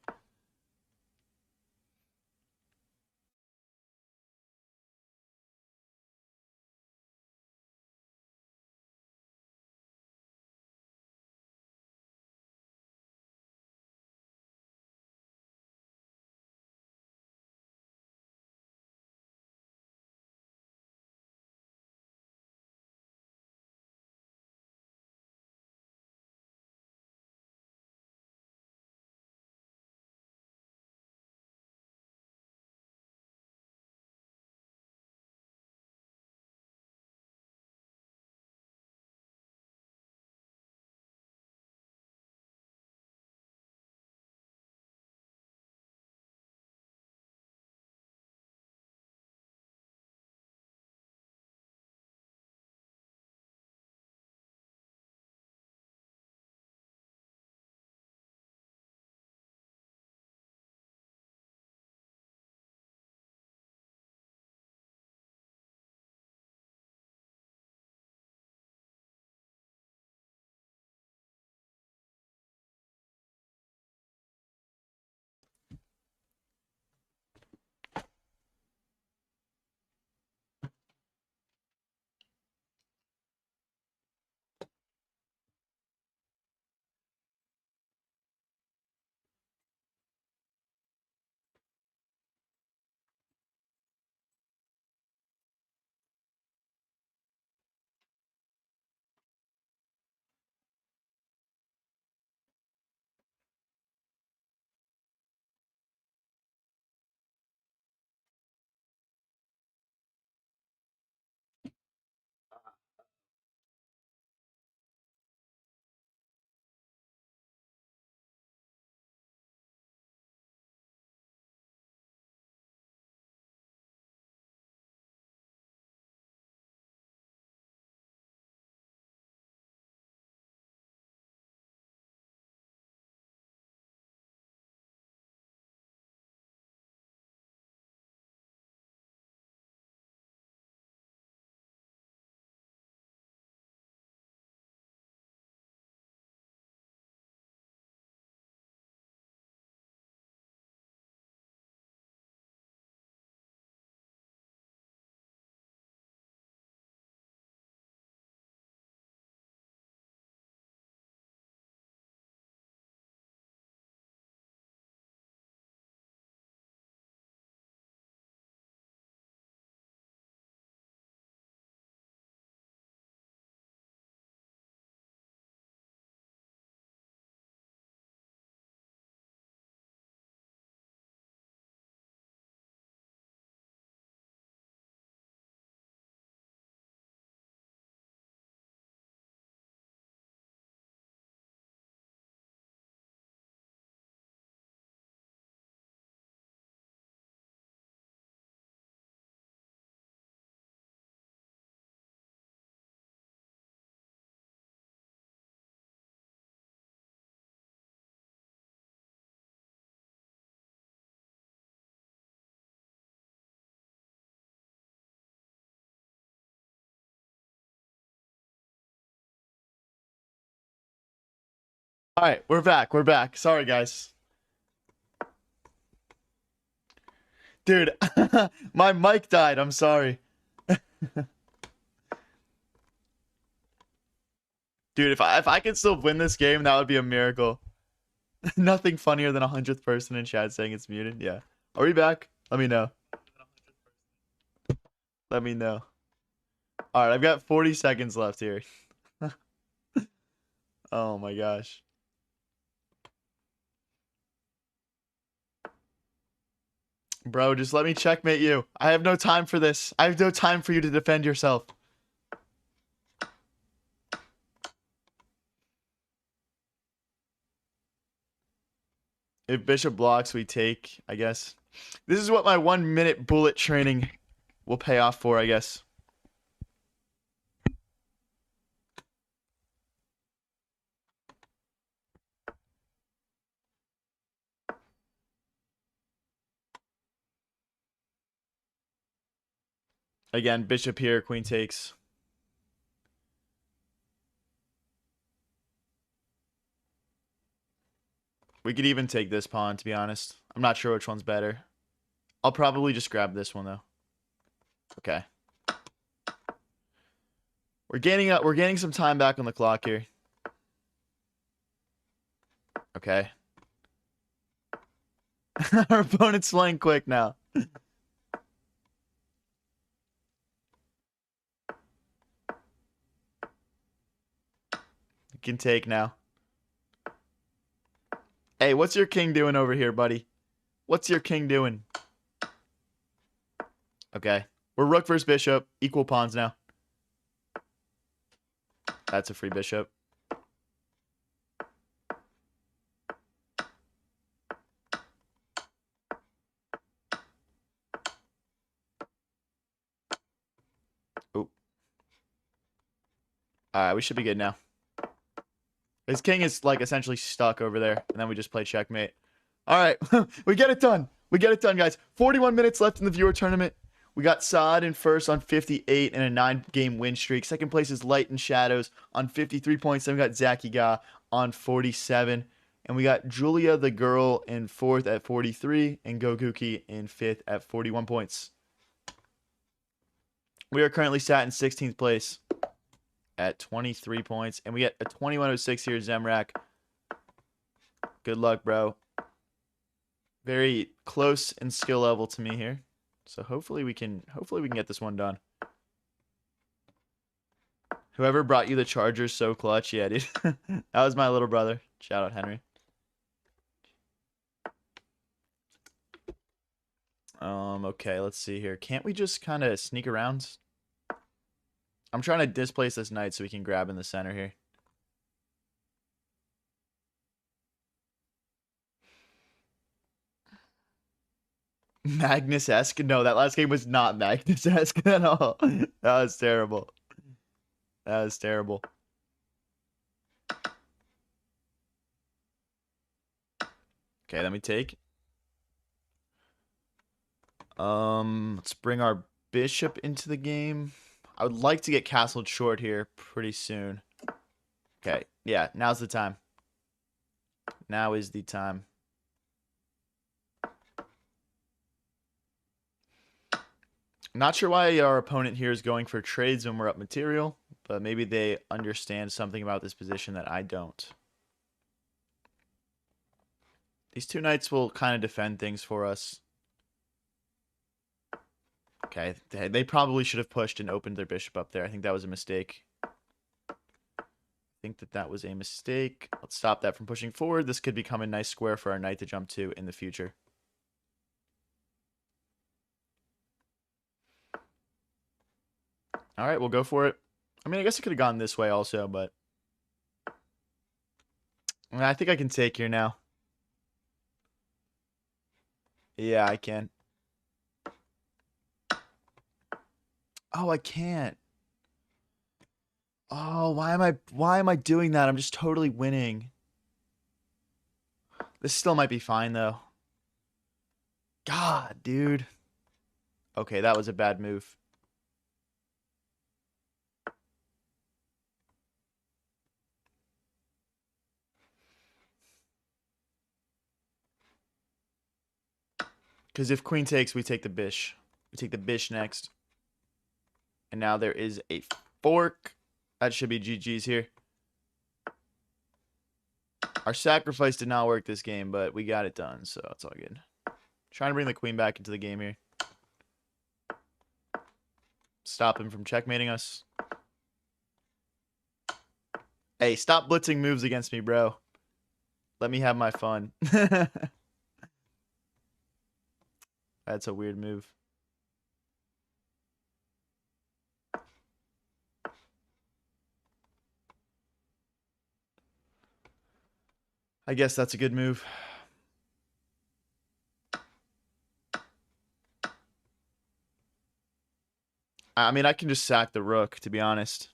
All right, we're back. We're back. Sorry, guys. Dude, my mic died. I'm sorry. Dude, if I could still win this game, that would be a miracle. Nothing funnier than 100th person in chat saying it's muted. Yeah. Are we back? Let me know. Let me know. All right, I've got 40 seconds left here. Oh my gosh. Bro, just let me checkmate you. I have no time for this. I have no time for you to defend yourself. If bishop blocks, we take, I guess. This is what my 1 minute bullet training will pay off for, I guess. Again, bishop here, queen takes. We could even take this pawn, to be honest. I'm not sure which one's better. I'll probably just grab this one, though. Okay. We're gaining some time back on the clock here. Okay. Our opponent's playing quick now. You can take now. Hey, what's your king doing over here, buddy? What's your king doing? Okay. We're rook versus bishop. Equal pawns now. That's a free bishop. Oop. Alright, we should be good now. His king is, like, essentially stuck over there. And then we just play checkmate. Alright. We get it done. We get it done, guys. 41 minutes left in the viewer tournament. We got Saad in first on 58 and a 9-game win streak. Second place is Light and Shadows on 53 points. Then we got Zaki Ga on 47. And we got Julia the Girl in fourth at 43. And Goguki in fifth at 41 points. We are currently sat in 16th place at 23 points. And we get a 2106 here, Zemrak. Good luck, bro. Very close in skill level to me here. So hopefully we can get this one done. Whoever brought you the chargers so clutch, yeah, dude. That was my little brother. Shout out Henry. Okay, let's see here. Can't we just kind of sneak around? I'm trying to displace this knight so we can grab in the center here. Magnus-esque? No, that last game was not Magnus-esque at all. That was terrible. That was terrible. Okay, let me take. Let's bring our bishop into the game. I would like to get castled short here pretty soon. Okay, yeah, now's the time. Now is the time. Not sure why our opponent here is going for trades when we're up material, but maybe they understand something about this position that I don't. These two knights will kind of defend things for us. Okay, they probably should have pushed and opened their bishop up there. I think that was a mistake. That was a mistake. Let's stop that from pushing forward. This could become a nice square for our knight to jump to in the future. All right, we'll go for it. I mean, I guess it could have gone this way also, but I think I can take here now. Yeah, I can. Oh, I can't. Oh, why am I doing that? I'm just totally winning. This still might be fine though. God, dude. Okay, that was a bad move. Because if queen takes, we take the bish. We take the bish next. And now there is a fork. That should be GG's here. Our sacrifice did not work this game, but we got it done, so it's all good. Trying to bring the queen back into the game here. Stop him from checkmating us. Hey, stop blitzing moves against me, bro. Let me have my fun. That's a weird move. I guess that's a good move. I mean, I can just sack the rook, to be honest.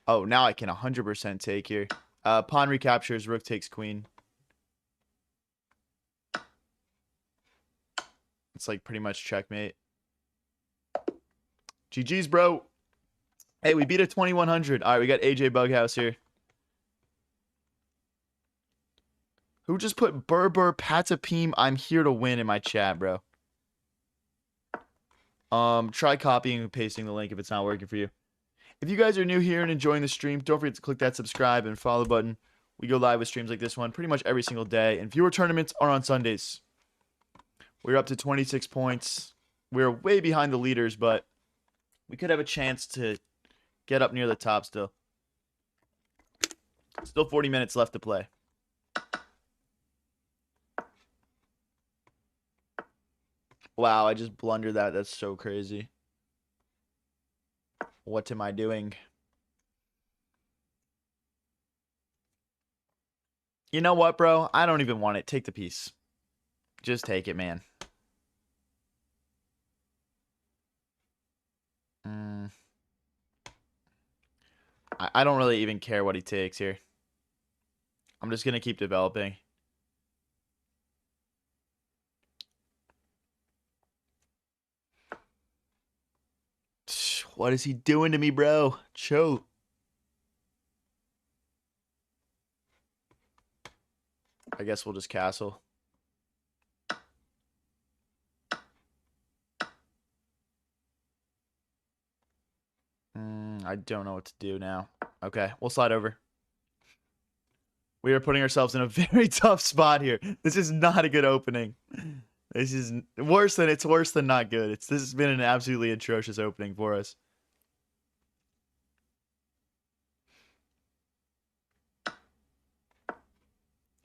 Oh, now I can 100% take here. Pawn recaptures, rook takes queen. It's like pretty much checkmate. GG's, bro. Hey, we beat a 2100. All right, we got AJ Bughouse here. Who just put Berber Patapim, I'm here to win in my chat, bro? Try copying and pasting the link if it's not working for you. If you guys are new here and enjoying the stream, don't forget to click that subscribe and follow button. We go live with streams like this one pretty much every single day. And viewer tournaments are on Sundays. We're up to 26 points. We're way behind the leaders, but we could have a chance to get up near the top still. Still 40 minutes left to play. Wow, I just blundered that. That's so crazy. What am I doing? You know what, bro? I don't even want it. Take the piece. Just take it, man. I don't really even care what he takes here. I'm just going to keep developing. What is he doing to me, bro? Choke. I guess we'll just castle. I don't know what to do now. Okay, we'll slide over. We are putting ourselves in a very tough spot here. This is not a good opening. This is worse than not good. This has been an absolutely atrocious opening for us.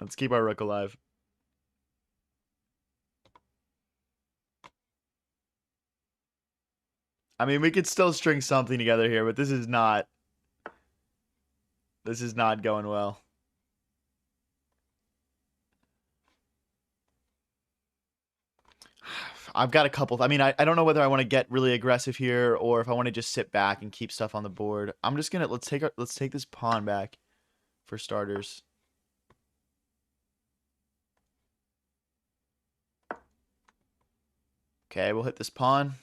Let's keep our rook alive. I mean, we could still string something together here, but this is not going well. I've got a couple. I mean, I don't know whether I want to get really aggressive here or if I want to just sit back and keep stuff on the board. I'm just gonna let's take this pawn back for starters. Okay, we'll hit this pawn.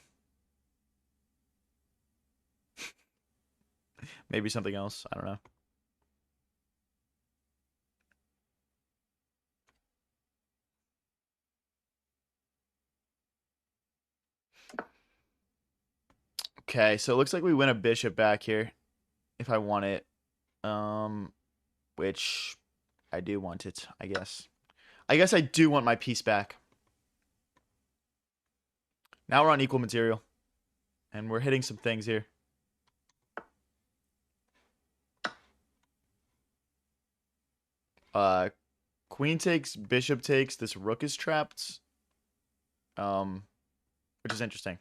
Maybe something else. I don't know. Okay, so it looks like we win a bishop back here. If I want it. Which I do want it, I guess. I guess I do want my piece back. Now we're on equal material. And we're hitting some things here. Queen takes, bishop takes, this rook is trapped. Which is interesting.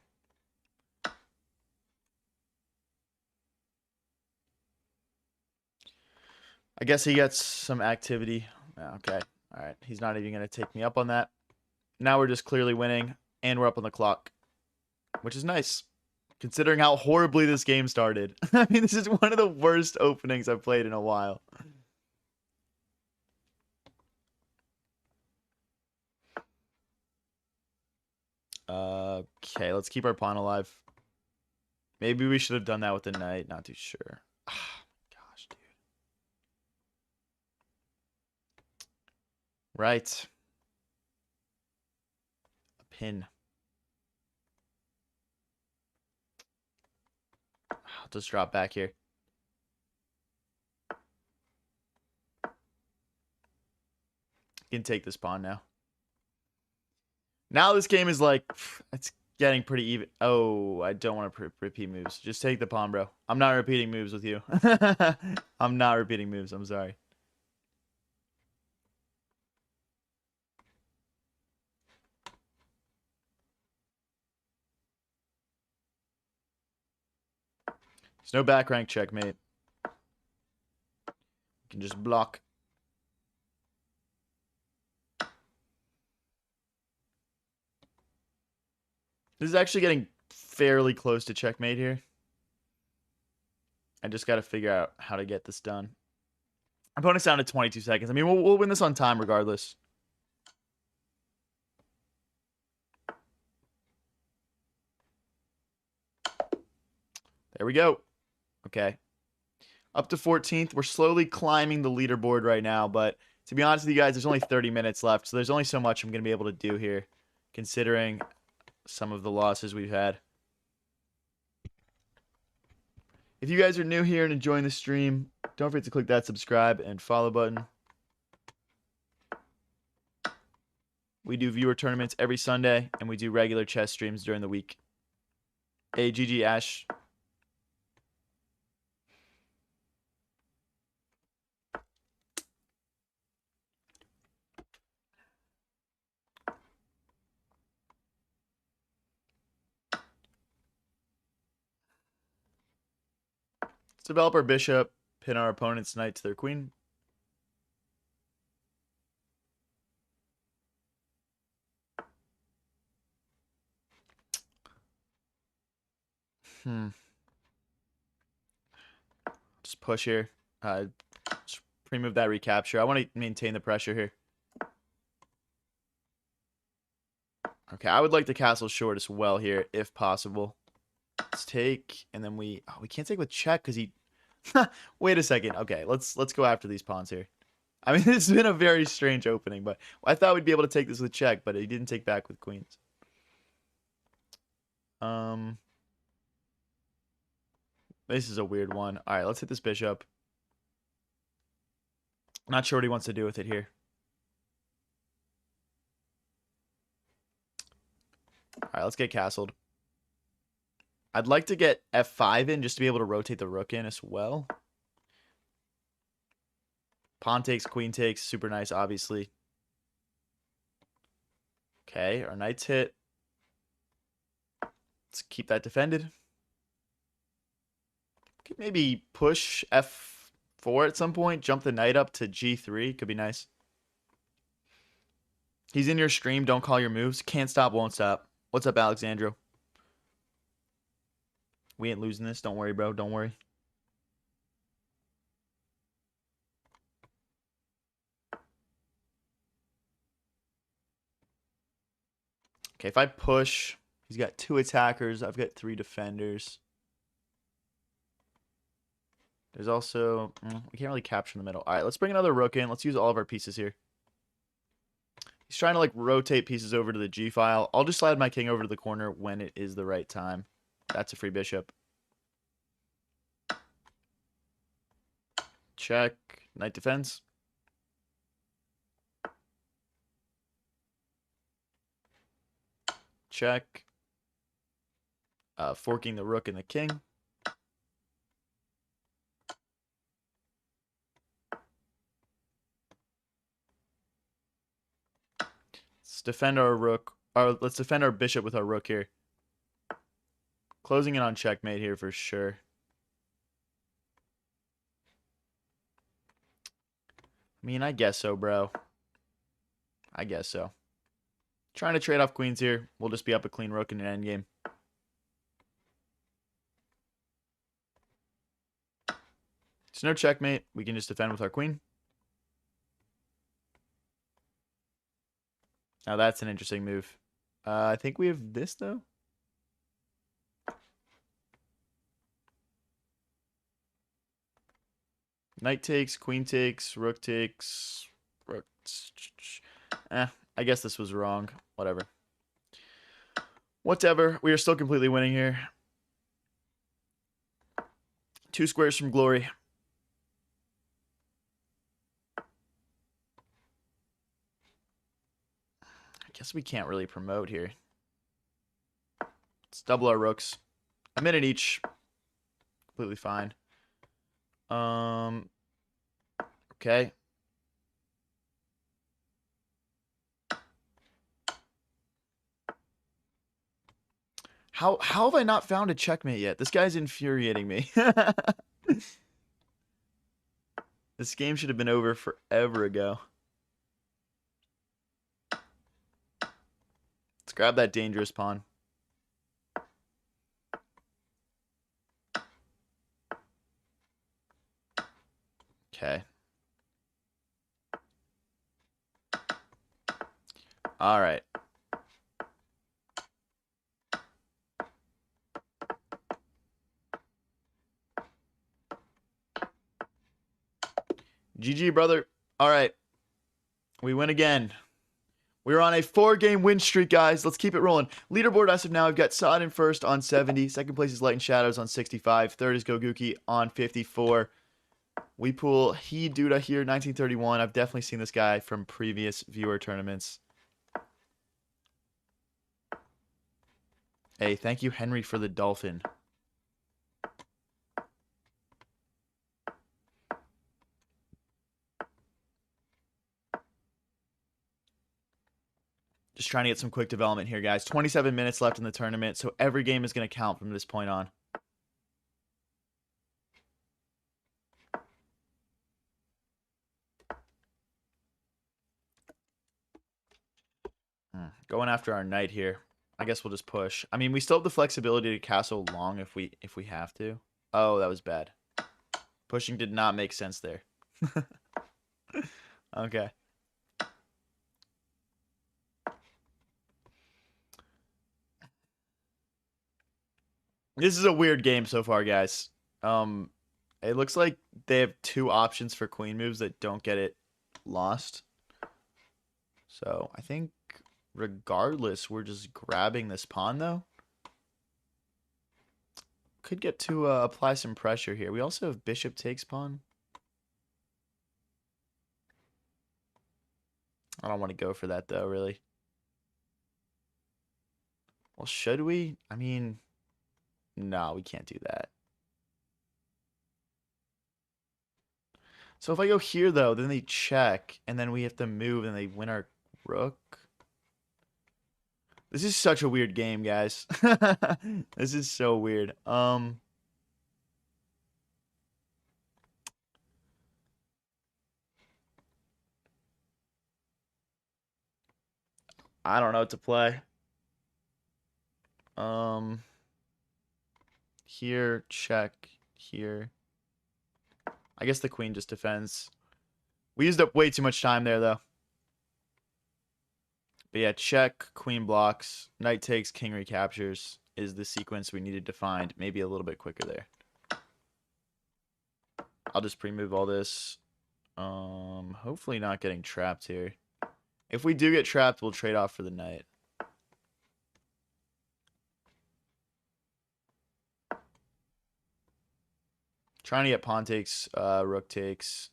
I guess he gets some activity. Okay. All right. He's not even going to take me up on that. Now we're just clearly winning, and we're up on the clock, which is nice, considering how horribly this game started. I mean, this is one of the worst openings I've played in a while. Okay, let's keep our pawn alive. Maybe we should have done that with the knight. Not too sure. Gosh, dude. Right. A pin. I'll just drop back here. You can take this pawn now. Now this game is like, it's getting pretty even. Oh, I don't want to repeat moves. Just take the pawn, bro. I'm not repeating moves with you. I'm not repeating moves. I'm sorry. There's no back rank checkmate. You can just block. This is actually getting fairly close to checkmate here. I just got to figure out how to get this done. Opponent's down to 22 seconds. I mean, we'll win this on time regardless. There we go. Okay. Up to 14th. We're slowly climbing the leaderboard right now, but to be honest with you guys, there's only 30 minutes left, so there's only so much I'm going to be able to do here, considering some of the losses we've had. If you guys are new here and enjoying the stream, don't forget to click that subscribe and follow button. We do viewer tournaments every Sunday, and we do regular chess streams during the week. Hey, GG Ash. Let's develop our bishop, pin our opponent's knight to their queen. Just push here. Just remove that recapture. I want to maintain the pressure here. Okay, I would like the castle short as well here, if possible. Let's take, and then we can't take with check because he. Wait a second. Okay, let's go after these pawns here. I mean, it's been a very strange opening, but I thought we'd be able to take this with check, but he didn't take back with queens. This is a weird one. All right, let's hit this bishop. Not sure what he wants to do with it here. All right, let's get castled. I'd like to get f5 in just to be able to rotate the rook in as well. Pawn takes, queen takes. Super nice, obviously. Okay, our knight's hit. Let's keep that defended. Could maybe push f4 at some point. Jump the knight up to g3. Could be nice. He's in your stream. Don't call your moves. Can't stop, won't stop. What's up, Alexandro? We ain't losing this. Don't worry, bro. Don't worry. Okay, if I push, he's got 2 attackers. I've got 3 defenders. There's also... we can't really capture in the middle. All right, let's bring another rook in. Let's use all of our pieces here. He's trying to, like, rotate pieces over to the G file. I'll just slide my king over to the corner when it is the right time. That's a free bishop. Check. Knight defense. Check. Forking the rook and the king. Let's defend our rook. Let's defend our bishop with our rook here. Closing in on checkmate here for sure. I mean, I guess so, bro. I guess so. Trying to trade off queens here. We'll just be up a clean rook in an endgame. There's no checkmate. We can just defend with our queen. Now that's an interesting move. I think we have this, though. Knight takes, queen takes, rook takes, rook. I guess this was wrong. Whatever. Whatever. We are still completely winning here. 2 squares from glory. I guess we can't really promote here. Let's double our rooks. A minute each. Completely fine. Okay. How have I not found a checkmate yet? This guy's infuriating me. This game should have been over forever ago. Let's grab that dangerous pawn. Okay. All right. GG, brother. All right. We win again. We're on a 4-game win streak, guys. Let's keep it rolling. Leaderboard as of now, we've got Sod in first on 70. Second place is Light and Shadows on 65. Third is Goguki on 54. We pull He Duda here, 1931. I've definitely seen this guy from previous viewer tournaments. Hey, thank you, Henry, for the dolphin. Just trying to get some quick development here, guys. 27 minutes left in the tournament, so every game is going to count from this point on. Going after our knight here. I guess we'll just push. I mean, we still have the flexibility to castle long if we have to. Oh, that was bad. Pushing did not make sense there. Okay. This is a weird game so far, guys. It looks like they have 2 options for queen moves that don't get it lost. So I think regardless, we're just grabbing this pawn, though. Could get to apply some pressure here. We also have bishop takes pawn. I don't want to go for that, though, really. Well, should we? I mean, no, we can't do that. So if I go here, though, then they check, and then we have to move, and they win our rook. This is such a weird game, guys. This is so weird. I don't know what to play. Here, check. Here. I guess the queen just defends. We used up way too much time there, though. But yeah, check, queen blocks, knight takes, king recaptures is the sequence we needed to find. Maybe a little bit quicker there. I'll just pre-move all this. Hopefully not getting trapped here. If we do get trapped, we'll trade off for the knight. Trying to get pawn takes, rook takes.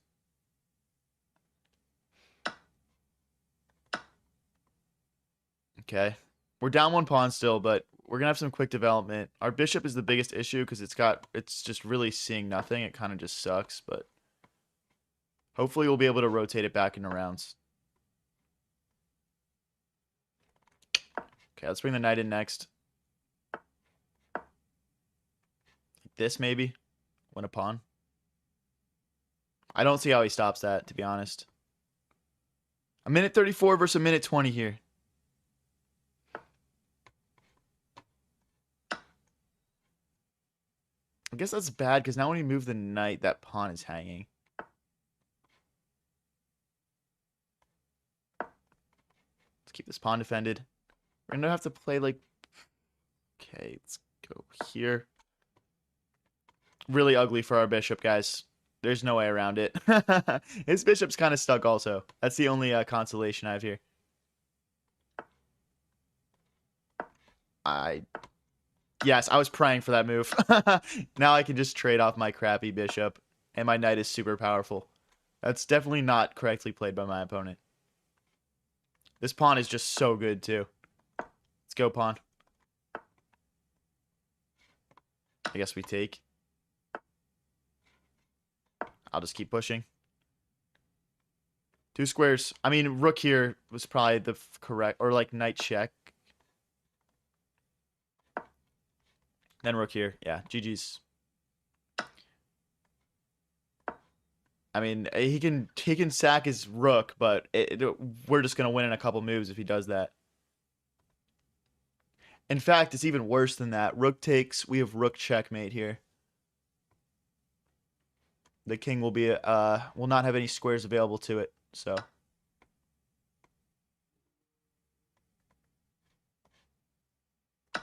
Okay. We're down 1 pawn still, but we're going to have some quick development. Our bishop is the biggest issue because it's just really seeing nothing. It kind of just sucks, but hopefully we'll be able to rotate it back into rounds. Okay, let's bring the knight in next. Like this, maybe. Win a pawn. I don't see how he stops that, to be honest. A minute 34 versus a minute 20 here. I guess that's bad because now when we move the knight, that pawn is hanging. Let's keep this pawn defended. We're going to have to play like... Okay, let's go here. Really ugly for our bishop, guys. There's no way around it. His bishop's kind of stuck also. That's the only consolation I have here. Yes, I was praying for that move. Now I can just trade off my crappy bishop, and my knight is super powerful. That's definitely not correctly played by my opponent. This pawn is just so good, too. Let's go, pawn. I guess we take. I'll just keep pushing. 2 squares. I mean, rook here was probably the correct... Or, like, knight check. Then rook here. Yeah, GG's. I mean, he can sack his rook, but we're just going to win in a couple moves if he does that. In fact, it's even worse than that. Rook takes. We have rook checkmate here. The king will not have any squares available to it. So I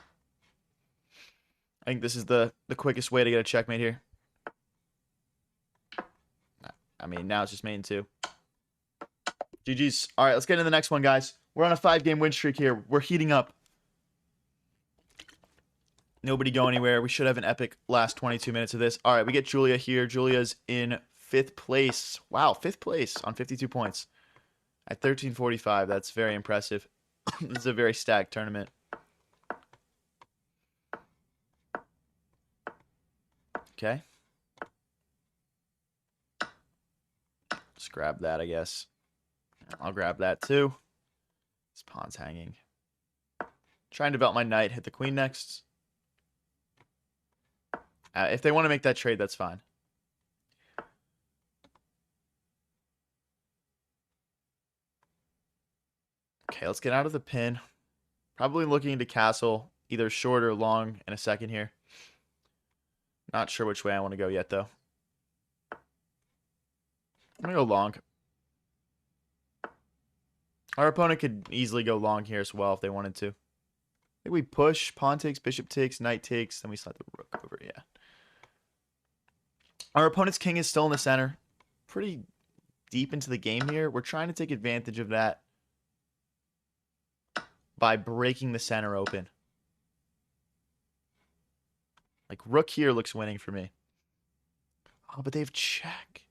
think this is the quickest way to get a checkmate here. I mean, now it's just mate in 2. GG's. All right, let's get into the next one, guys. We're on a 5-game win streak here. We're heating up. Nobody go anywhere. We should have an epic last 22 minutes of this. All right, we get Julia here. Julia's in 5th place. Wow, 5th place on 52 points at 1345. That's very impressive. This is a very stacked tournament. Okay. Just grab that, I guess. I'll grab that too. This pawn's hanging. Try and develop my knight. Hit the queen next. If they want to make that trade, that's fine. Okay, let's get out of the pin. Probably looking into castle, either short or long in a second here. Not sure which way I want to go yet, though. I'm going to go long. Our opponent could easily go long here as well if they wanted to. I think we push, pawn takes, bishop takes, knight takes, then we slide the rook over, yeah. Our opponent's king is still in the center. Pretty deep into the game here. We're trying to take advantage of that by breaking the center open. Like, rook here looks winning for me. Oh, but they have check.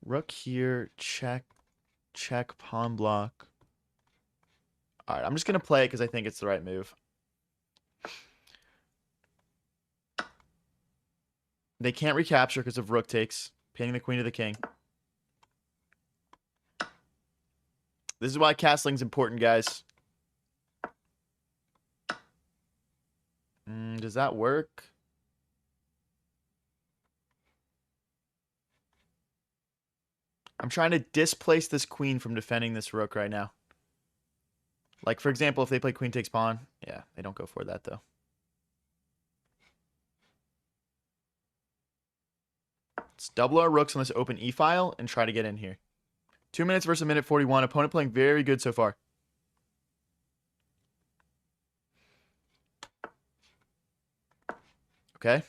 Rook here, check, check, pawn block. All right, I'm just going to play it because I think it's the right move. They can't recapture because of rook takes, pinning the queen to the king. This is why castling's important, guys. Does that work? I'm trying to displace this queen from defending this rook right now. Like, for example, if they play queen takes pawn. Yeah, they don't go for that, though. Let's double our rooks on this open e-file and try to get in here. 2 minutes versus a minute 41. Opponent playing very good so far. Okay.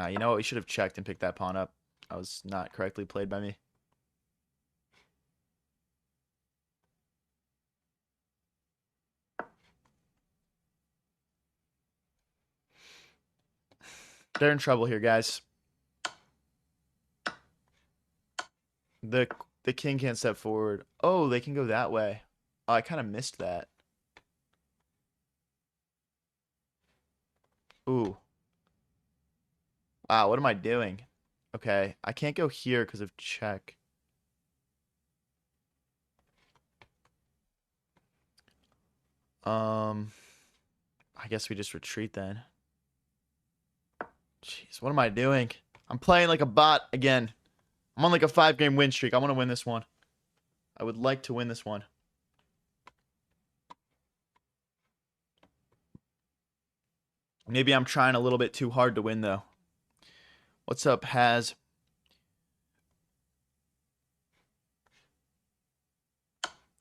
You know what? We should have checked and picked that pawn up. That was not correctly played by me. They're in trouble here, guys. The king can't step forward. Oh, they can go that way. Oh, I kind of missed that. Ooh. Wow, what am I doing? Okay, I can't go here because of check. I guess we just retreat then. Jeez, what am I doing? I'm playing like a bot again. I'm on like a 5-game win streak. I want to win this one. I would like to win this one. Maybe I'm trying a little bit too hard to win, though. What's up, Haz?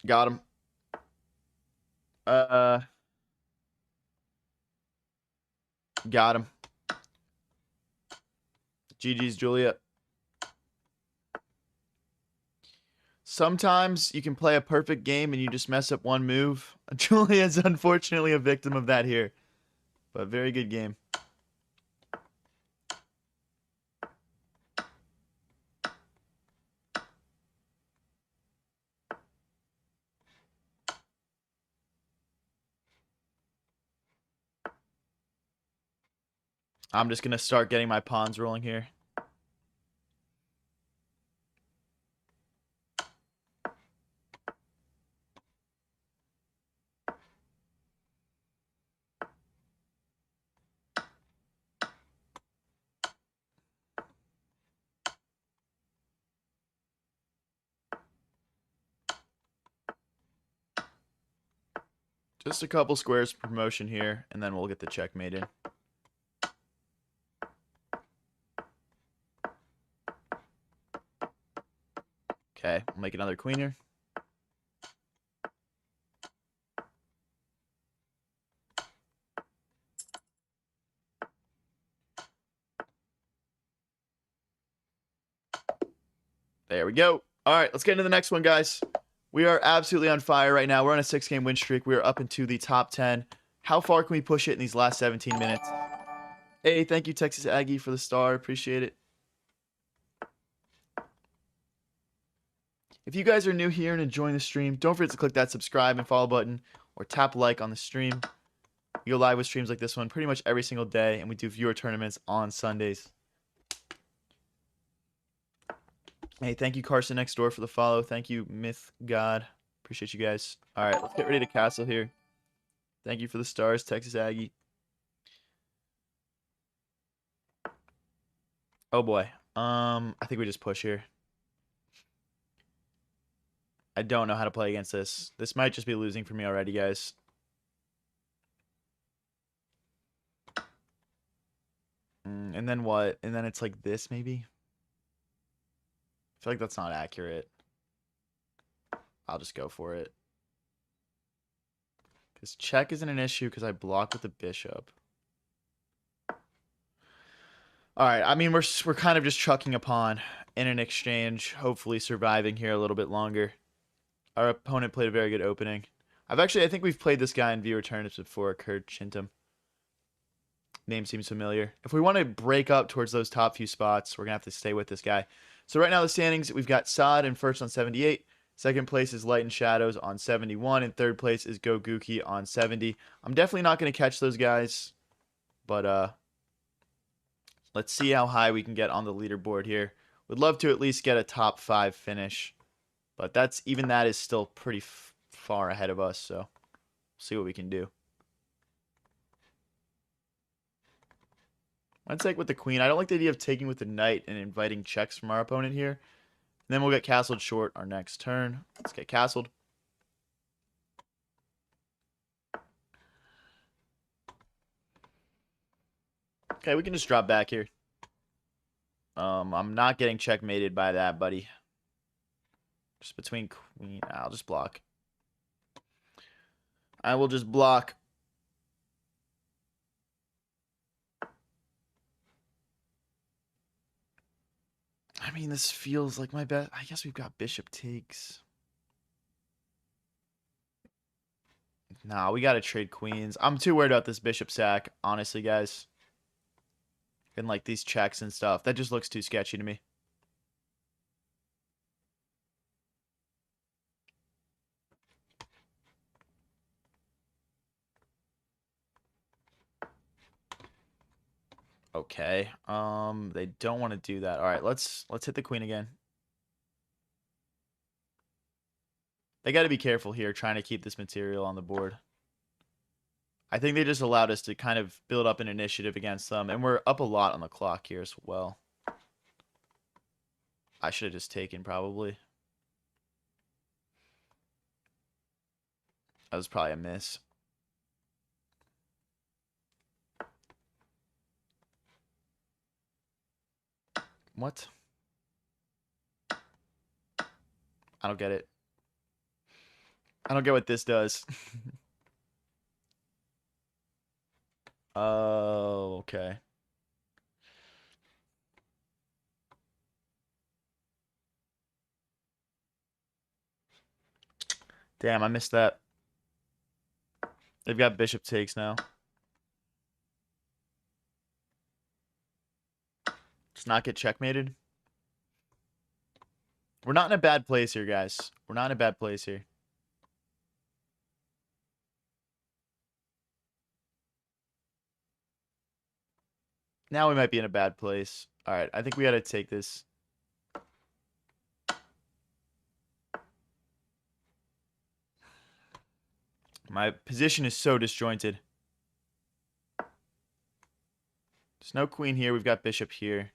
Got him. Got him. GG's, Julia. Sometimes you can play a perfect game and you just mess up one move. Julia is unfortunately a victim of that here. But very good game. I'm just going to start getting my pawns rolling here. Just a couple squares per promotion here, and then we'll get the checkmate in. Okay, we'll make another queen here. There we go. All right, let's get into the next one, guys. We are absolutely on fire right now. We're on a 6-game win streak. We are up into the top 10. How far can we push it in these last 17 minutes? Hey, thank you, Texas Aggie, for the star. Appreciate it. If you guys are new here and enjoying the stream, don't forget to click that subscribe and follow button or tap like on the stream. We go live with streams like this one pretty much every single day, and we do viewer tournaments on Sundays. Hey, thank you, Carson next door, for the follow. Thank you, Myth God. Appreciate you guys. All right, let's get ready to castle here. Thank you for the stars, Texas Aggie. Oh boy. I think we just push here. I don't know how to play against this. This might just be losing for me already, guys. And then what? And then it's like this, maybe? I feel like that's not accurate. I'll just go for it. Because check isn't an issue because I block with the bishop. Alright, I mean, we're kind of just chucking a pawn in an exchange. Hopefully surviving here a little bit longer. Our opponent played a very good opening. I think we've played this guy in viewer tournaments before, Kurt Chintum. Name seems familiar. If we want to break up towards those top few spots, we're going to have to stay with this guy. So right now the standings, we've got Saad in first on 78. Second place is Light and Shadows on 71. And third place is Go Gookie on 70. I'm definitely not going to catch those guys. But let's see how high we can get on the leaderboard here. Would love to at least get a top 5 finish. But even that is still pretty far ahead of us. So we'll see what we can do. I'd take with the queen. I don't like the idea of taking with the knight and inviting checks from our opponent here. And then we'll get castled short our next turn. Let's get castled. Okay, we can just drop back here. I'm not getting checkmated by that, buddy. Just between queen. I'll just block. I will just block. I mean, this feels like my best. I guess we've got bishop takes. Nah, we got to trade queens. I'm too worried about this bishop sack, honestly, guys. And like these checks and stuff. That just looks too sketchy to me. Okay. They don't want to do that. All right, let's hit the queen again. They got to be careful here trying to keep this material on the board. I think they just allowed us to kind of build up an initiative against them, and we're up a lot on the clock here as well. I should have just taken probably. That was probably a miss. What? I don't get it. I don't get what this does. Oh, okay. Damn, I missed that. They've got bishop takes now. Just not get checkmated. We're not in a bad place here, guys. We're not in a bad place here. Now we might be in a bad place. All right, I think we got to take this. My position is so disjointed. There's no queen here. We've got bishop here.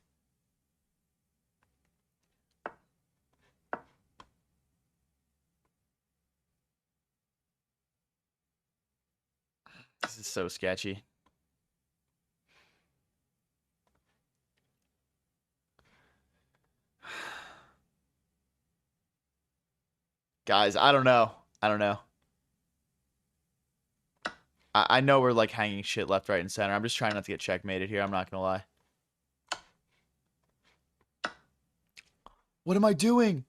This is so sketchy. Guys, I don't know. I don't know. I know we're like hanging shit left, right, and center. I'm just trying not to get checkmated here. I'm not going to lie. What am I doing?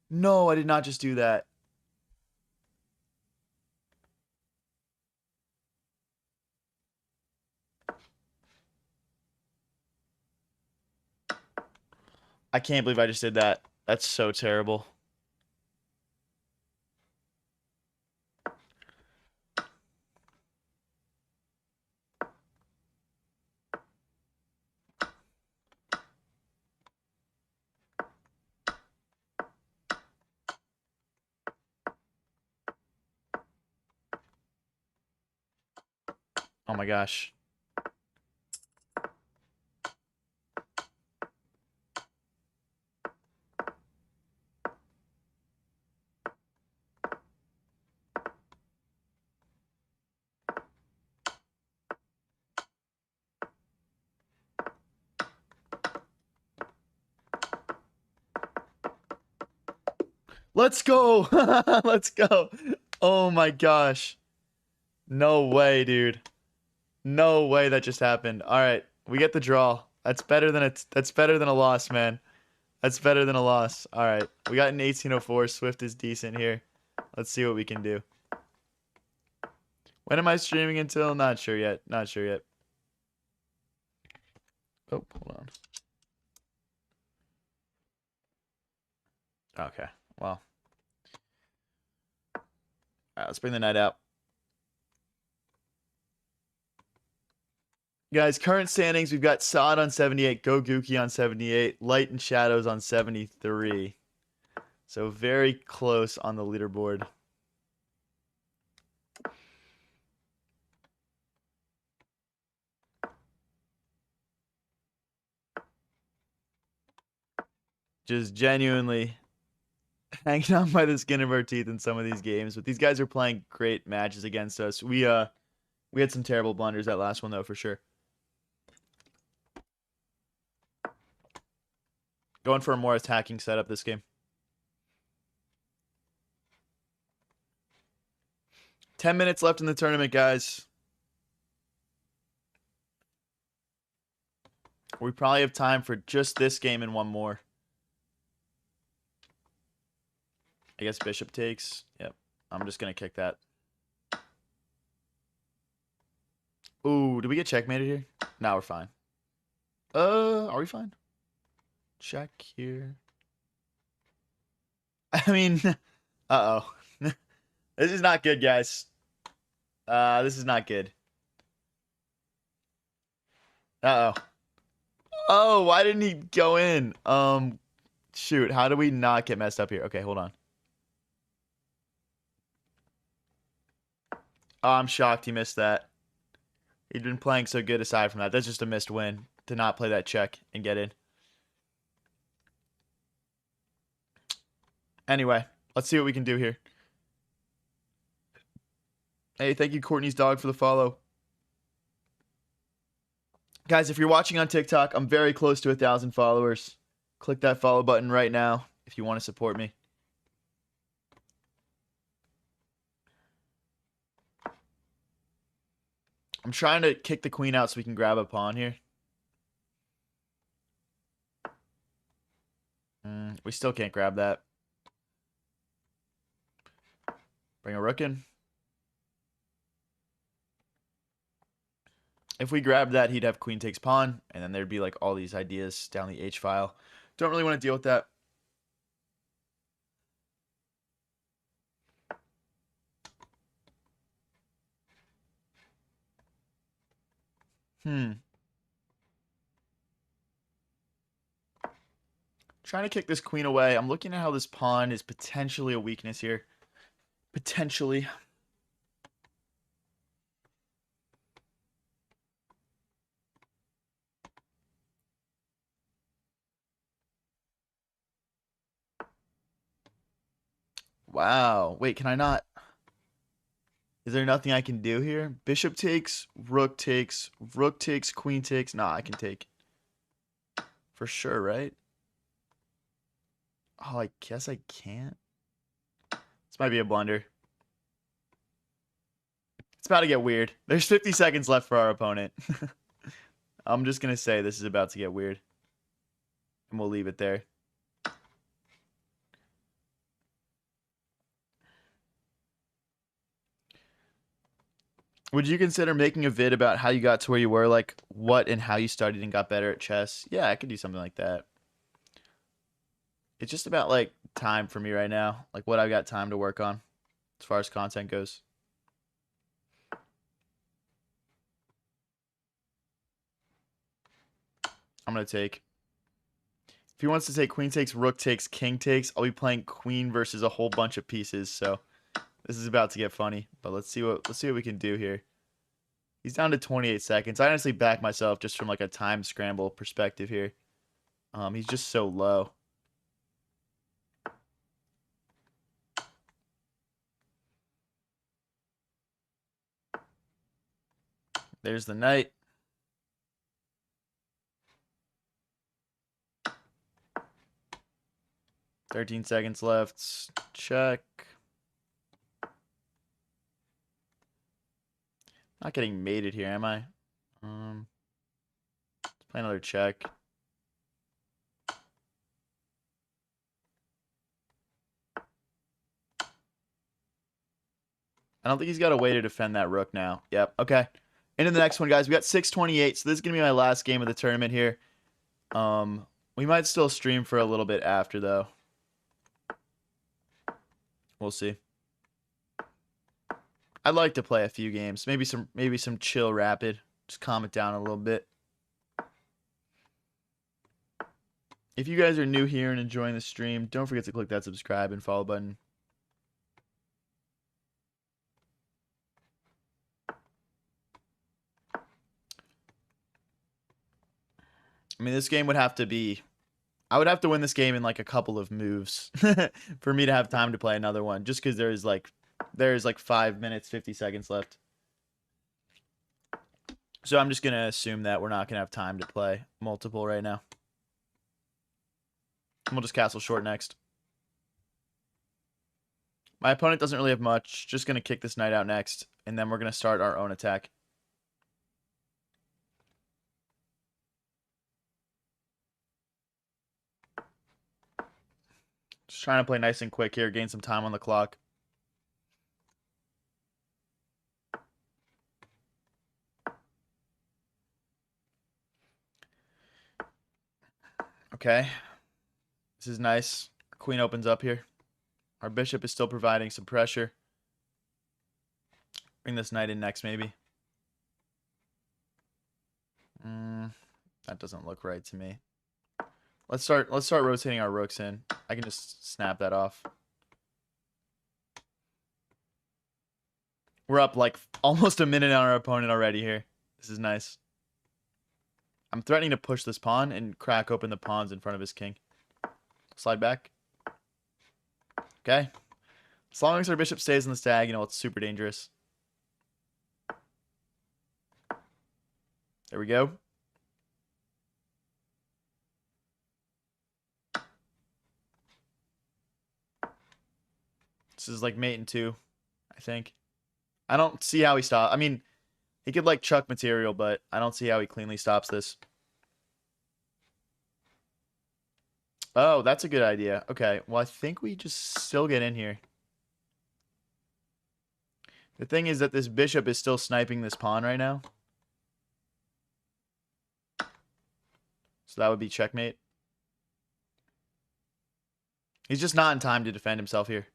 No, I did not just do that. I can't believe I just did that. That's so terrible. Oh my gosh. Let's go. Let's go. Oh my gosh. No way, dude. No way that just happened. All right, we get the draw. That's better than a loss, man. That's better than a loss. All right, we got an 1804. Swift is decent here. Let's see what we can do. When am I streaming until? Not sure yet. Not sure yet. Oh, hold on. Okay. Well. All right, let's bring the knight out. Guys, current standings, we've got Saad on 78, Go Gookie on 78, Light and Shadows on 73. So very close on the leaderboard. Just genuinely hanging on by the skin of our teeth in some of these games. But these guys are playing great matches against us. We had some terrible blunders that last one, though, for sure. Going for a more attacking setup this game. 10 minutes left in the tournament, guys. We probably have time for just this game and one more. I guess bishop takes. Yep. I'm just going to kick that. Ooh, did we get checkmated here? No, we're fine. Are we fine? Check here. I mean, uh-oh. This is not good, guys. This is not good. Uh-oh. Oh, why didn't he go in? Shoot, how do we not get messed up here? Okay, hold on. Oh, I'm shocked he missed that. He'd been playing so good aside from that. That's just a missed win to not play that check and get in. Anyway, let's see what we can do here. Hey, thank you, Courtney's dog, for the follow. Guys, if you're watching on TikTok, I'm very close to 1,000 followers. Click that follow button right now if you want to support me. I'm trying to kick the queen out so we can grab a pawn here. We still can't grab that. Bring a rook in. If we grab that, he'd have queen takes pawn, and then there'd be like all these ideas down the H file. Don't really want to deal with that. Trying to kick this queen away. I'm looking at how this pawn is potentially a weakness here. Potentially. Wow. Wait, can I not? Is there nothing I can do here? Bishop takes, rook takes, queen takes. Nah, I can take. For sure, right? Oh, I guess I can't. This might be a blunder. It's about to get weird. There's 50 seconds left for our opponent. I'm just going to say this is about to get weird. And we'll leave it there. Would you consider making a vid about how you got to where you were? Like, what and how you studied and got better at chess? Yeah, I could do something like that. It's just about, like, time for me right now. Like, what I've got time to work on as far as content goes. I'm going to take. If he wants to take queen takes, rook takes, king takes, I'll be playing queen versus a whole bunch of pieces. So this is about to get funny. But let's see what we can do here. He's down to 28 seconds. I honestly back myself just from like a time scramble perspective here. He's just so low. There's the knight. "13 seconds left. Check. Not getting mated here, am I? Let's play another check. I don't think he's got a way to defend that rook now. Yep. Okay. Into the next one, guys. We got 6:28, so this is gonna be my last game of the tournament here. We might still stream for a little bit after, though. We'll see. I'd like to play a few games. Maybe some chill rapid. Just calm it down a little bit. If you guys are new here and enjoying the stream, don't forget to click that subscribe and follow button. I mean, this game would have to be... I would have to win this game in like a couple of moves for me to have time to play another one. Just because there's like 5 minutes, 50 seconds left. So I'm just going to assume that we're not going to have time to play multiple right now. And we'll just castle short next. My opponent doesn't really have much. Just going to kick this knight out next. And then we're going to start our own attack. Just trying to play nice and quick here. Gain some time on the clock. Okay. This is nice. Queen opens up here. Our bishop is still providing some pressure. Bring this knight in next, maybe. That doesn't look right to me. Let's start rotating our rooks in. I can just snap that off. We're up like almost a minute on our opponent already here. This is nice. I'm threatening to push this pawn and crack open the pawns in front of his king. Slide back. Okay. As long as our bishop stays in this diagonal, it's super dangerous. There we go. This is like mate in two, I think. I don't see how he stops. I mean, he could like chuck material, but I don't see how he cleanly stops this. Oh, that's a good idea. Okay, well, I think we just still get in here. The thing is that this bishop is still sniping this pawn right now. So that would be checkmate. He's just not in time to defend himself here.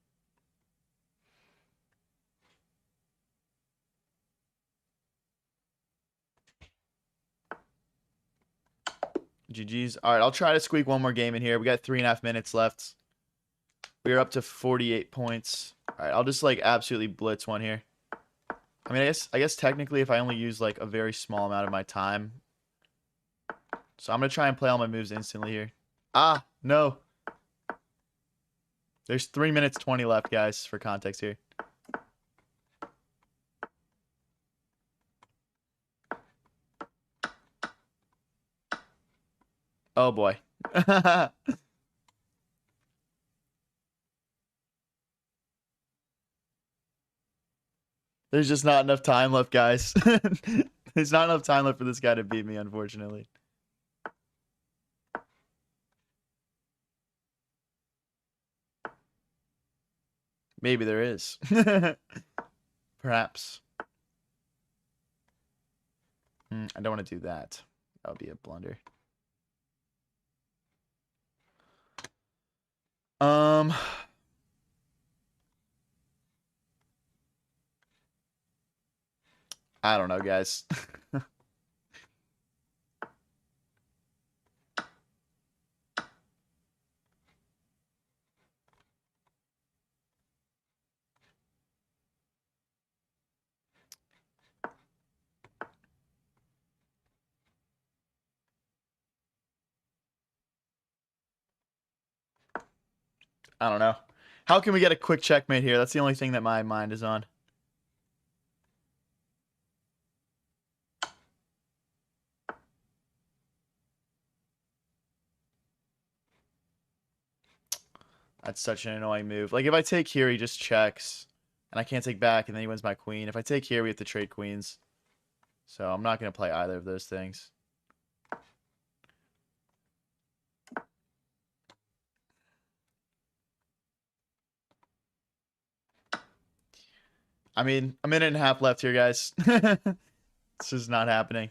GG's. All right, I'll try to squeak one more game in here. We got 3.5 minutes left. We're up to 48 points. All right, I'll just like absolutely blitz one here. I mean, I guess technically if I only use like a very small amount of my time. So I'm going to try and play all my moves instantly here. Ah, no. There's 3 minutes 20 left, guys, for context here. Oh, boy. There's just not enough time left, guys. There's not enough time left for this guy to beat me, unfortunately. Maybe there is. Perhaps. I don't want to do that. That would be a blunder. I don't know, guys. I don't know. How can we get a quick checkmate here? That's the only thing that my mind is on. That's such an annoying move. Like, if I take here, he just checks. And I can't take back, and then he wins my queen. If I take here, we have to trade queens. So I'm not going to play either of those things. I mean, a minute and a half left here, guys. This is not happening.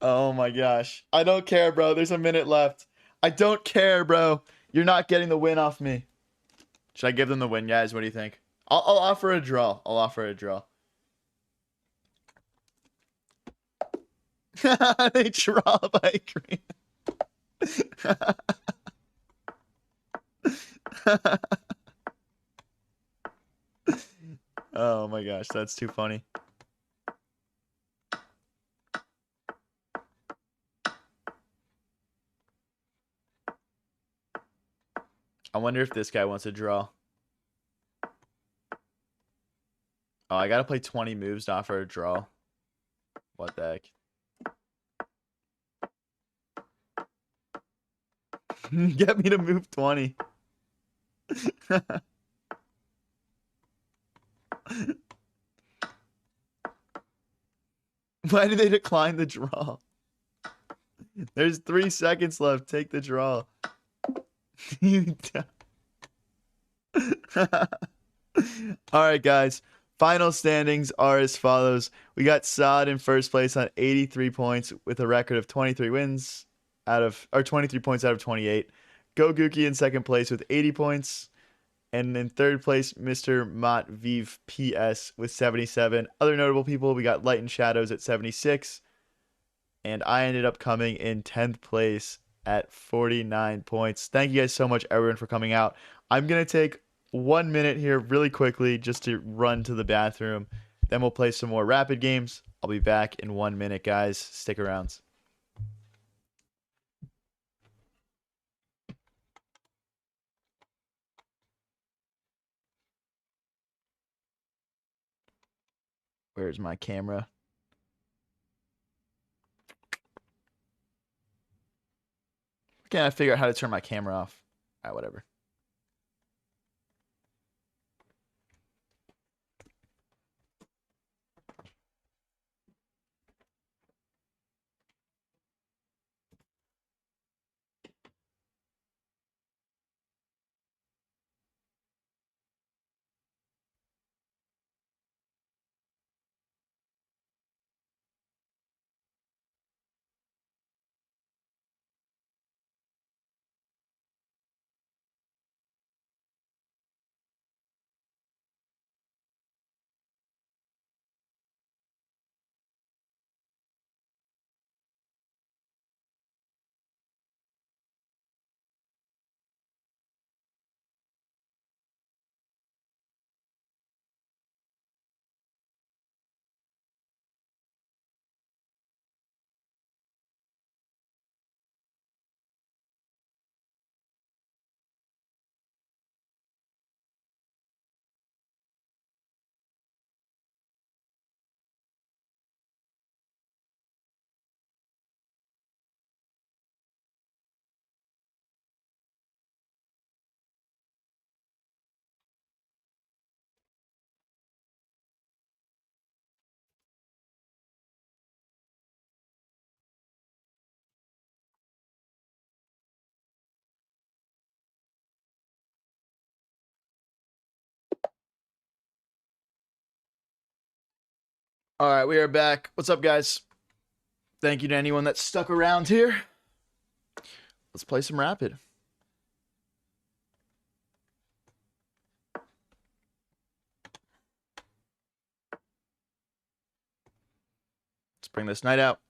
Oh my gosh. I don't care, bro. There's a minute left. I don't care, bro. You're not getting the win off me. Should I give them the win, guys? What do you think? I'll offer a draw. I'll offer a draw. They draw by green. Oh my gosh, that's too funny. I wonder if this guy wants to draw. Oh, I gotta play 20 moves to offer a draw. What the heck? Get me to move 20. Why did they decline the draw? There's 3 seconds left. Take the draw. All right, guys. Final standings are as follows. We got Saad in first place on 83 points with a record of 23 wins out of, or 23 points out of 28. Goguki in second place with 80 points. And in third place, Mr. Mott Vive PS with 77. Other notable people, we got Light and Shadows at 76. And I ended up coming in 10th place at 49 points. Thank you guys so much, everyone, for coming out. I'm going to take 1 minute here really quickly just to run to the bathroom. Then we'll play some more rapid games. I'll be back in 1 minute, guys. Stick around. Where's my camera? Can't I figure out how to turn my camera off? All right, whatever. All right, we are back. What's up, guys? Thank you to anyone that stuck around here. Let's play some Rapid. Let's bring this knight out.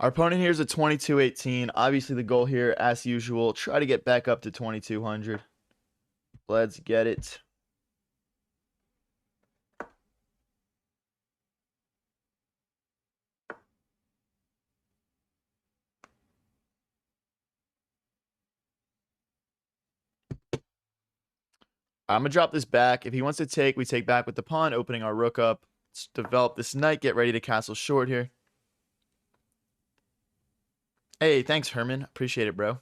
Our opponent here is a 22-18. Obviously, the goal here, as usual, try to get back up to 2200. Let's get it. I'm going to drop this back. If he wants to take, we take back with the pawn, opening our rook up. Let's develop this knight. Get ready to castle short here. Hey, thanks, Herman. Appreciate it, bro.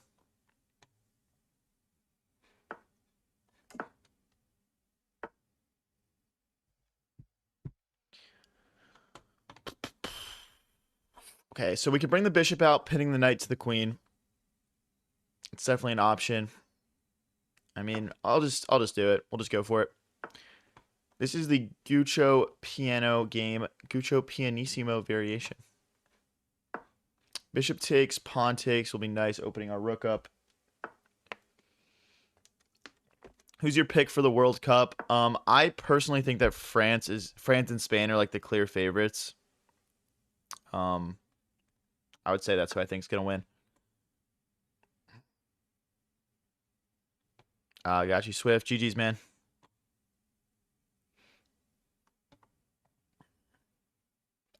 Okay, so we can bring the bishop out, pinning the knight to the queen. It's definitely an option. I mean, I'll just do it. We'll just go for it. This is the Guccio piano game, Guccio pianissimo variation. Bishop takes, pawn takes will be nice, opening our rook up. Who's your pick for the World Cup? I personally think that France and Spain are like the clear favorites. I would say that's who I think is gonna win. Got you, Swift. GG's, man.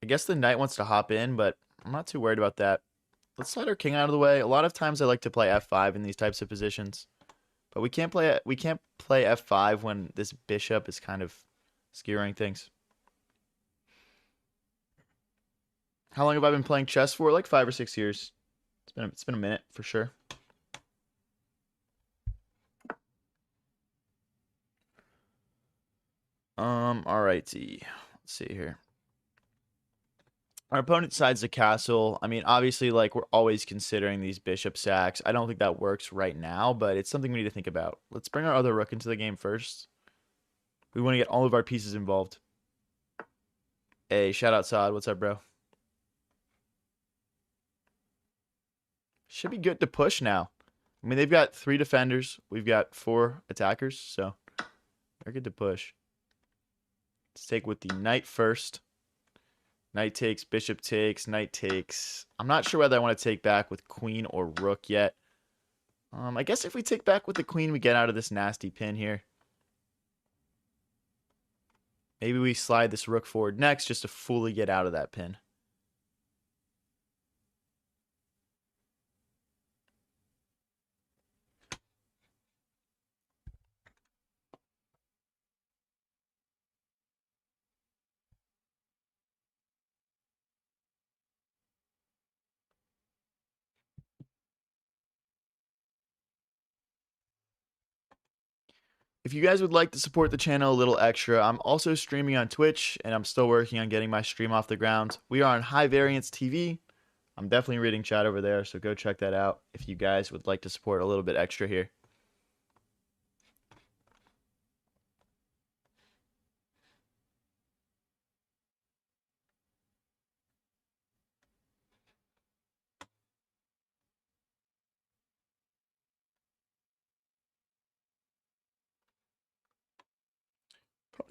I guess the knight wants to hop in, but I'm not too worried about that. Let's slide our king out of the way. A lot of times I like to play f5 in these types of positions, but we can't play f5 when this bishop is kind of skewering things. How long have I been playing chess for? Like 5 or 6 years. It's been a minute for sure. Alrighty. Let's see here. Our opponent decides to castle. I mean, obviously, like, we're always considering these bishop sacks. I don't think that works right now, but it's something we need to think about. Let's bring our other rook into the game first. We want to get all of our pieces involved. Hey, shout out Saad. What's up, bro? Should be good to push now. I mean, they've got 3 defenders. We've got 4 attackers, so they're good to push. Let's take with the knight first. Knight takes, bishop takes, knight takes. I'm not sure whether I want to take back with queen or rook yet. I guess if we take back with the queen, we get out of this nasty pin here. Maybe we slide this rook forward next just to fully get out of that pin. If you guys would like to support the channel a little extra, I'm also streaming on Twitch, and I'm still working on getting my stream off the ground. We are on High Variance TV. I'm definitely reading chat over there, so go check that out if you guys would like to support a little bit extra here.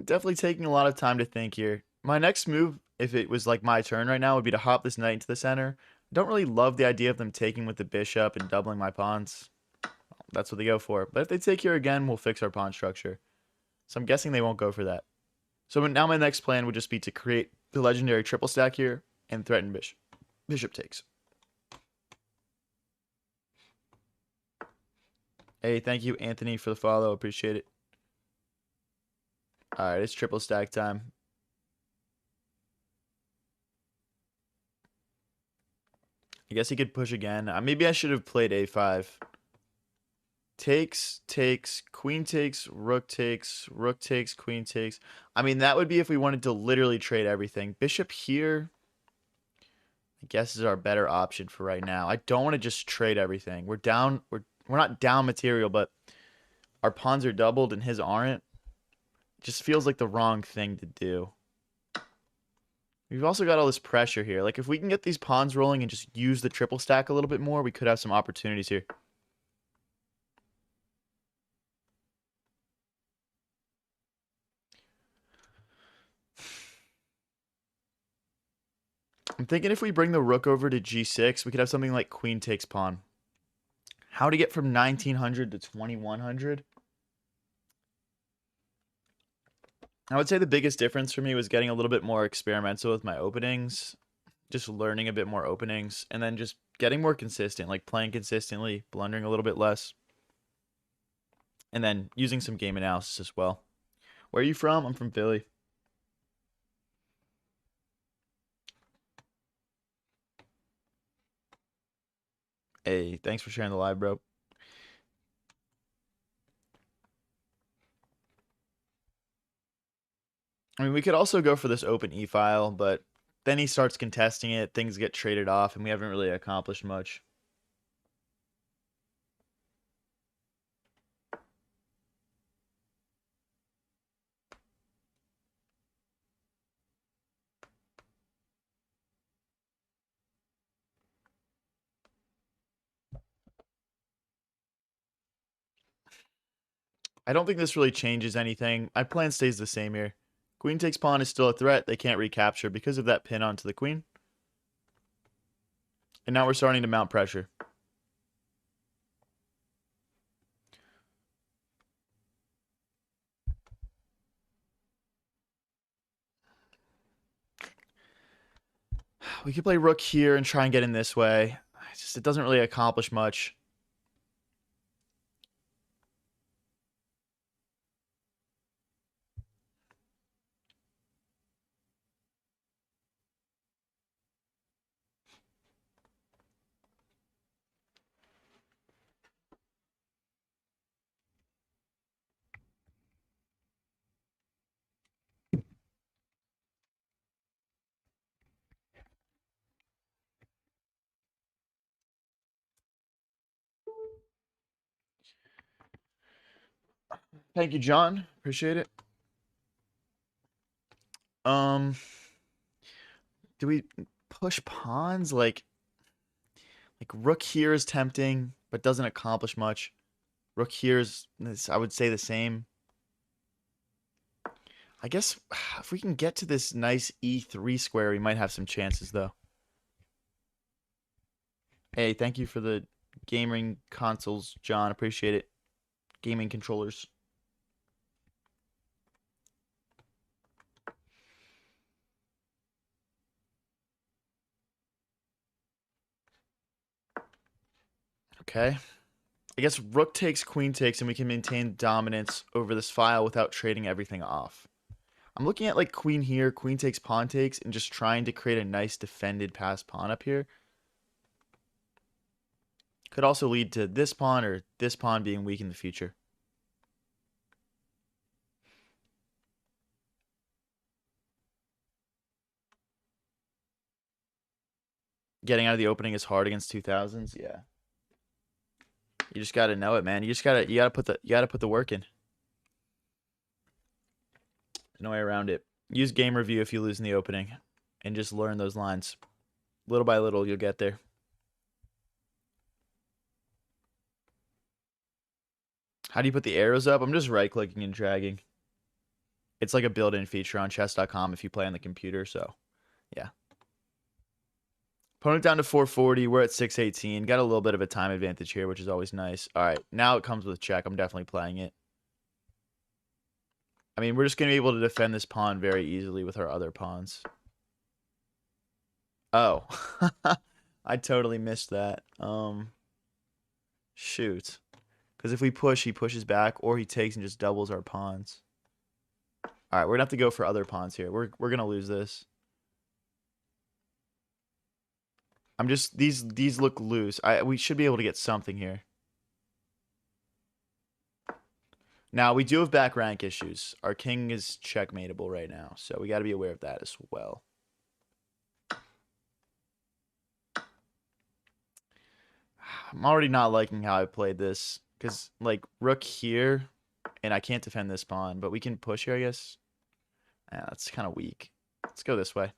Definitely taking a lot of time to think here. My next move, if it was like my turn right now, would be to hop this knight into the center. I don't really love the idea of them taking with the bishop and doubling my pawns. That's what they go for. But if they take here again, we'll fix our pawn structure. So I'm guessing they won't go for that. So now my next plan would just be to create the legendary triple stack here and threaten bishop. Bishop takes. Hey, thank you, Anthony, for the follow. Appreciate it. All right, it's triple stack time. I guess he could push again. Maybe I should have played a5. Takes, queen takes, rook takes, queen takes. I mean, that would be if we wanted to literally trade everything. Bishop here, I guess, is our better option for right now. I don't want to just trade everything. We're down. We're not down material, but our pawns are doubled and his aren't. It just feels like the wrong thing to do. We've also got all this pressure here. Like, if we can get these pawns rolling and just use the triple stack a little bit more, we could have some opportunities here. I'm thinking if we bring the rook over to g6, we could have something like queen takes pawn. How to get from 1900 to 2100? I would say the biggest difference for me was getting a little bit more experimental with my openings, just learning a bit more openings, and then just getting more consistent, like playing consistently, blundering a little bit less, and then using some game analysis as well. Where are you from? I'm from Philly. Hey, thanks for sharing the live, bro. I mean, we could also go for this open e-file, but then he starts contesting it, things get traded off, and we haven't really accomplished much. I don't think this really changes anything. My plan stays the same here. Queen takes pawn is still a threat. They can't recapture because of that pin onto the queen. And now we're starting to mount pressure. We could play rook here and try and get in this way. It doesn't really accomplish much. Thank you, John. Appreciate it. Do we push pawns? Like rook here is tempting, but doesn't accomplish much. Rook here is, I would say, the same. I guess if we can get to this nice e3 square, we might have some chances, though. Hey, thank you for the gaming consoles, John. Appreciate it. Gaming controllers. Okay. I guess rook takes, queen takes, and we can maintain dominance over this file without trading everything off. I'm looking at like queen here, queen takes, pawn takes, and just trying to create a nice defended pass pawn up here. Could also lead to this pawn or this pawn being weak in the future. Getting out of the opening is hard against 2000s. Yeah. You just got to know it, man. You got to put the work in. There's no way around it. Use game review if you lose in the opening and just learn those lines. Little by little, you'll get there. How do you put the arrows up? I'm just right-clicking and dragging. It's like a built-in feature on chess.com if you play on the computer, so yeah. Opponent down to 440. We're at 618. Got a little bit of a time advantage here, which is always nice. All right, now it comes with check. I'm definitely playing it. I mean, we're just going to be able to defend this pawn very easily with our other pawns. Oh. I totally missed that. Shoot. Because if we push, he pushes back, or he takes and just doubles our pawns. All right, we're going to have to go for other pawns here. We're going to lose this. I'm just these look loose. We should be able to get something here. Now, we do have back rank issues. Our king is checkmateable right now, so we got to be aware of that as well. I'm already not liking how I played this because, like, rook here, and I can't defend this pawn, but we can push here, I guess. Yeah, that's kind of weak. Let's go this way.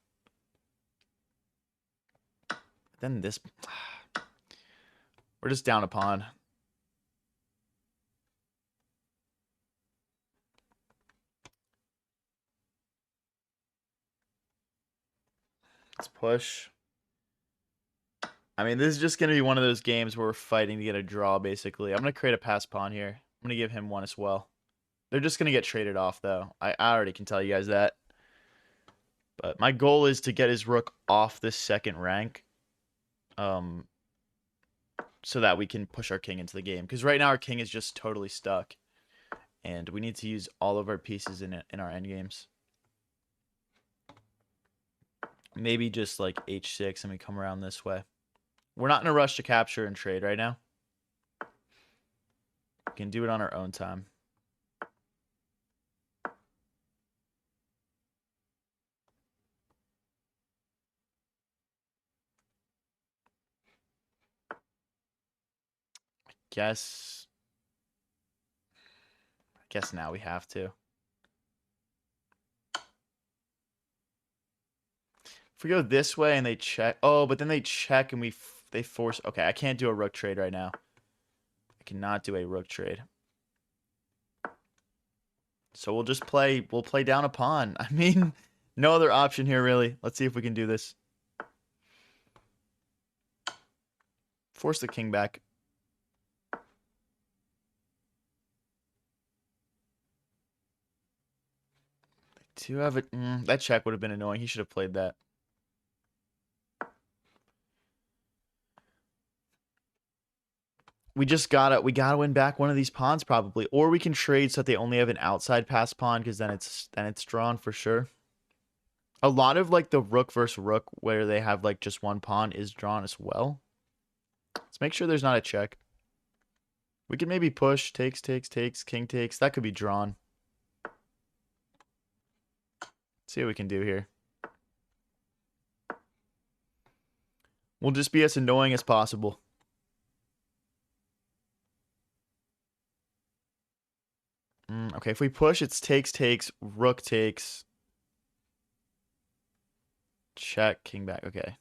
Then this... We're just down a pawn. Let's push. I mean, this is just going to be one of those games where we're fighting to get a draw, basically. I'm going to create a pass pawn here. I'm going to give him one as well. They're just going to get traded off, though. I already can tell you guys that. But my goal is to get his rook off this second rank. So that we can push our king into the game. Because right now our king is just totally stuck. And we need to use all of our pieces in our endgames. Maybe just like h6 and we come around this way. We're not in a rush to capture and trade right now. We can do it on our own time. I guess now we have to. If we go this way and they check. Oh, but then they check and they force. Okay, I can't do a rook trade right now. I cannot do a rook trade. So we'll just play. We'll play down a pawn. I mean, no other option here, really. Let's see if we can do this. Force the king back. They do have it. That check would have been annoying. He should have played that. We gotta win back one of these pawns probably, or we can trade so that they only have an outside pass pawn because then it's drawn for sure. A lot of like the rook versus rook where they have like just one pawn is drawn as well. Let's make sure there's not a check. We can maybe push takes, king takes. That could be drawn. See what we can do here. We'll just be as annoying as possible. Okay, if we push, it's takes, rook takes. Check, king back. Okay.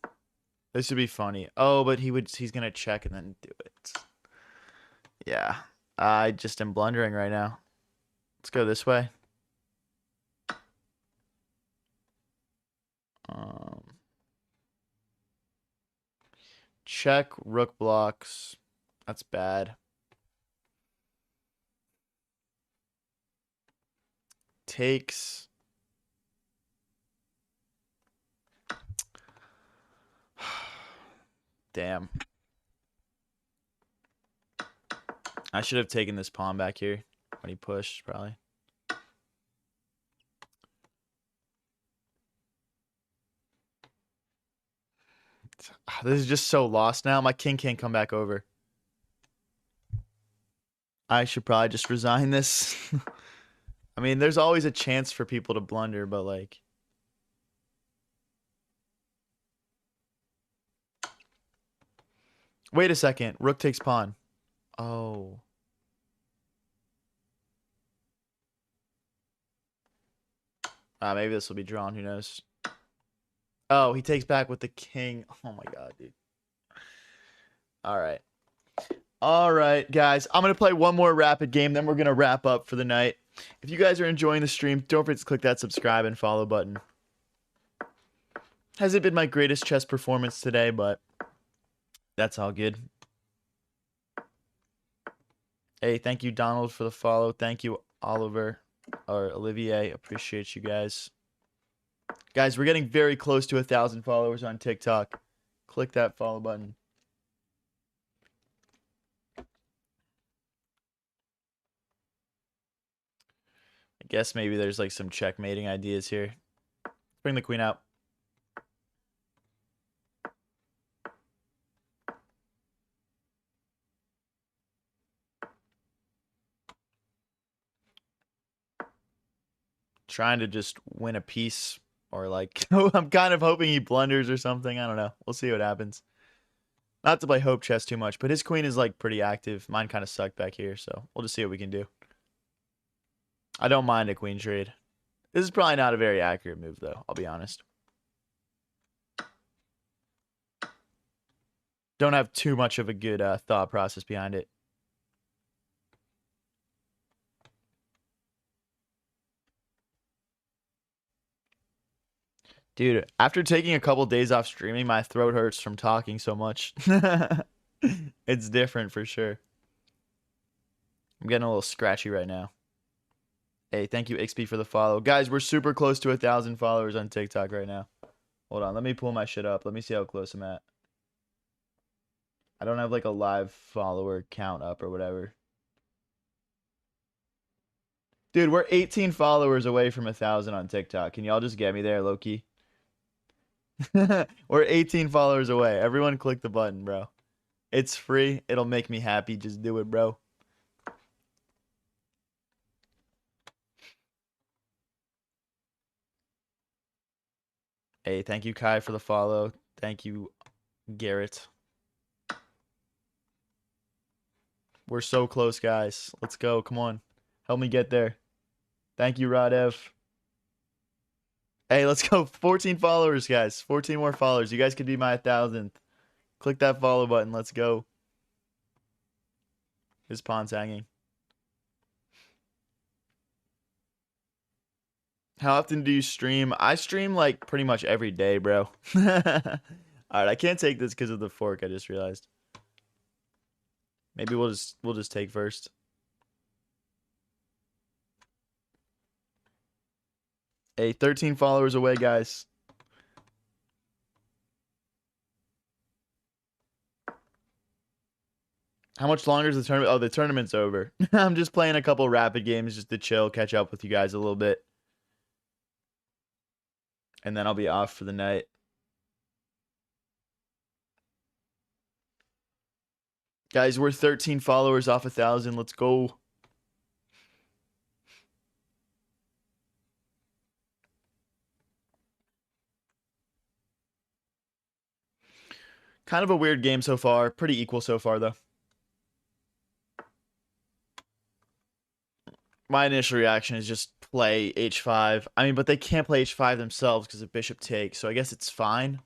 This would be funny. Oh, but he's going to check and then do it. Yeah. I just am blundering right now. Let's go this way. Check, rook blocks. That's bad. Takes. Damn. I should have taken this pawn back here when he pushed, probably. This is just so lost now. My king can't come back over. I should probably just resign this. I mean, there's always a chance for people to blunder, but like... Wait a second. Rook takes pawn. Oh. Maybe this will be drawn. Who knows? Oh, he takes back with the king. Oh my god, dude. All right. All right, guys. I'm going to play one more rapid game, then we're going to wrap up for the night. If you guys are enjoying the stream, don't forget to click that subscribe and follow button. Hasn't been my greatest chess performance today, but that's all good. Hey, thank you, Donald, for the follow. Thank you, Oliver or Olivier. Appreciate you guys. Guys, we're getting very close to 1,000 followers on TikTok. Click that follow button. I guess maybe there's like some checkmating ideas here. Let's bring the queen out. Trying to just win a piece, or like I'm kind of hoping he blunders or something. I don't know. We'll see what happens. Not to play hope chess too much, but his queen is like pretty active. Mine kind of sucked back here, so we'll just see what we can do. I don't mind a queen trade. This is probably not a very accurate move, though. I'll be honest. Don't have too much of a good thought process behind it. Dude, after taking a couple days off streaming, my throat hurts from talking so much. It's different for sure. I'm getting a little scratchy right now. Hey, thank you, XP, for the follow. Guys, we're super close to 1,000 followers on TikTok right now. Hold on, let me pull my shit up. Let me see how close I'm at. I don't have like a live follower count up or whatever. Dude, we're 18 followers away from 1,000 on TikTok. Can y'all just get me there, Loki? We're 18 followers away. Everyone click the button, bro. It's free. It'll make me happy. Just do it, bro. Hey, thank you, Kai, for the follow. Thank you, Garrett. We're so close, guys. Let's go. Come on. Help me get there. Thank you, Radev. Hey, let's go. 14 followers, guys. 14 more followers. You guys could be my 1,000th. Click that follow button. Let's go. His pawn's hanging. How often do you stream? I stream like pretty much every day, bro. Alright, I can't take this because of the fork, I just realized. Maybe we'll just take first. Hey, 13 followers away, guys. How much longer is the tournament? Oh, the tournament's over. I'm just playing a couple rapid games just to chill, catch up with you guys a little bit. And then I'll be off for the night. Guys, we're 13 followers off 1,000. Let's go. Kind of a weird game so far. Pretty equal so far, though. My initial reaction is just play h5. I mean, but they can't play h5 themselves because of bishop takes, so I guess it's fine.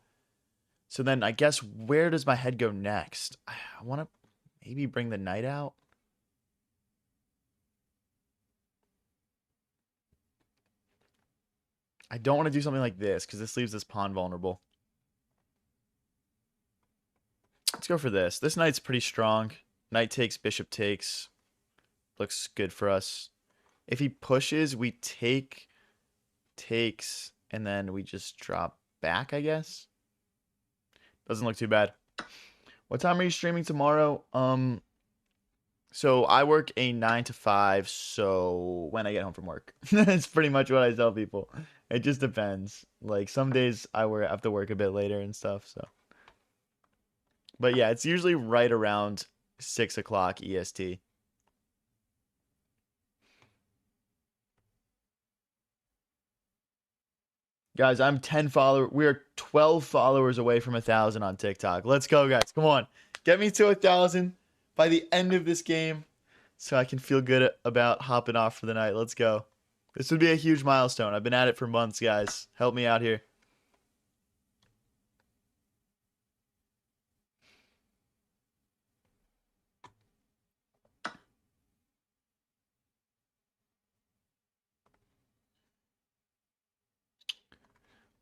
So then I guess where does my head go next? I want to maybe bring the knight out. I don't want to do something like this because this leaves this pawn vulnerable. Let's go for this. This knight's pretty strong. Knight takes, bishop takes. Looks good for us. If he pushes, we take, takes, and then we just drop back, I guess. Doesn't look too bad. What time are you streaming tomorrow? So I work a 9 to 5, so when I get home from work. It's pretty much what I tell people. It just depends. Like some days I have to work a bit later and stuff, so. But yeah, it's usually right around 6 o'clock EST. Guys, I'm 10 followers. We are 12 followers away from 1,000 on TikTok. Let's go, guys. Come on. Get me to 1,000 by the end of this game so I can feel good about hopping off for the night. Let's go. This would be a huge milestone. I've been at it for months, guys. Help me out here.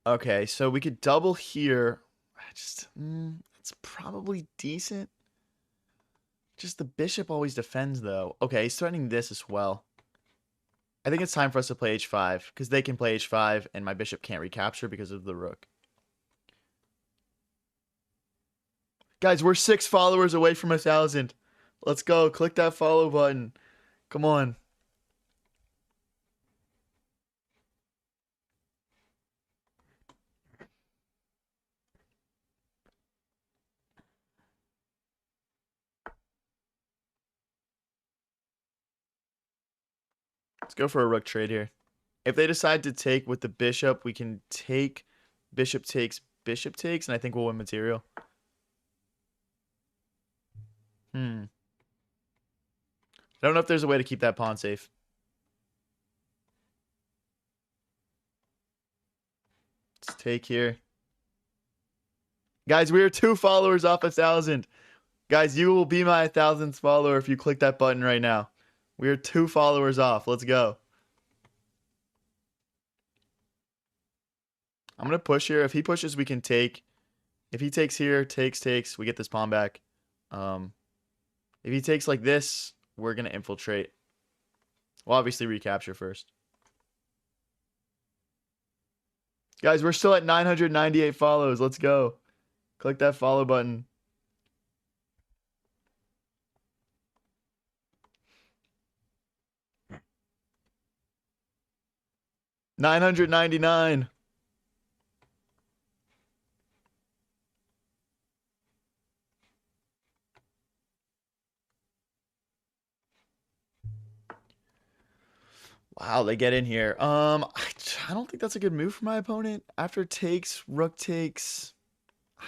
Okay, so we could double here. It's probably decent. Just the bishop always defends, though. Okay, he's threatening this as well. I think it's time for us to play h5, because they can play h5, and my bishop can't recapture because of the rook. Guys, we're 6 followers away from 1,000. Let's go. Click that follow button. Come on. Let's go for a rook trade here. If they decide to take with the bishop, we can take bishop takes, and I think we'll win material. I don't know if there's a way to keep that pawn safe. Let's take here. Guys, we are 2 followers off 1,000. Guys, you will be my 1,000th follower if you click that button right now. We are 2 followers off. Let's go. I'm going to push here. If he pushes, we can take. If he takes here, takes, we get this pawn back. If he takes like this, we're going to infiltrate. We'll obviously recapture first. Guys, we're still at 998 follows. Let's go. Click that follow button. $999. Wow, they get in here. I don't think that's a good move for my opponent. After takes, rook takes.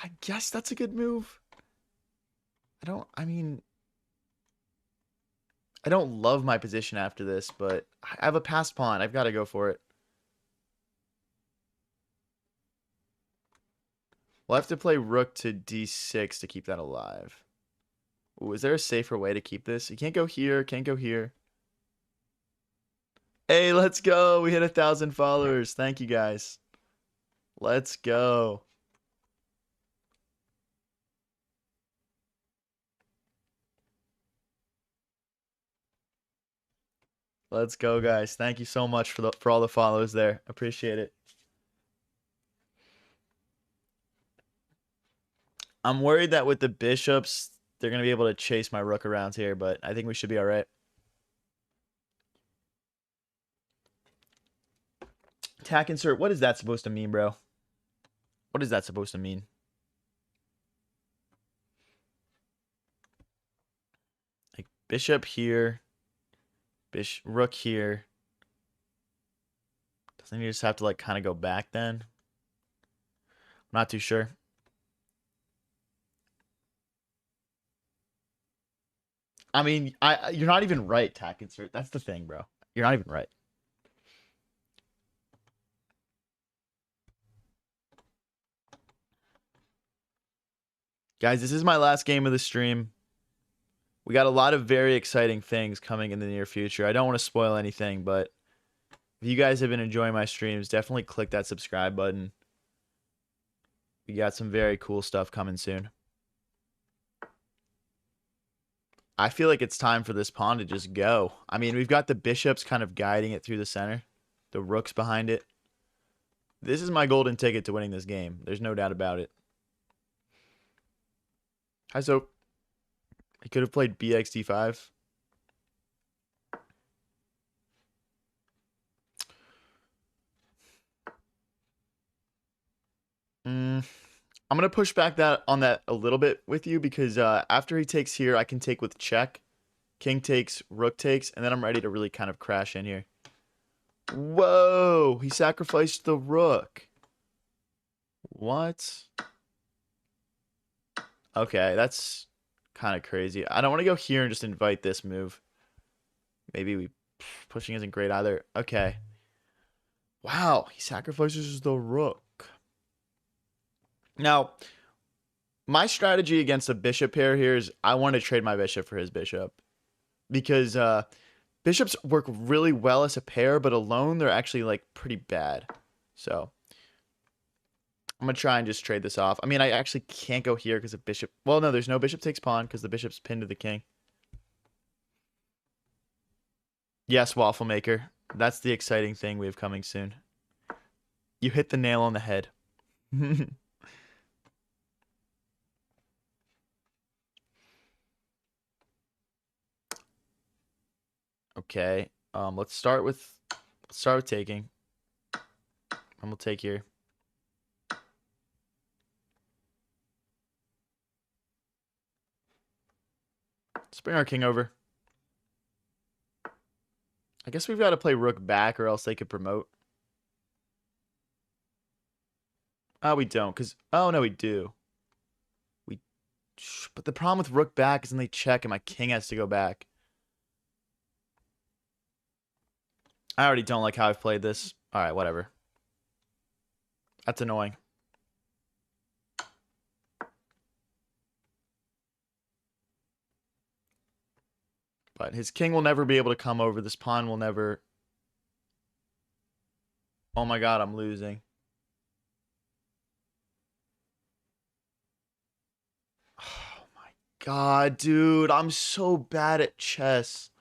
I guess that's a good move. I don't love my position after this, but I have a passed pawn. I've got to go for it. We'll have to play rook to d6 to keep that alive. Ooh, is there a safer way to keep this? You can't go here, can't go here. Hey, let's go. We hit 1,000 followers. Thank you, guys. Let's go. Let's go, guys. Thank you so much for all the follows there. Appreciate it. I'm worried that with the bishops, they're going to be able to chase my rook around here, but I think we should be all right. Tack insert. What is that supposed to mean, bro? What is that supposed to mean? Like bishop here. Rook here. Doesn't he just have to like kind of go back then? I'm not too sure. I mean, you're not even right, tack insert. That's the thing, bro. You're not even right. Guys, this is my last game of the stream. We got a lot of very exciting things coming in the near future. I don't want to spoil anything, but if you guys have been enjoying my streams, definitely click that subscribe button. We got some very cool stuff coming soon. I feel like it's time for this pawn to just go. I mean, we've got the bishops kind of guiding it through the center. The rook's behind it. This is my golden ticket to winning this game. There's no doubt about it. Hi, so I could have played bxd5. I'm going to push back on that a little bit with you because after he takes here, I can take with check. King takes, rook takes, and then I'm ready to really kind of crash in here. Whoa, he sacrificed the rook. What? Okay, that's kind of crazy. I don't want to go here and just invite this move. Maybe we pushing isn't great either. Okay. Wow, he sacrifices the rook. Now, my strategy against a bishop pair here is I want to trade my bishop for his bishop because bishops work really well as a pair, but alone they're actually like pretty bad. So I'm gonna try and just trade this off. I mean, I actually can't go here because a bishop. Well, no, there's no bishop takes pawn because the bishop's pinned to the king. Yes, waffle maker. That's the exciting thing we have coming soon. You hit the nail on the head. Okay. Let's start with taking. And we'll take here. Let's bring our king over. I guess we've got to play rook back or else they could promote. Oh, we don't, because oh no, we do. But the problem with rook back is then they check and my king has to go back. I already don't like how I've played this. All right, whatever. That's annoying. But his king will never be able to come over. This pawn will never. Oh my god, I'm losing. Oh my god, dude. I'm so bad at chess.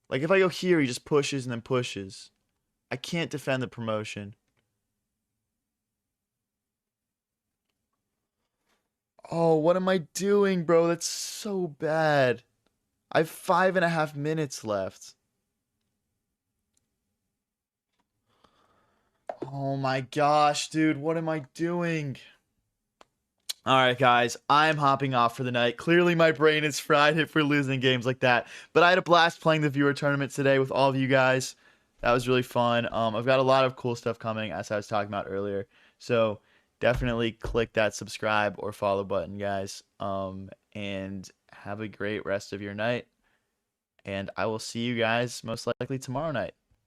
Like, if I go here, he just pushes and then pushes. I can't defend the promotion. Oh, what am I doing, bro? That's so bad. I have 5.5 minutes left. Oh my gosh, dude. What am I doing? All right, guys, I'm hopping off for the night. Clearly, my brain is fried if we're losing games like that. But I had a blast playing the viewer tournament today with all of you guys. That was really fun. I've got a lot of cool stuff coming, as I was talking about earlier. So definitely click that subscribe or follow button, guys. And have a great rest of your night. And I will see you guys most likely tomorrow night.